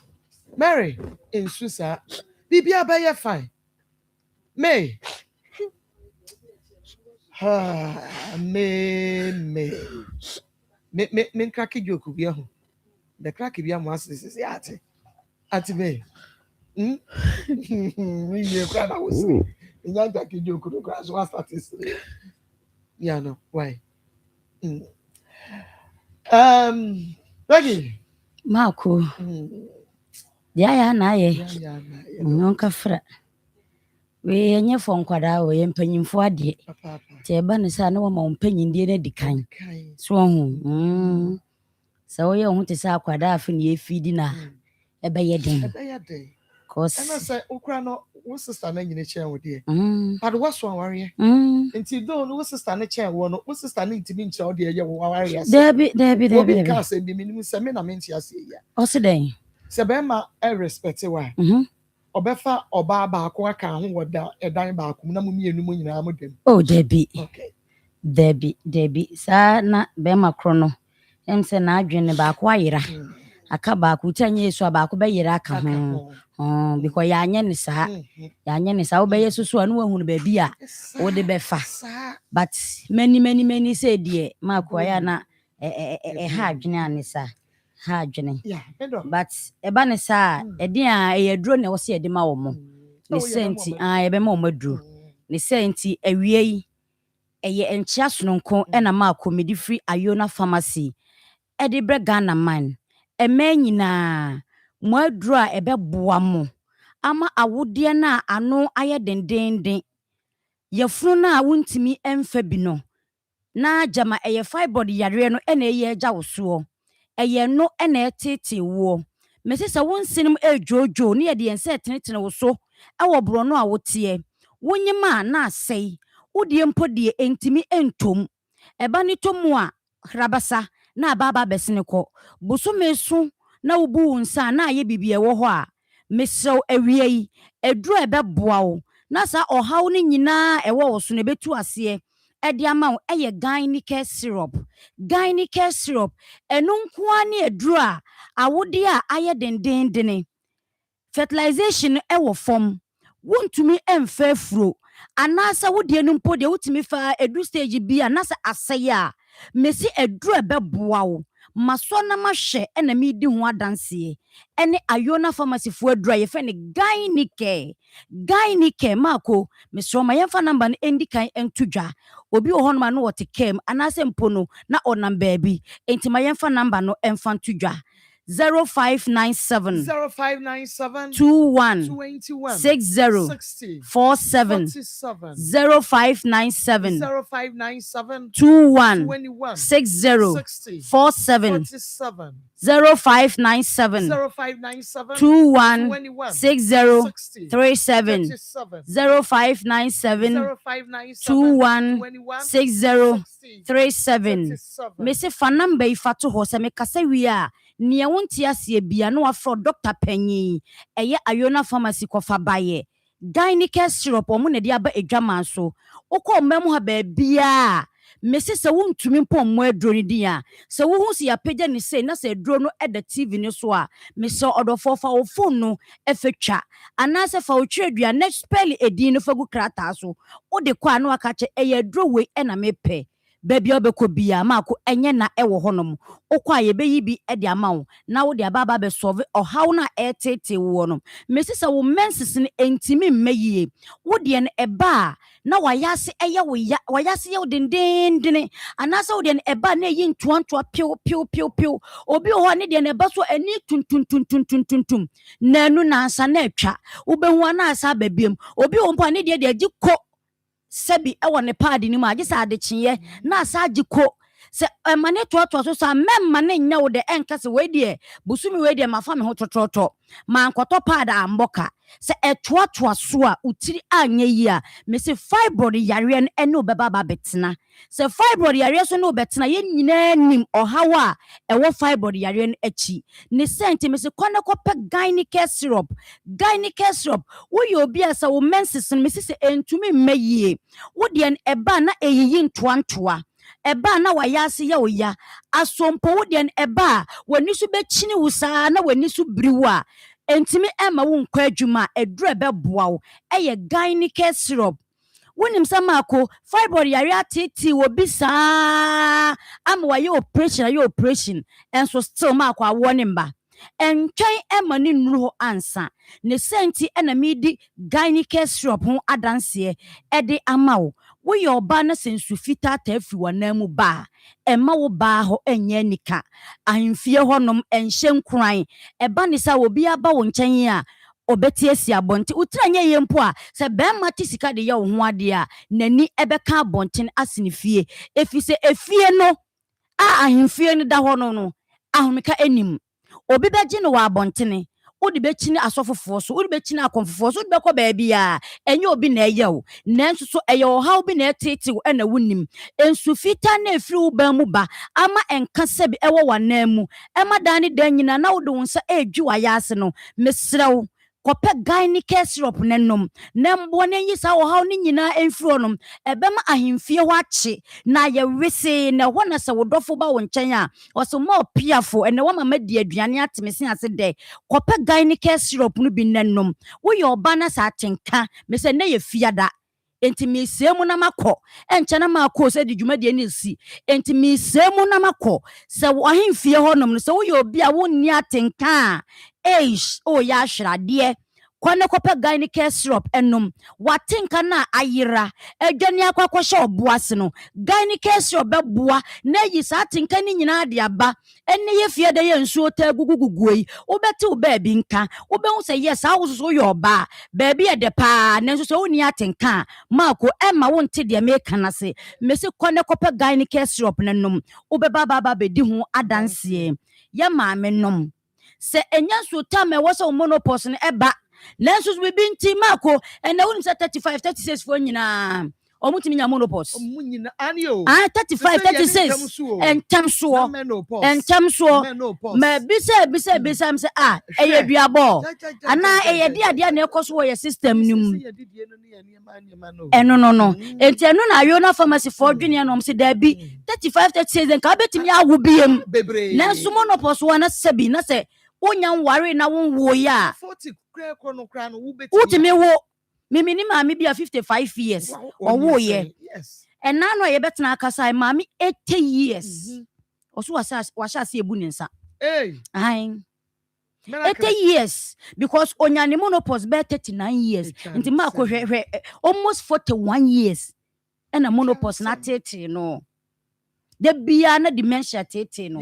Mary in Susa, Bibia by your fine. May me cracky joke of you. The cracky young was this yate. At me. We cried. I was in young cracky joke of grass was that. Yeah, no, why? Reggie. Marco. Ya na ye. Nonka fra. we enye fo nkwada we mpanyimfo ade papa te eba ne sa na wo ma mpanyindie na dikan kai so hu sa wo ye hu te sa akwada afi ne efidi na ebe ye den ya dey cause and I say okra no wo sister na nyine chen wo de but what so warrior nti do no wo sister na chen wo no wo sister na ntimi nche wo de ye wo warrior Debi obi ka say bi minimum say me na me ntia say ya o se den se be ma respect wa obefa oba ba ko aka ho woda edan ba ko na mu mienu mu nyina mu dem oh debi okay debi sa na be ma kro no em se na adwene ba ko ayira aka ba ko tanye so ba ko be yira aka ho because ya anye ne sa wo be yesusu anu ahunu ba bi a wo de be fa but many say die ma ko ya na ha adwene anisa ha adwene but eba ne sa ede a eyaduro ne wo se ede ma wo mo ne senti ebe ma wo maduro ne senti awie yi eye enchia sononko ena ma komedi free Ayona pharmacy ede bre Ghana man ema nyina mo aduro a ebe boa mo ama awode na ano aye dendenden yefunu na wontimi emfa bi no na jama eye fibroid yare no ena eye agya woso eye no ena etete wo mesesa wonsinim ejojo ne ye de ense tenetene woso ewo bro no a wote wonyima na asei wodie mpo de entimi entom eba ni tomu a hrabasa na baba besene ko bosomesu na wubu nsa na aye bibie wo ho a mesew awie yi eduro ebeboa wo na sa ohaw ni nyina ewo wo so ne betu ase edi ama wo eye gynecare syrup enu nkoa ne eduro a awode a aye dendendene fertilization ewo fom wontumi emfa afuro anasa wodie no mpo de wotumi fa edu stage bi anasa aseye a mesi eduro ebeboa wo maso na mahwe ena mi di ho adanse ene Ayona pharmacy fo adura ye fe ne gynecare mako mesro ma yemfa number no endikan entudwa obi wo hono ma no wote kem anase mpono na onam baabi enti ma yemfa number no emfa ntudwa 0597 21 60 47 0597 21 60 47 0597 21 60 37 0597 21 60 37 Mese fa number ifato ho se me kasa wi a ne wonti ase bia no afro doctor panyi eye Ayona pharmacy kofa baye gynecare syrup omo ne dia ba edwama so ukọ mem ha ba bia mese se wontumi mpo mo aduro ni dia se wo hu se ya pagya ni sei na se aduro no eda tv ni so a mese odofo fa wo phone no efetwa anase fa wo twadua next spell edin no fagu krata so wo de kwa na aka che eye aduro we na mepe baby obeko bia mako enye na ewo honom okwa ye beyi bi e de amawo na wo de ababa be solve ohaw na etete wo no mesisa wo menses ne entimi mmeyie wo de ne eba na wayase eye wo ya wayase ye dendendene anasa wo de ne eba na yi ntoantoa piu obi ho ne de ne eba so ani tuntuntuntuntuntum nanu na ansa na atwa wo behu na asa babiem obi ho mpo ne de agiko sebi ewo ne padi ni ma agisa adekye na asa agiko se emane to so sa memma ne nya wo de enkase we de busumi we de mafa me ho tototo ma nkoto pada amboka se etoto so a utiri anya yi a me se fibroid yare en ene obeba ba betena se fibroid yare so ne obetena ye nyina nim ohawa ewo fibroid yare en achi ne senti me se kone kope gynecare syrup wo ye obi asa wo menses me se entumi mmeyie wo de en eba na eyiyi ntoantoa eba na wayase ya oya asompo wo de en eba wani so bechini wo saa na wani so biriwo a entimi ema wo nkwa adwuma eduro ebeboa wo eye gynecare syrup wonim samako fibroid yare atiti wo bisa ama waye operation enso still mako awo ne mba entwen ema ni nuru ho ansa ne senti ena midi gynecare syrup ho adanse ede amawo wo ye oba na sensu fita tafi wanamu ba ema wo ba ho enye nika ahemfie honom enhye nkran eba ne sa obi aba wo nchen a obeti esi abonte utra nye ye mpo a se bema ti sika de ye wo ho ade a nani ebeka abonte asene fie efise efie no a ahemfie no da ho no ahomeka enim obi beje no wa abonte odi bekini asofofo so odi bekini akonfofo so odi beko baabi a enye obi na eye wo nanso so eye wo ha obi na etete wo na wonim ensu fita na efiri wo ban mu ba ama enkasa bi ewo wanamu ema dan dan nyina na wo de wonsa edwu ayase no mesrew kope gynecare syrup nenom na mbo na yi sa wo ha ni nyina enfiri onom ebema ahemfie ho ache na ye wese na ho na se wo dofo ba wo nchen a wo so mo piafo ene wo mama di aduane atemese ase de kope gynecare syrup no bi nenom wo ye oba na sa tenka me se na ye fiada enti mi semu na makọ enche na makọ se di dwuma de ni si enti mi semu na makọ se wo ahemfie honom no se wo ye obi a wo ni atenka o ya hwrade kwane kope gynecare syrup enom watenka na ayira edwane akwakoshe oboase no gynecare syrup beboa na yi sa tenka ni nyina de aba enne ye fie de ye nsuo ta gugugugui wobeti wo ba bi nka wobehu se yes awuso yo oba ba bi e de pa nanso so woni atenka mako emma wonte de meka na se mesi kwane kope gynecare syrup nenom wobeba baba bedi ho adanse ye maame nom se enya so tame wo se monopause ne eba nanso so bibi nti mako ena woni se 35 36 fo nyina omutimi nya monopause omunyina ani o 35 36 entam so ma bisa am se eye duabo ana eye dia na ekoso wo ye system nim no enti eno na ayo na pharmacy for dwene no se da bi 35 36 ka betimi awu biem nanso monopause wo na sebi na se onya nware na wonwo ya 40 kra no utimi wo mimi ni maami bia 55 years owo ye and now no ye betena akasa maami 80 years oso washa se ebu ninsa ai 80 years because onya ni monopause be 39 years nti ma ko hwe almost 41 years and a monopause na tete no de bia na dementia tete no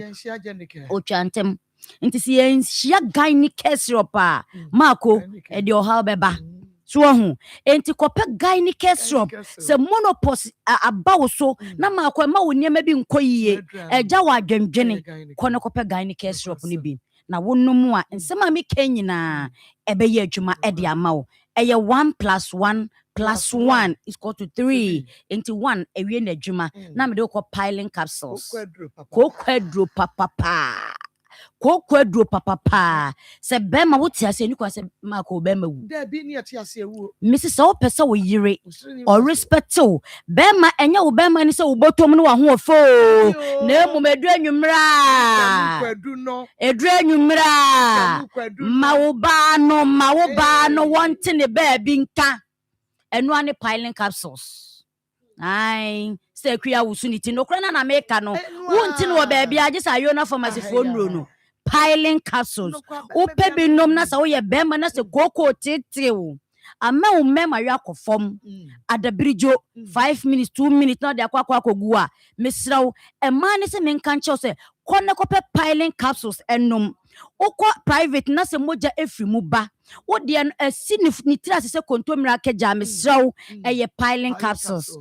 o chantem nti si enhia gynecare syrup a mako e de ohal beba so hu enti kope gynecare syrup se monopause abawo so na mako ma wo niam bi nkoyiye eja wa adwendwene kono kope gynecare syrup ni bi na wonnom a nsema me kanyina ebe ye adwuma e de amawo eye 1 + 1 + 1 is equal to 3 into 1 ewie na adwuma na me de ko piling capsules kokwadro papa se bema wuti ase ni kwa se mako bema wu da bi ni ati ase wu mrs so pesa wo yire or respect o bema enya wo bema ni se wo botom no wa ho ofo na emu medu anwumra ma wo ba no want ne ba bi nka enu ane piling capsules ai se kwia wusuniti no kra na meka no wonti no ba bia age sa yo na pharmacy fo nro no piling capsules upe bi nom na sa wo ye bema na se koko tetew ama wo mema wi akofom adabirijo 5 minutes 2 minutes na de akwa kogu a mesraw e ma ne se menka nche se kone kope piling capsules enom okọ private na se moja efri mu ba wo de asi ni tira se kontomira keja mesraw eye piling capsules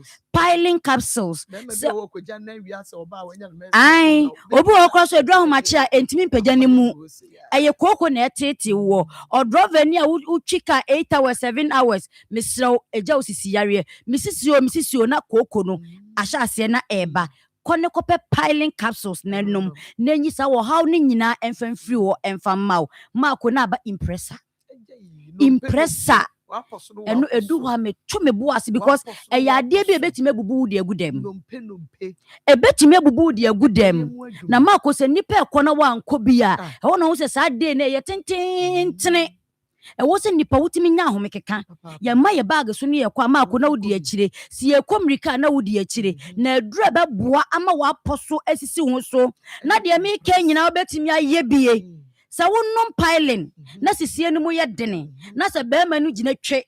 ai obi okọ so edro homachi a entimi mpagya ni mu eye koko na etete wo odrovani a utwika 8 hours 7 hours mesraw eja osisi yare misisio na koko no ahya ase na eba kone kope piling capsules na nom na nyi sa wo haw ni nyina enfamfiri wo enfammaw mako na aba impressor eno edu ha me to me boase because eyade bi ebetime ebubu de agudem ebetime ebubu de agudem na mako se nipa ekona wa anko bi a e wona wo se sa de na ye tententene e wo se nipa wutimi nya ahomekeka ya ma ye bag so ne ye kwa mako na wudi akire si ye komrika na wudi akire na adura beboa ama wa poso asisi ho so na de me ka nyina obetimi aye bie sa wonnom piling na sisie no mu ye dene na se be ma no gina twe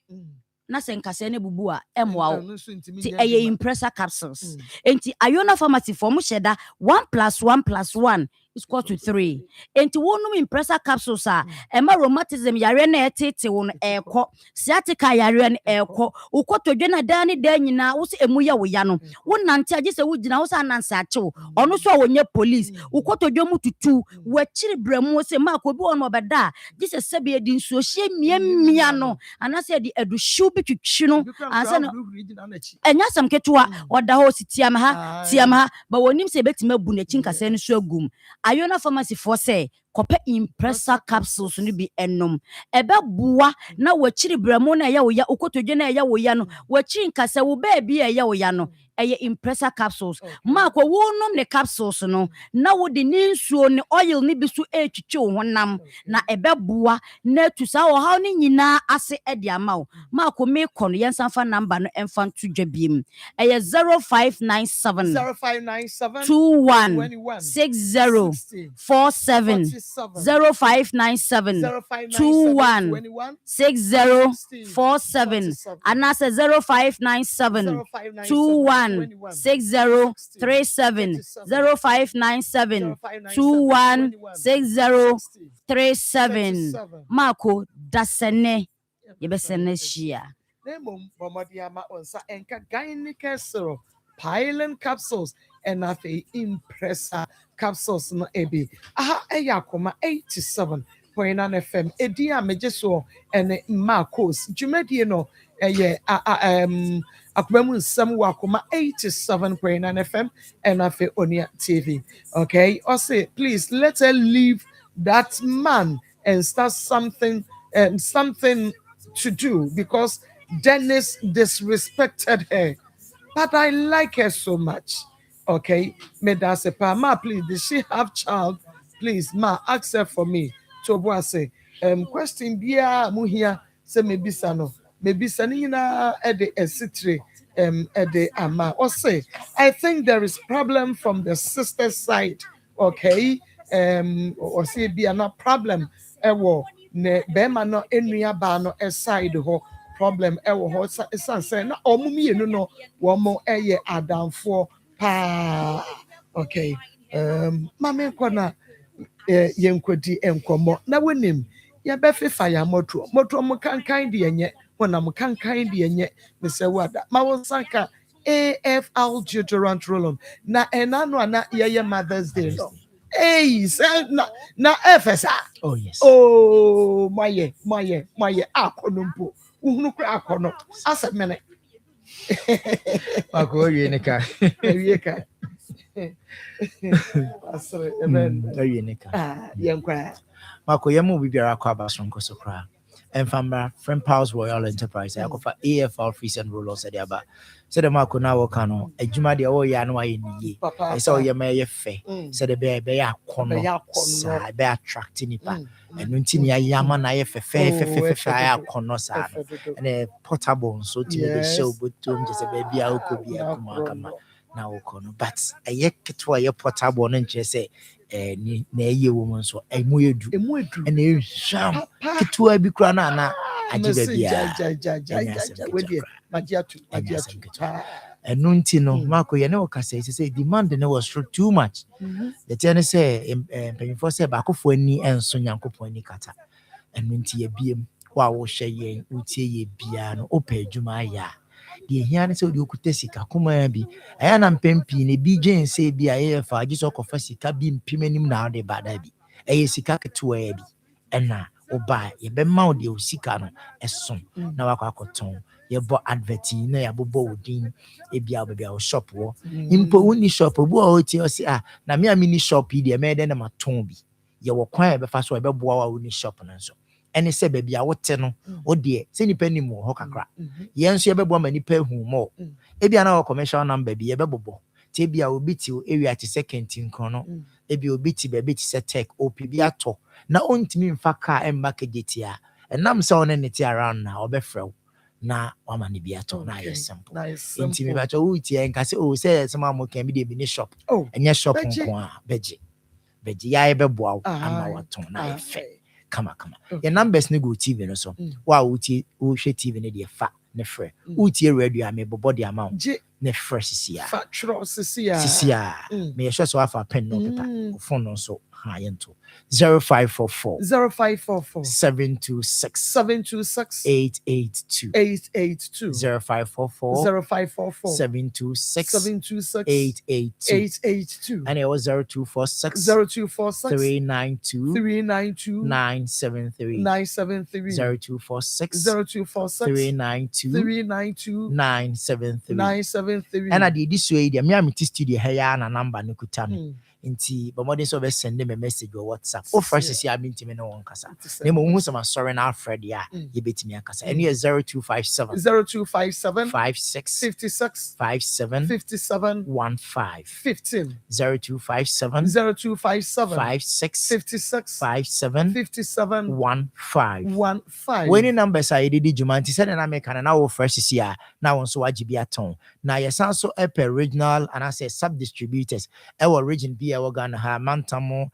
na se nkase ne bubu a emwa wo ti eye impressor capsules enti ayona pharmacy for mu sheda 1 + 1 + 1 is equal to 3. Enti wonum impressor capsules a ema rheumatism yare na etete won eko, sciatica yare na eko, ukotodwe na da ne da nyina wo se emu ya wo ya no. Wo nante age se wo gina wo sa nansa ache wo. Ono so wonye police, ukotodwe mu tutu, wo chiri bremu se ma ko bi ono obeda, gise sebe di nsuo hie mia no, anase di edushu bi twitwi no, anse no enya sam ketua oda ho si tiam ha ba wonim se betima bu na chinkase no so agum. Ayona pharmacy for say kope impressor capsules no bi enom ebe bua na wachiri bramo na ya wo ya ukotodwe na ya wo ya no wachi nkase wo ba bi ya wo ya no eye impressor capsules ma ko wonom ne capsules no na wo de ni nsuo ne oil ni bi so etwitwe wo honam na ebe bua na tusa wo ha ni nyina ase ede ama wo ma ko me kono yensanfa number no emfa to dwabiem eye 0597 21 60 47 0597 21 60 47 anase 0597 21 60 37 0597 21 60 37 Marco dasene yebesene shia Nemo Bomadiama onsa enka gynecare syrup, Pylon capsules, and afe impressor capsules no ebi. Aha Akoma 87.9 FM. Edia mejeso and Marcos. Jumedi no Akoma Nsem Akoma 87.9 FM and afe Onia TV. Okay. Also, please let her leave that man and start something to do because Dennis disrespected her. But I like her so much. Okay. Medasepa, ma, please, did she have child? Please, ma, ask her for me. To say, question bia muhia se mebisa sani na ede esitre ede ama. Or say, I think there is problem from the sister side. Okay. Or say be no problem. Ewo ne bema no enua ba no aside ho. Problem ewo ho say na omumienu no wo mo eye adamfo pa okay mame kona yenkodi enkomo na wonim ya befifa ya moto mo kankan de enye wona mo kankan de enye me se wada ma won sanka AFL deodorant roll-on na enano ana ye Mother's Day no hey na FSA oh yes oh maye akonompo uhunu kwa akono asa mene Mako yenika yeka asre yenika yenkwa Mako yemu bibiara akwa abasonko so kra Enfamba Friend Pals Royal Enterprise akofa AFL fees and rollers ade aba said the Mako na woka no adwuma de wo ya no aye niye e say oye ma ye fe said the be ya akono sa be attract nipa enu ntini ya yama na ye fe ya akono sa and portable so ti be show butum je se be bia okobi akuma kama na wokono but aye ketwa ye portable no nche say ni na eye wo mo so emu edu and e sham ketwa bi kra na ajiba bia wedi magiatu enu nti no Mako ye ne okasa say demand ne was too much the ten say penfo say ba akofo ani enso nyankopon ani kata enu nti ye biem wa wo hye ye utie ye bia no opa adwuma ya de hia ne say odi okuta sika kuma bi aya na mpempi ne bi gen say bi aye fa agi so kofa sika bi mpimanim na ade bada bi eye sika ketewa ya bi ena oba ye be ma odi o sika no eson na wakọ akoton ye bo advert na ya bobo odin e bia obebia o shop wo impo woni shop obu o ti o si na me amini shop de me de na maton bi ye wo kwan e be fa so e be boa wa woni shop na so ene se be bia wote no o de se nipa ni mu ho kakra ye nso ye be boa ma nipa hu mo e bia na commercial number bi ye be bobo te bia obi ti area ti second nkron no e bia obi ti be ti se tech op bia to na ontimi mfa ka emma kegetia enam se on ne ti around na obefrew na wama ne bia to na yes simple intimi ba to uti enka se o se sama mo kan bi de bi ni shop enye shop nko a beji ya e beboa ama waton na efe kama your numbers ne go TV no so wa uti o hwe TV ne de fa ne frɛ uti radio ame bobo de amount ne fresh sia Factual sia. sia me sure so afa pen no paper phone no so ha yento 0544 0544 726 726 882 882 0544 0544 726 726 882 882 and it was 0246 0246 392 392 973 973 0246 0246 392 392 973 973 and I did this way the me am studio here na number no kuta me nti but more than so be send them a message or WhatsApp o fresh see am ntimi no won kasa na mo hu some sorry na Fred ya ye betimi akasa and you 0257 0257 56 56 57 57 15 15 0257 0257 56 56 57 57 15 15 when the numbers are did jumanti said na make na now fresh see ya now on so wajibi aton na yes also a regional and I say sub distributors our region be our Ghana ha mantamo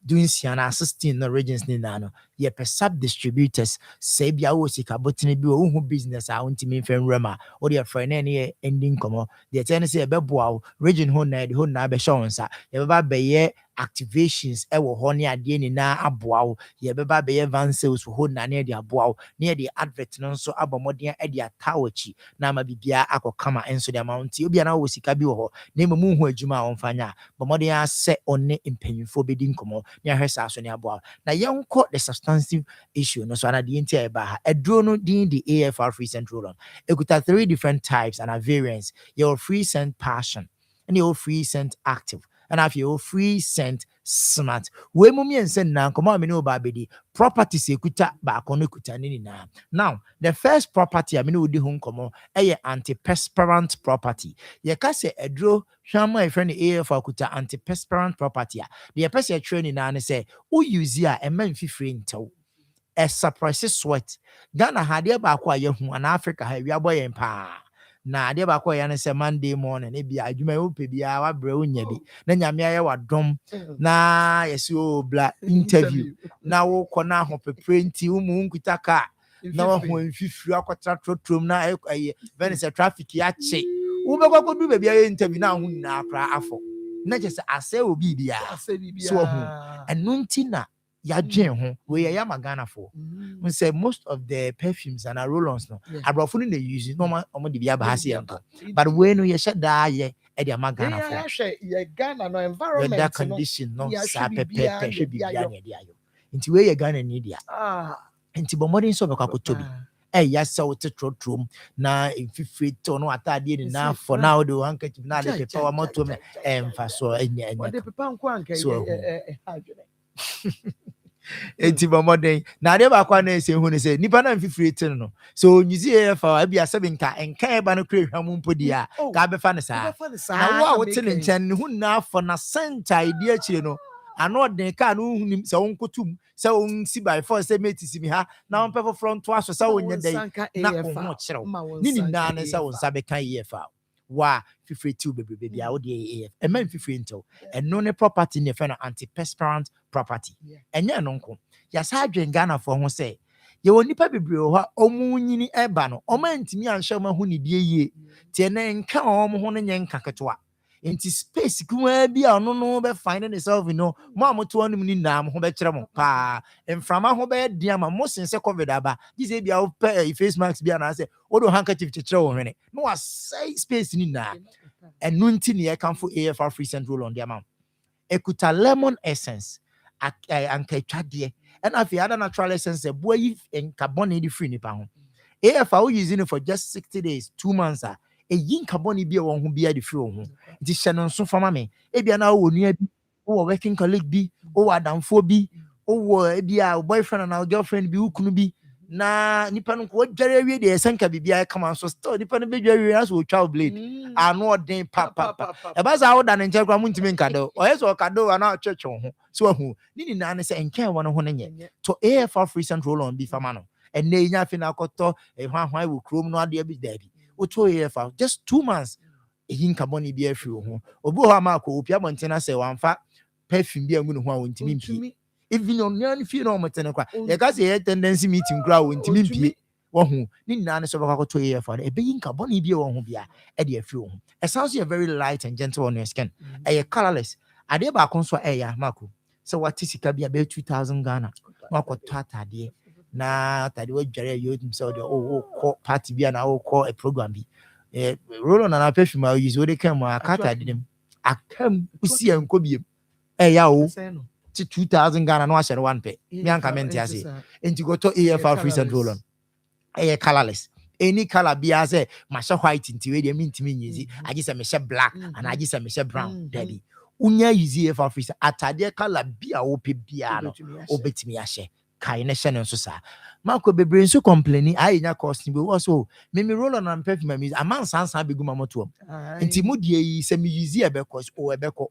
doing siana 16 no regions ni na no ye per sub distributors say bia wo sika botini bi wo hu business a untimi fen rema or your friend any ending komo the ten say beboa region ho na be show nsa ye ba be activations ewo ho ne ade ni na aboa wo ye beba be van sales ho na ne de aboa wo ne de advert no so abomoden e de atawachi na ma bibia akokama enso de amount obi na wo sika bi wo ho na memu hu adwuma a wonfanya bomoden ase one impanyimfo bedi nkomo ne ahwesa so ne aboa na yenko the substantive issue no so na de ntia e ba ha eduro no din the AFR free central on ekuta 3 different types and a variants your free scent passion and your free scent active and have your free scent smart. We mummy and send now come on me no babedi property sekuta ba kono kuta ni na. Now the first property I mean we di home come antiperspirant property. Ye ka se edro hwama e friend AF akuta antiperspirant property. The person training na ne say who use ya e man fifiri ntew. A suppress sweat. Ghana hade ba kwa ye hu na Africa ha wi aboye mpa. Na ade ba kwa ya ne se Monday morning e bia adwuma e ope bia wa bre onya bi na nyame aye wadom na yesi o bla interview na wo kɔ na ho peprenti umu nkuta ka na wo ho mfifiri akwatra trotrom na aye venise traffic ya che wo be kwa du bia ya interview na ho na akra afọ na je se ase obi bia so ho enu ntina ya dwen ho we ya magana for we say most of the perfumes and roll-ons no abrofo no dey use no omo de bia ba hase yanko but we no ye sheda ye e de magana for ya hwe ye Ghana no environment weather condition no sa pepe hwe bibia na de ayo nti we ye Ghana ni dia nti bo modern so be kwa kotobi ya se wo tetrotrom na mfifiri to no atade ni na for now do handkerchief na de pepe wa moto me emfa so enya de pepe nko anka hadwene enti bomodin na de ba kwa na ese hu ne se nipa na mfifiri tin no so nyuzi e fa abia se nka e ba no kre hwam mpodi a ka be fa ne sa na wo a wo tin nchen ne hu na afọ na center idea chire no ano den ka no hu nim se won kotum se won si by force se metisi mi ha na won pefo front to aso se won nye dai na wo ho chire ni na ne se won sa be kan ye fa wa fifiri tu bebe bia wo de AF e man fifiri ntel eno ne property ne fe no antiperspirant property enye no nko ya sa adwen Ghana for ho se ye woni pa bebre ho omu nyini eba no o man ntimi anhwe ma hu ne die yie tie ne nka o mo ho ne nye nka ketwa enti space kuma bi a no be find itself no mo amoto anum ni na mo ho be kire mo pa emframa ho be dia ma mo sense covid aba gise bia wo pe face mask bia na se wo do handkerchief kire wo hwene no wa say space ni na enu nti ne ye kanfo AFR free central on dia ma ekuta lemon essence anka twade and afi other natural essence boy en carbon di free ni pa ho AFR we using it for just 60 days 2 months yin carbon bi won ho bia di free ho di hye no so fama me e bia na wo nua bi wo working colleague bi wo adamfo bi wo bia boyfriend na girlfriend bi ukunu bi na nipa no ko dware wie de esenka bibia kama so still nipa no be dware as wo twa blade ano odin papa e ba za wo da ne nche kwa muntimi nkado o yeso kado ana twetwe ho so hu ni na ne se enkan wo no ho ne to AFR free central on bi fama no enne nya fi na koto hwan wo krom no ade bi dabi oto AFR just 2 months yin carbon bi afiri ho obi ho ama ko opia montena se wanfa perfume bi angu no ho a wontimi mpie even on yan fi no motene kwa ye ka se ye tendency meeting kra wontimi mpie Wahu, Nina so to year for a being carboni be on Hubia, Eddie few. It sounds you very light and gentle on your skin. A colorless. I did back on so air, Marco. So what is it can be about 2,000 Ghana? Marco Tata, dear. Now that would Jerry you himself the call party be and I will call a program be. Roland and I perfume I use what they came. I can't I did him. I come see and could be a yao. 2,000 Ghana no share one pay. Me and Camentiasi. And to go to AFR free and roll on. A colorless. Any color be as a masha white into radio mean to me easy. I just a measure black and I just a measure brown. Daddy. Unya easy AFR free atadia color be a ope piano. Obet me a share. Kaine shannon so sa. Marco be brain so complaining. I na costing be also. Mimi roll on and perfume my music. A man sans be good mamoto. And Timudi semi easy a becos or a beco.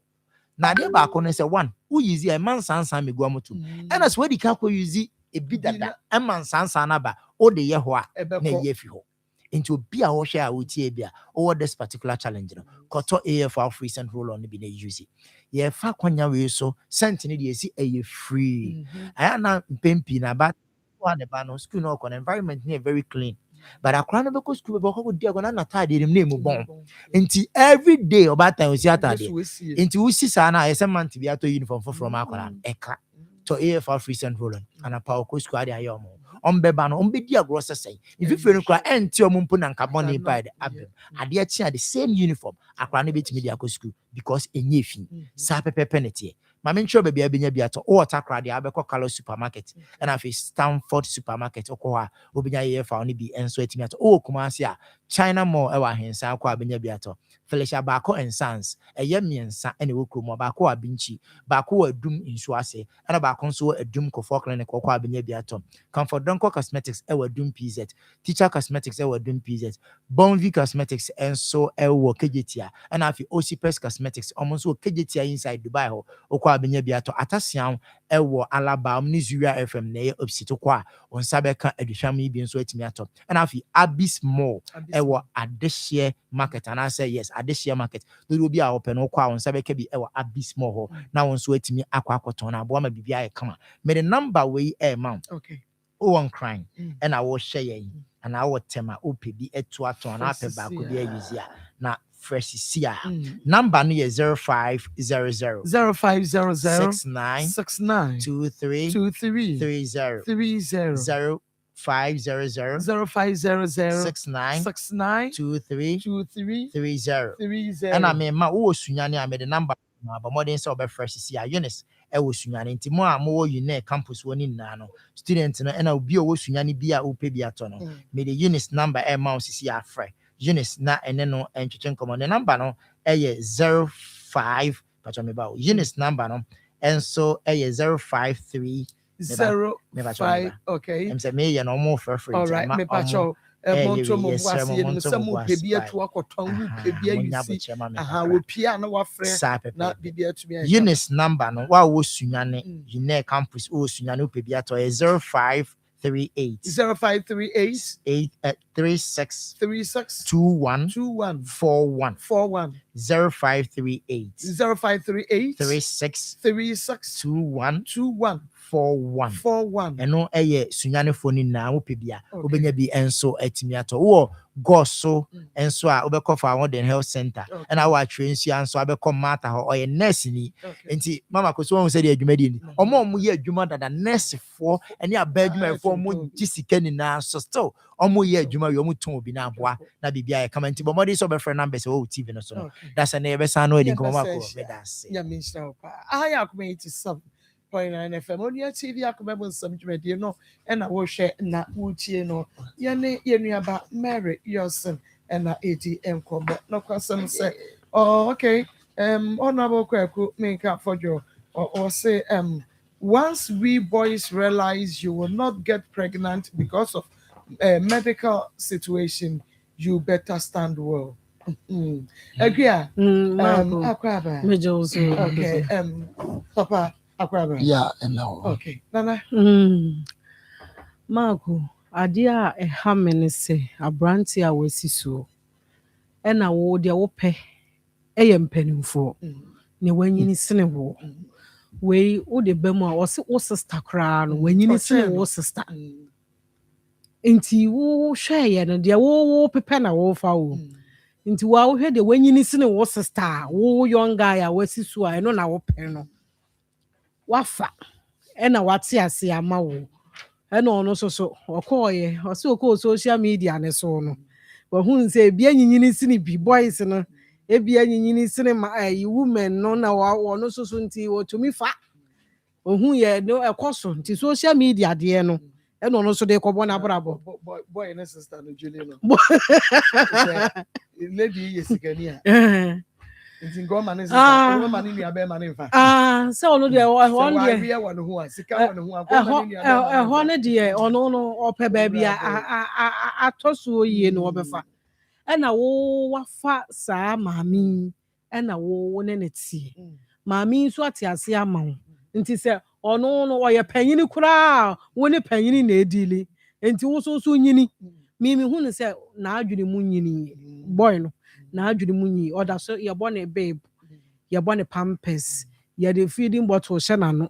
Na de ba ko no se one who use a man sansan me guamu to and as we di ka ko use e bidada e man sansan na ba o de ye ho a na ye fi ho into obi a wo hwe a wo tie bia over this particular challenge no koto AFR free and roll on be na use ye fa kwanya we so sentine de esi e free aya na mpempi na ba one the ban school no kon environment near very clean. But I can't go school because we are going to tie them name bomb. Until every day about time we see at into we see sana as a man to be at uniform from Akora Eka to AFR free and rolling and a power coast squad. I am on Bebano on Bedia Grossa say if you feel cry and your mumpun and carbon by the abdom. I dare the same uniform. I can't be to media school because a nifin sape penalty. My main show baby abinya biato or atakra de abeko color supermarket and afi Stanford supermarket okoa obinya ye fa oni bi enso etimi ato o Kumasi a China Mall ewa hensa akwa abinya biato Felicia Bako and Sons eye miensa ene wo kromo Bako abinchi Bako adum inso ase and Bako nso adum kofo clinic okwa abinya biato Comfort Donko Cosmetics ewa adum PZ Teacher Cosmetics ewa adum PZ Bonvi Cosmetics enso ewa kejetia and afi Osipes Cosmetics almost kejetia inside Dubai ho okwa abinya biato atasian ewo Alaba Nigeria FM na ye opsito kwa on sabeka edushami bi nso etimi ato and afi Abyss Mall ewo Adeshie market and I say yes Adeshie market do will be a open okwa on sabeka bi ewo Abyss Mall ho na on so etimi akwa akoton na bo ma bibia e kama me the number we amount okay o on crying and I will share yin and I will tema ope bi eto ato na ape ba ko bi use ya na fresh sia number no is 0500 0500 69 69 23 23 30 30 0500 0500 69 69 23 23 30 30 and I mean ma wo sunyane I made the number but more than so be fresh sia Eunice e wo sunyane nti mo a mo uni campus woni na no student no and obi o wo sunyane bia o pe bia to no me the Eunice number e ma sia frɛ Eunice na ene no entwetwe nkomo the number no eye 05 pacho me ba Eunice number no enso eye 053 05 okay em say me ye no more for free all right me pacho monto mo wasi no se mo pebia to akoton wo pebia yusi aha wo pia na wa frɛ na bibia to me Eunice number no wa wo sunyane Une campus wo sunyane wo pebia to 0538 36 21 41 0538 36 21 41 eno eye sunyane foni na wo pebia obenya bi enso atimi ato wo goso enso a obekọ fa won den health center and our train su anso abekọ mata ho oye nurse ni enti mama ko so won say de adwumadi ni omo ye adwuma dada nurse fo ene aba adwuma fo mo gisika ni na so still omo ye adwuma we omo ton obi na aboa na bibia ye kama enti bo modi so be friend number say o TV no so no that's an ebe san no edi ko mama ko be that say ya min sha pa aya ko me ti sub point 9 FM on your TV Akoma Nsem dwumadi no na wo hwe na wo tie no ye ne ye nuaba Mary Yosen na eti enkomo no kwasem say oh okay honorable Kwaku make up for you or say once we boys realize you will not get pregnant because of a medical situation, you better stand well. Agree? Akwaba. Okay. Papa Akwaba. Yeah, no. Okay. Nana. Marco, adia e ha me se abranti a wasi so. E na wo de wo pe e ye mpanimfo. Ne wanyini sene wo. We wo de bemu a wo se wo sister kra no wanyini sene wo sister. nti wo hwɛ yɛ no deɛ wo pepe na wo fa wo nti wo hwɛ de wanyini sine wo sister wo young guy a wasi so a ɛno na wo pɛ no wafa ɛna wate ase ama wo ɛna ɔno so ɔkɔɔyɛ ɔsɛ ɔkɔɔ social media ne so no wahu sɛ ebi anyinyini sine bi boys no ebi anyinyini sine ma women no na ɔno so nti wɔtumi fa ohun yɛ no ɛkɔ so nti social media deɛ no ɛna ɔno so de kɔbɔ n'abrabɔ boy ne sister no Julie no lady yɛ sikani a nti ngoma ne sister ngoma ne nua bɛ ma ne mfa sɛ ɔno deɛ ɛhɔ deɛ ɛhɔ wɔ ne ho a sika wɔ ne ho a ngoma ne nua ɛhɔ ne deɛ ɔno no ɔpɛ baabi atɔ so yie no ɔbɛfa ɛna wo wafa saa maame ɛna wo ne ne tie maame nso ate ase ama wo nti sɛ ɔno no ɔyɛ panyini koraa wo ne panyini na edili nti wo so nyini mimi hu ne sɛ n'adwene mu nyini boy no n'adwene mu nyini ɔda so yɛbɔ ne babe yɛbɔ ne pampers yɛde feeding bottle hyɛ n'ano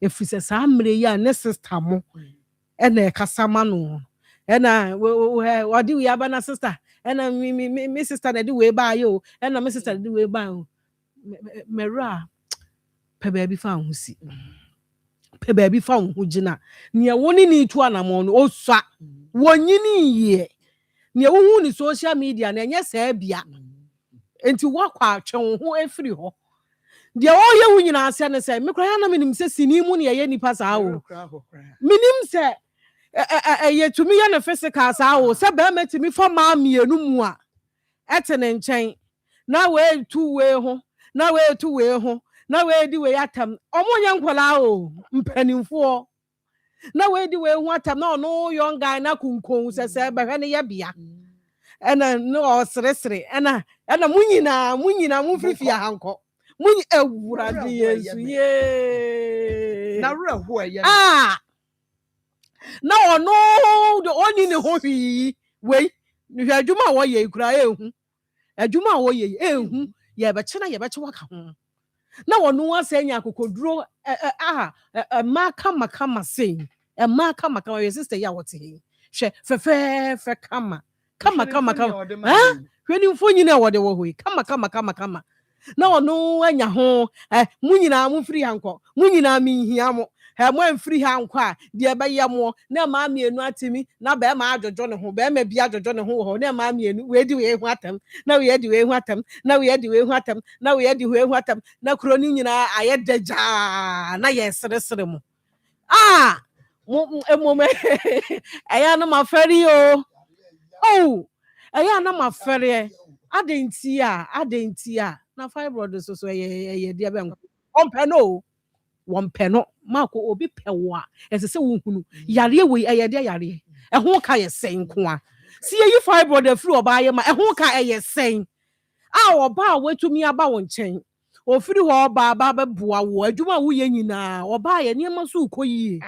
efiri sɛ saa mmere yi a ne sister mo ɛna ɛkasa ma no ɛna wɔde wi aba na sister ɛna me sister na de wei ba yo ɛna me sister de wei ba yo mɛra pɛ baabi fa ho si pɛ baabi fa ho gyina nea woni ni tu anamɔ no osua wonyini yie nea wohu ni social media na ɛnyɛ saa bia enti wakɔ atwe ho efiri hɔ deɛ ɔyɛ wo nyina ase ne sɛ me kora na menim sɛ sini mu ne yɛ nipa saa wo menim sɛ ɛyɛ tumi yɛ ne physical saa wo sɛ bɛrima tumi fa maa mienu mu a ɛte ne nkyɛn na wei tu wei ho na wei tu wei ho na wei di wei atam ɔmo nyɛ nkwala o mpanimfoɔ na wei di wei ho atam na ɔno young guy na kunkon sɛ bɛhwɛ ne yɛ bia ɛna no ɔseresere ɛna mo nyinaa mo firifi ahankɔ mo awurade yesu ye na wura ho ɛyɛ na ɔno de ɔni ne ho hwii wei hwɛ adwuma a wɔyɛ kura ehu adwuma a wɔyɛ ehu yɛbɛkye waka ho na wɔno asɛ nya akokoduro ma kama sei ma kama yɛ sister ya wɔte hɛ hwɛ fɛfɛɛfɛ kama hwɛ ni mfo nyina wɔde wɔ hɔ yi kama na ɔno anya ho mo nyinaa mo firi hankɔ mo nyinaa minhia mo mo amfiri ha nkɔ a deɛ ɛbɛyɛ mo na maa mienu atimi na bɛrima adwodwo ne ho bɛrima bi adwodwo ne ho wɔ hɔ na maa mienu weedi wei ho atam na weedi wei ho atam na weedi wei ho atam na weedi wei ho atam na kuro ni nyinaa ayɛ dagyaa na yɛ seresere mo mo ɛyɛ no ma fɛri o ɛyɛ na ma fɛri adentia na fibroid so ɛyɛ deɛ bɛn wɔmpɛ no maako obi pɛ wo a ɛsɛ sɛ wohunu yareɛ wei ɛyɛ deɛ yareɛ ɛho ka yɛ sɛn nko a si yɛyi fibroid afiri ɔbaa yɛ ma ɛho ka ɛyɛ sɛn ɔbaa a watumi aba wo nkyɛn ofiri hɔ ɔbaa aba bɛboa wo adwuma a woyɛ nyinaa ɔbaa yɛ nneɛma so wokɔ yie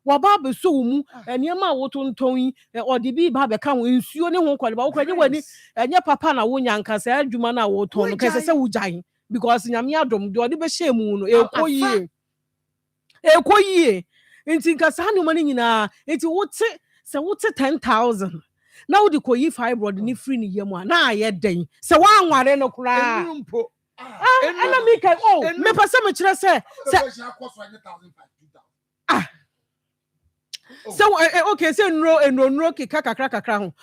wɔbaa bɛso wo mu nneɛma a wotontɔn yi ɔde bi ba bɛka ho nsuo ne ho nkɔleba wokɔ nyɛ w'ani ɛnyɛ papa na wonya nka saa adwuma no a wotɔn no kɛsɛ sɛ wogyae because nyame adom deɛ ɔde bɛhyɛ mu no ɛkɔ yie nti nka saa nneɛma no nyinaa nti wote 10,000 na wode kɔyi fibroid ne firi ne yam a na ayɛ dɛn sɛ woanware no koraa ɛna meka mepɛ sɛ mekyerɛ sɛ okay sɛ nnuro keka kakra ho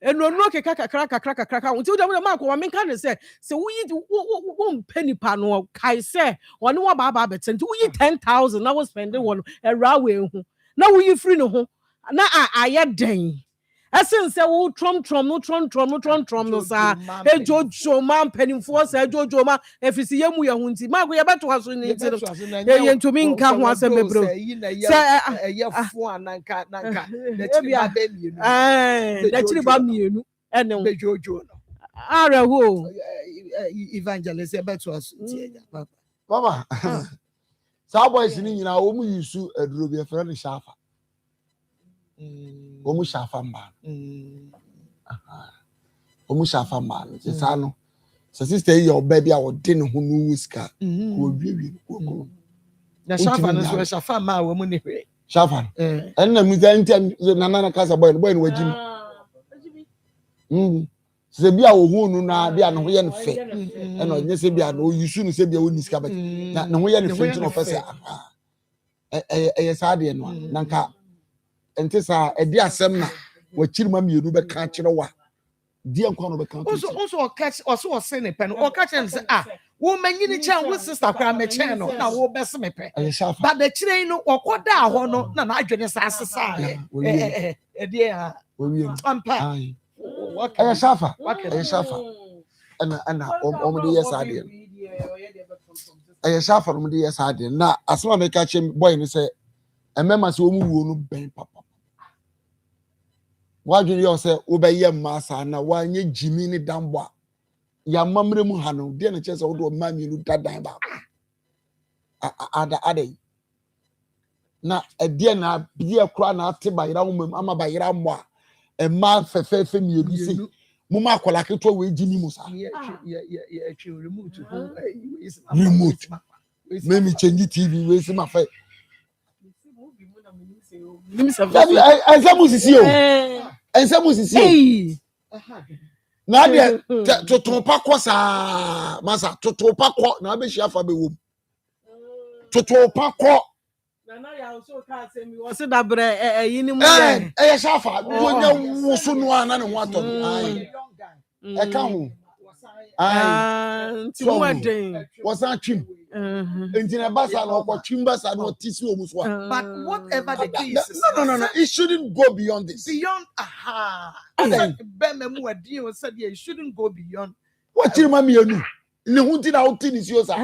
nnuro keka kakra ho nti wode maakɔ wa menka ne sɛ woyi wompɛ nipa no kae sɛ ɔne wabaaba bɛtɛ nti woyi 10,000 na wo spende wɔ no ɛwura wei ho na woyi firi ne ho na ayɛ dɛn ɛsen sɛ wo trom no saa ejojo ma mpanimfoɔ saa ejojo ma efisi yɛ mu yɛ ho nti maako yɛ bɛto aso ne nti no yɛ ntumi nka ho asɛm bebree sɛ ɛyɛ fo ananka n'akyiri ba mmienu ɛne wo ejojo no areho evangelist ɛbɛto aso nti papa saa boys ni nyinaa wɔn mu yusu aduro bi efra ne shafa Omu shafa man. Omu shafa man. Sisa no. Sa sister your baby a wode ne ho no wuska. Ko wiwi ko. Na shafa no so shafa man wo mu ne hwe. Shafa. And na muzanti nana kasa boy no wajim. Se bia wo hu no na bia no ye no fe. E no nye se bia no yusu no se bia woni ska ba. Na no ye no fe ntino pese. Sa de no na nka ente sa e di asem na wachirima mienu be ka kire wa. Di enko no be ka. Also catch also say ne pen o catch and say wo manyini chan wo sister kwa me chen no na wo bese me pe. But the chire no okoda ho no na na adwene sa asesa e die ha. Ampa. Aya shafa. Ana omde yes ade. Aya shafa omde yes ade. Na asema me ka chem boy ni say emema se omu wuo no ben papa. Wadwene yo say wo be ye masa na wanye jimi ni dambo. Ya mamre mu ha no de na che say wo do mami nu dadan ba. Ada na de na bia kura na ate ba yira wo ama ba yira mo a emma fefefe mienu se muma akola keto we jimi musa remote me change TV we se ma fe Nsem musisi na de totopa kosa masa totopa ko na be hia fa be wom totopa ko na ya so ka se mi wo se dabre yini mu ye shafa wonya wuso no ana ne ho ato ai e ka ho ai nti wedding was that trim nti na basa na okwo trim basa na otisi omuso a but whatever the case is no it shouldn't go beyond this beyond be mu adi o said it shouldn't go beyond what trim ma mienu ne hunti na oti ni si o sa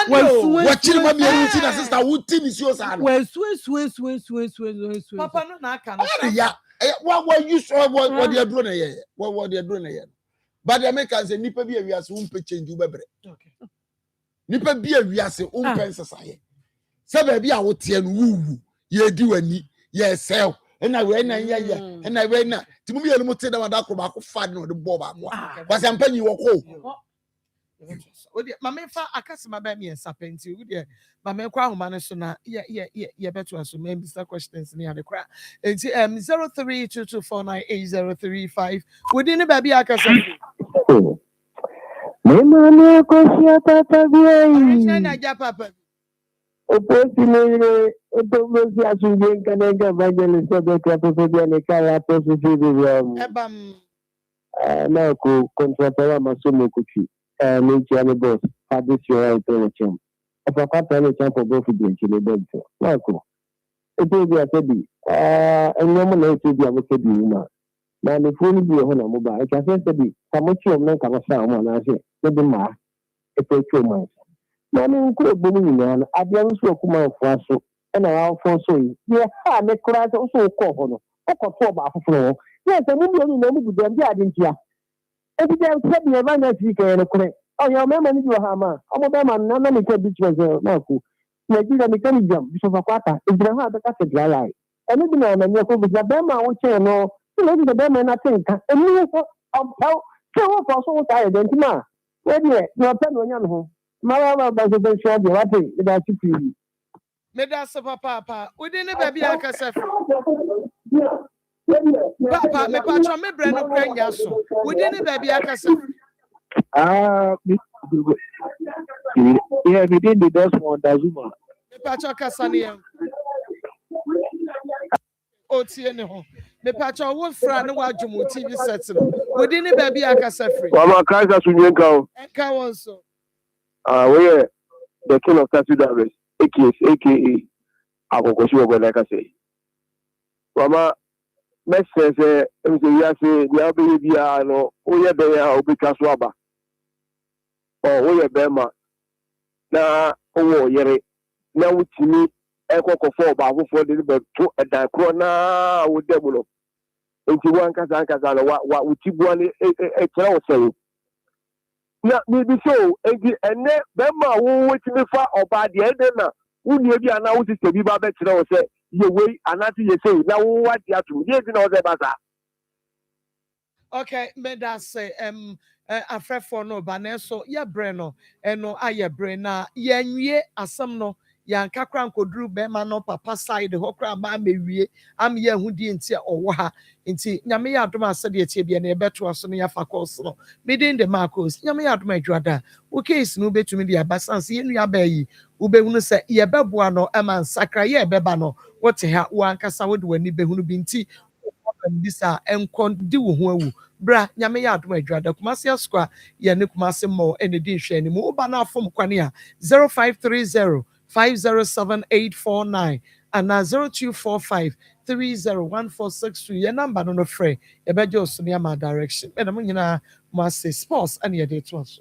what trim ma mienu ti na sister oti ni si o sa no papa no na aka no ya what you saw what they do na ye what they do na ye. But the Americans say nipa bi awiase umpe change ubebre. Okay. Nipa bi awiase umpe nsesa ye. Se ba bi a wote no wuwu ye di wani ye sell. Na we na ye na we na timu bi elu mote da wada ko ba ko fa no de bo ba ko. Kwase ampanyi wo ko. Odi mama fa akasema ba mi ensapenti odi mama kwa homa no so na ye beto aso me Mr questions ni ade kwa enti 0322498035 odi ni ba bi akasema Mama kosia papa bia. Na ja papa. Oposi ne oposi asunje kanega evangelist obe papa bia ne kala posi bia. Ebam. Na ko contractor masomo kuchi. Me chiane boss. This your intervention. If I can't tell you for both of them, you know na ko. Eto bia sabi. Enyomo na eto bia mo sabi uma. Na ne phone bi ho na mo ba. E ka se sabi. Kamochi om na kamasa mo na se. Ebe ma efetu ma na me ko egbo ni na abia nso kuma fo aso na wa fo so yi ye ha me kura so ko ho no ko to ba afoforo ye se mu bi na mu gudu bi ade ntia e bi dem se bi e ba na ti ke no kure o yo me ma ni bi ha ma o mo be ma na me ke bi twa na ku na ji da me kan jam bi so fa kwata e bi ha da ka se dry eye e ni bi na na me ko bi da be ma wo che no ni bi da be ma na tinka e ni so o ke wo fo so ta e den ti ma where no pen on yan ho mara ba so be sure de what e da ti fi Me da so papa odi ne ba bi akasef papa me pa cho me bre no kwanya so odi ne ba bi akasef yeah we did the best one Dazuma me pa cho kasane o tie ne ho me pa cho wo fra ne wa dwom TV set no odi ne ba bi akasef wa ma kaisa sunyenka o enka won so we the king of Taxi aka Akokoshi Obo like I say mama message say ya say dia be bia no o ye be ya obi kaso aba o ye be ma na o yere na wutimi ekokofo ba afofo de be to edan kro na wo debulo enti wan kasa no wa utibua ni e kira wo say na bi so enti ene be ma wo wutimi fa oba de ede na wuni bi ana wo sister bi ba be kira wo say ye we anati ye say na wo wa dia to ye bi na wo say basa okay me da say afrefo no ba na so ye bre no eno aye bre na ye nwie asem no yɛanka kora nkɔduru bɛrima no papa side hɔ kora ama amewie ama yɛ ho die nti a ɔwɔ ha nti nyame yɛ adom a sɛdeɛ tie bia na yɛbɛtoa so no yɛafa kɔɔso no meden de marcos nyame yɛ adom adwada wo case no wobɛtumi de aba san sɛ yɛnnua baa yi wobɛhunu sɛ yɛbɛboa no ma nsakra yɛ ɛbɛba no wote ha woankasa wode w'ani bɛhunu bi nti bi saa ɛnkɔ di wo ho awu bra nyame yɛ adom adwada kumase asko a yɛne kumase mmɔ ɛne di nhwɛ anim woba no afom kwane a 0530 507-849 and 0245-301462. Your number no free. You better just near my direction. And I'm going to say sports and your day to us.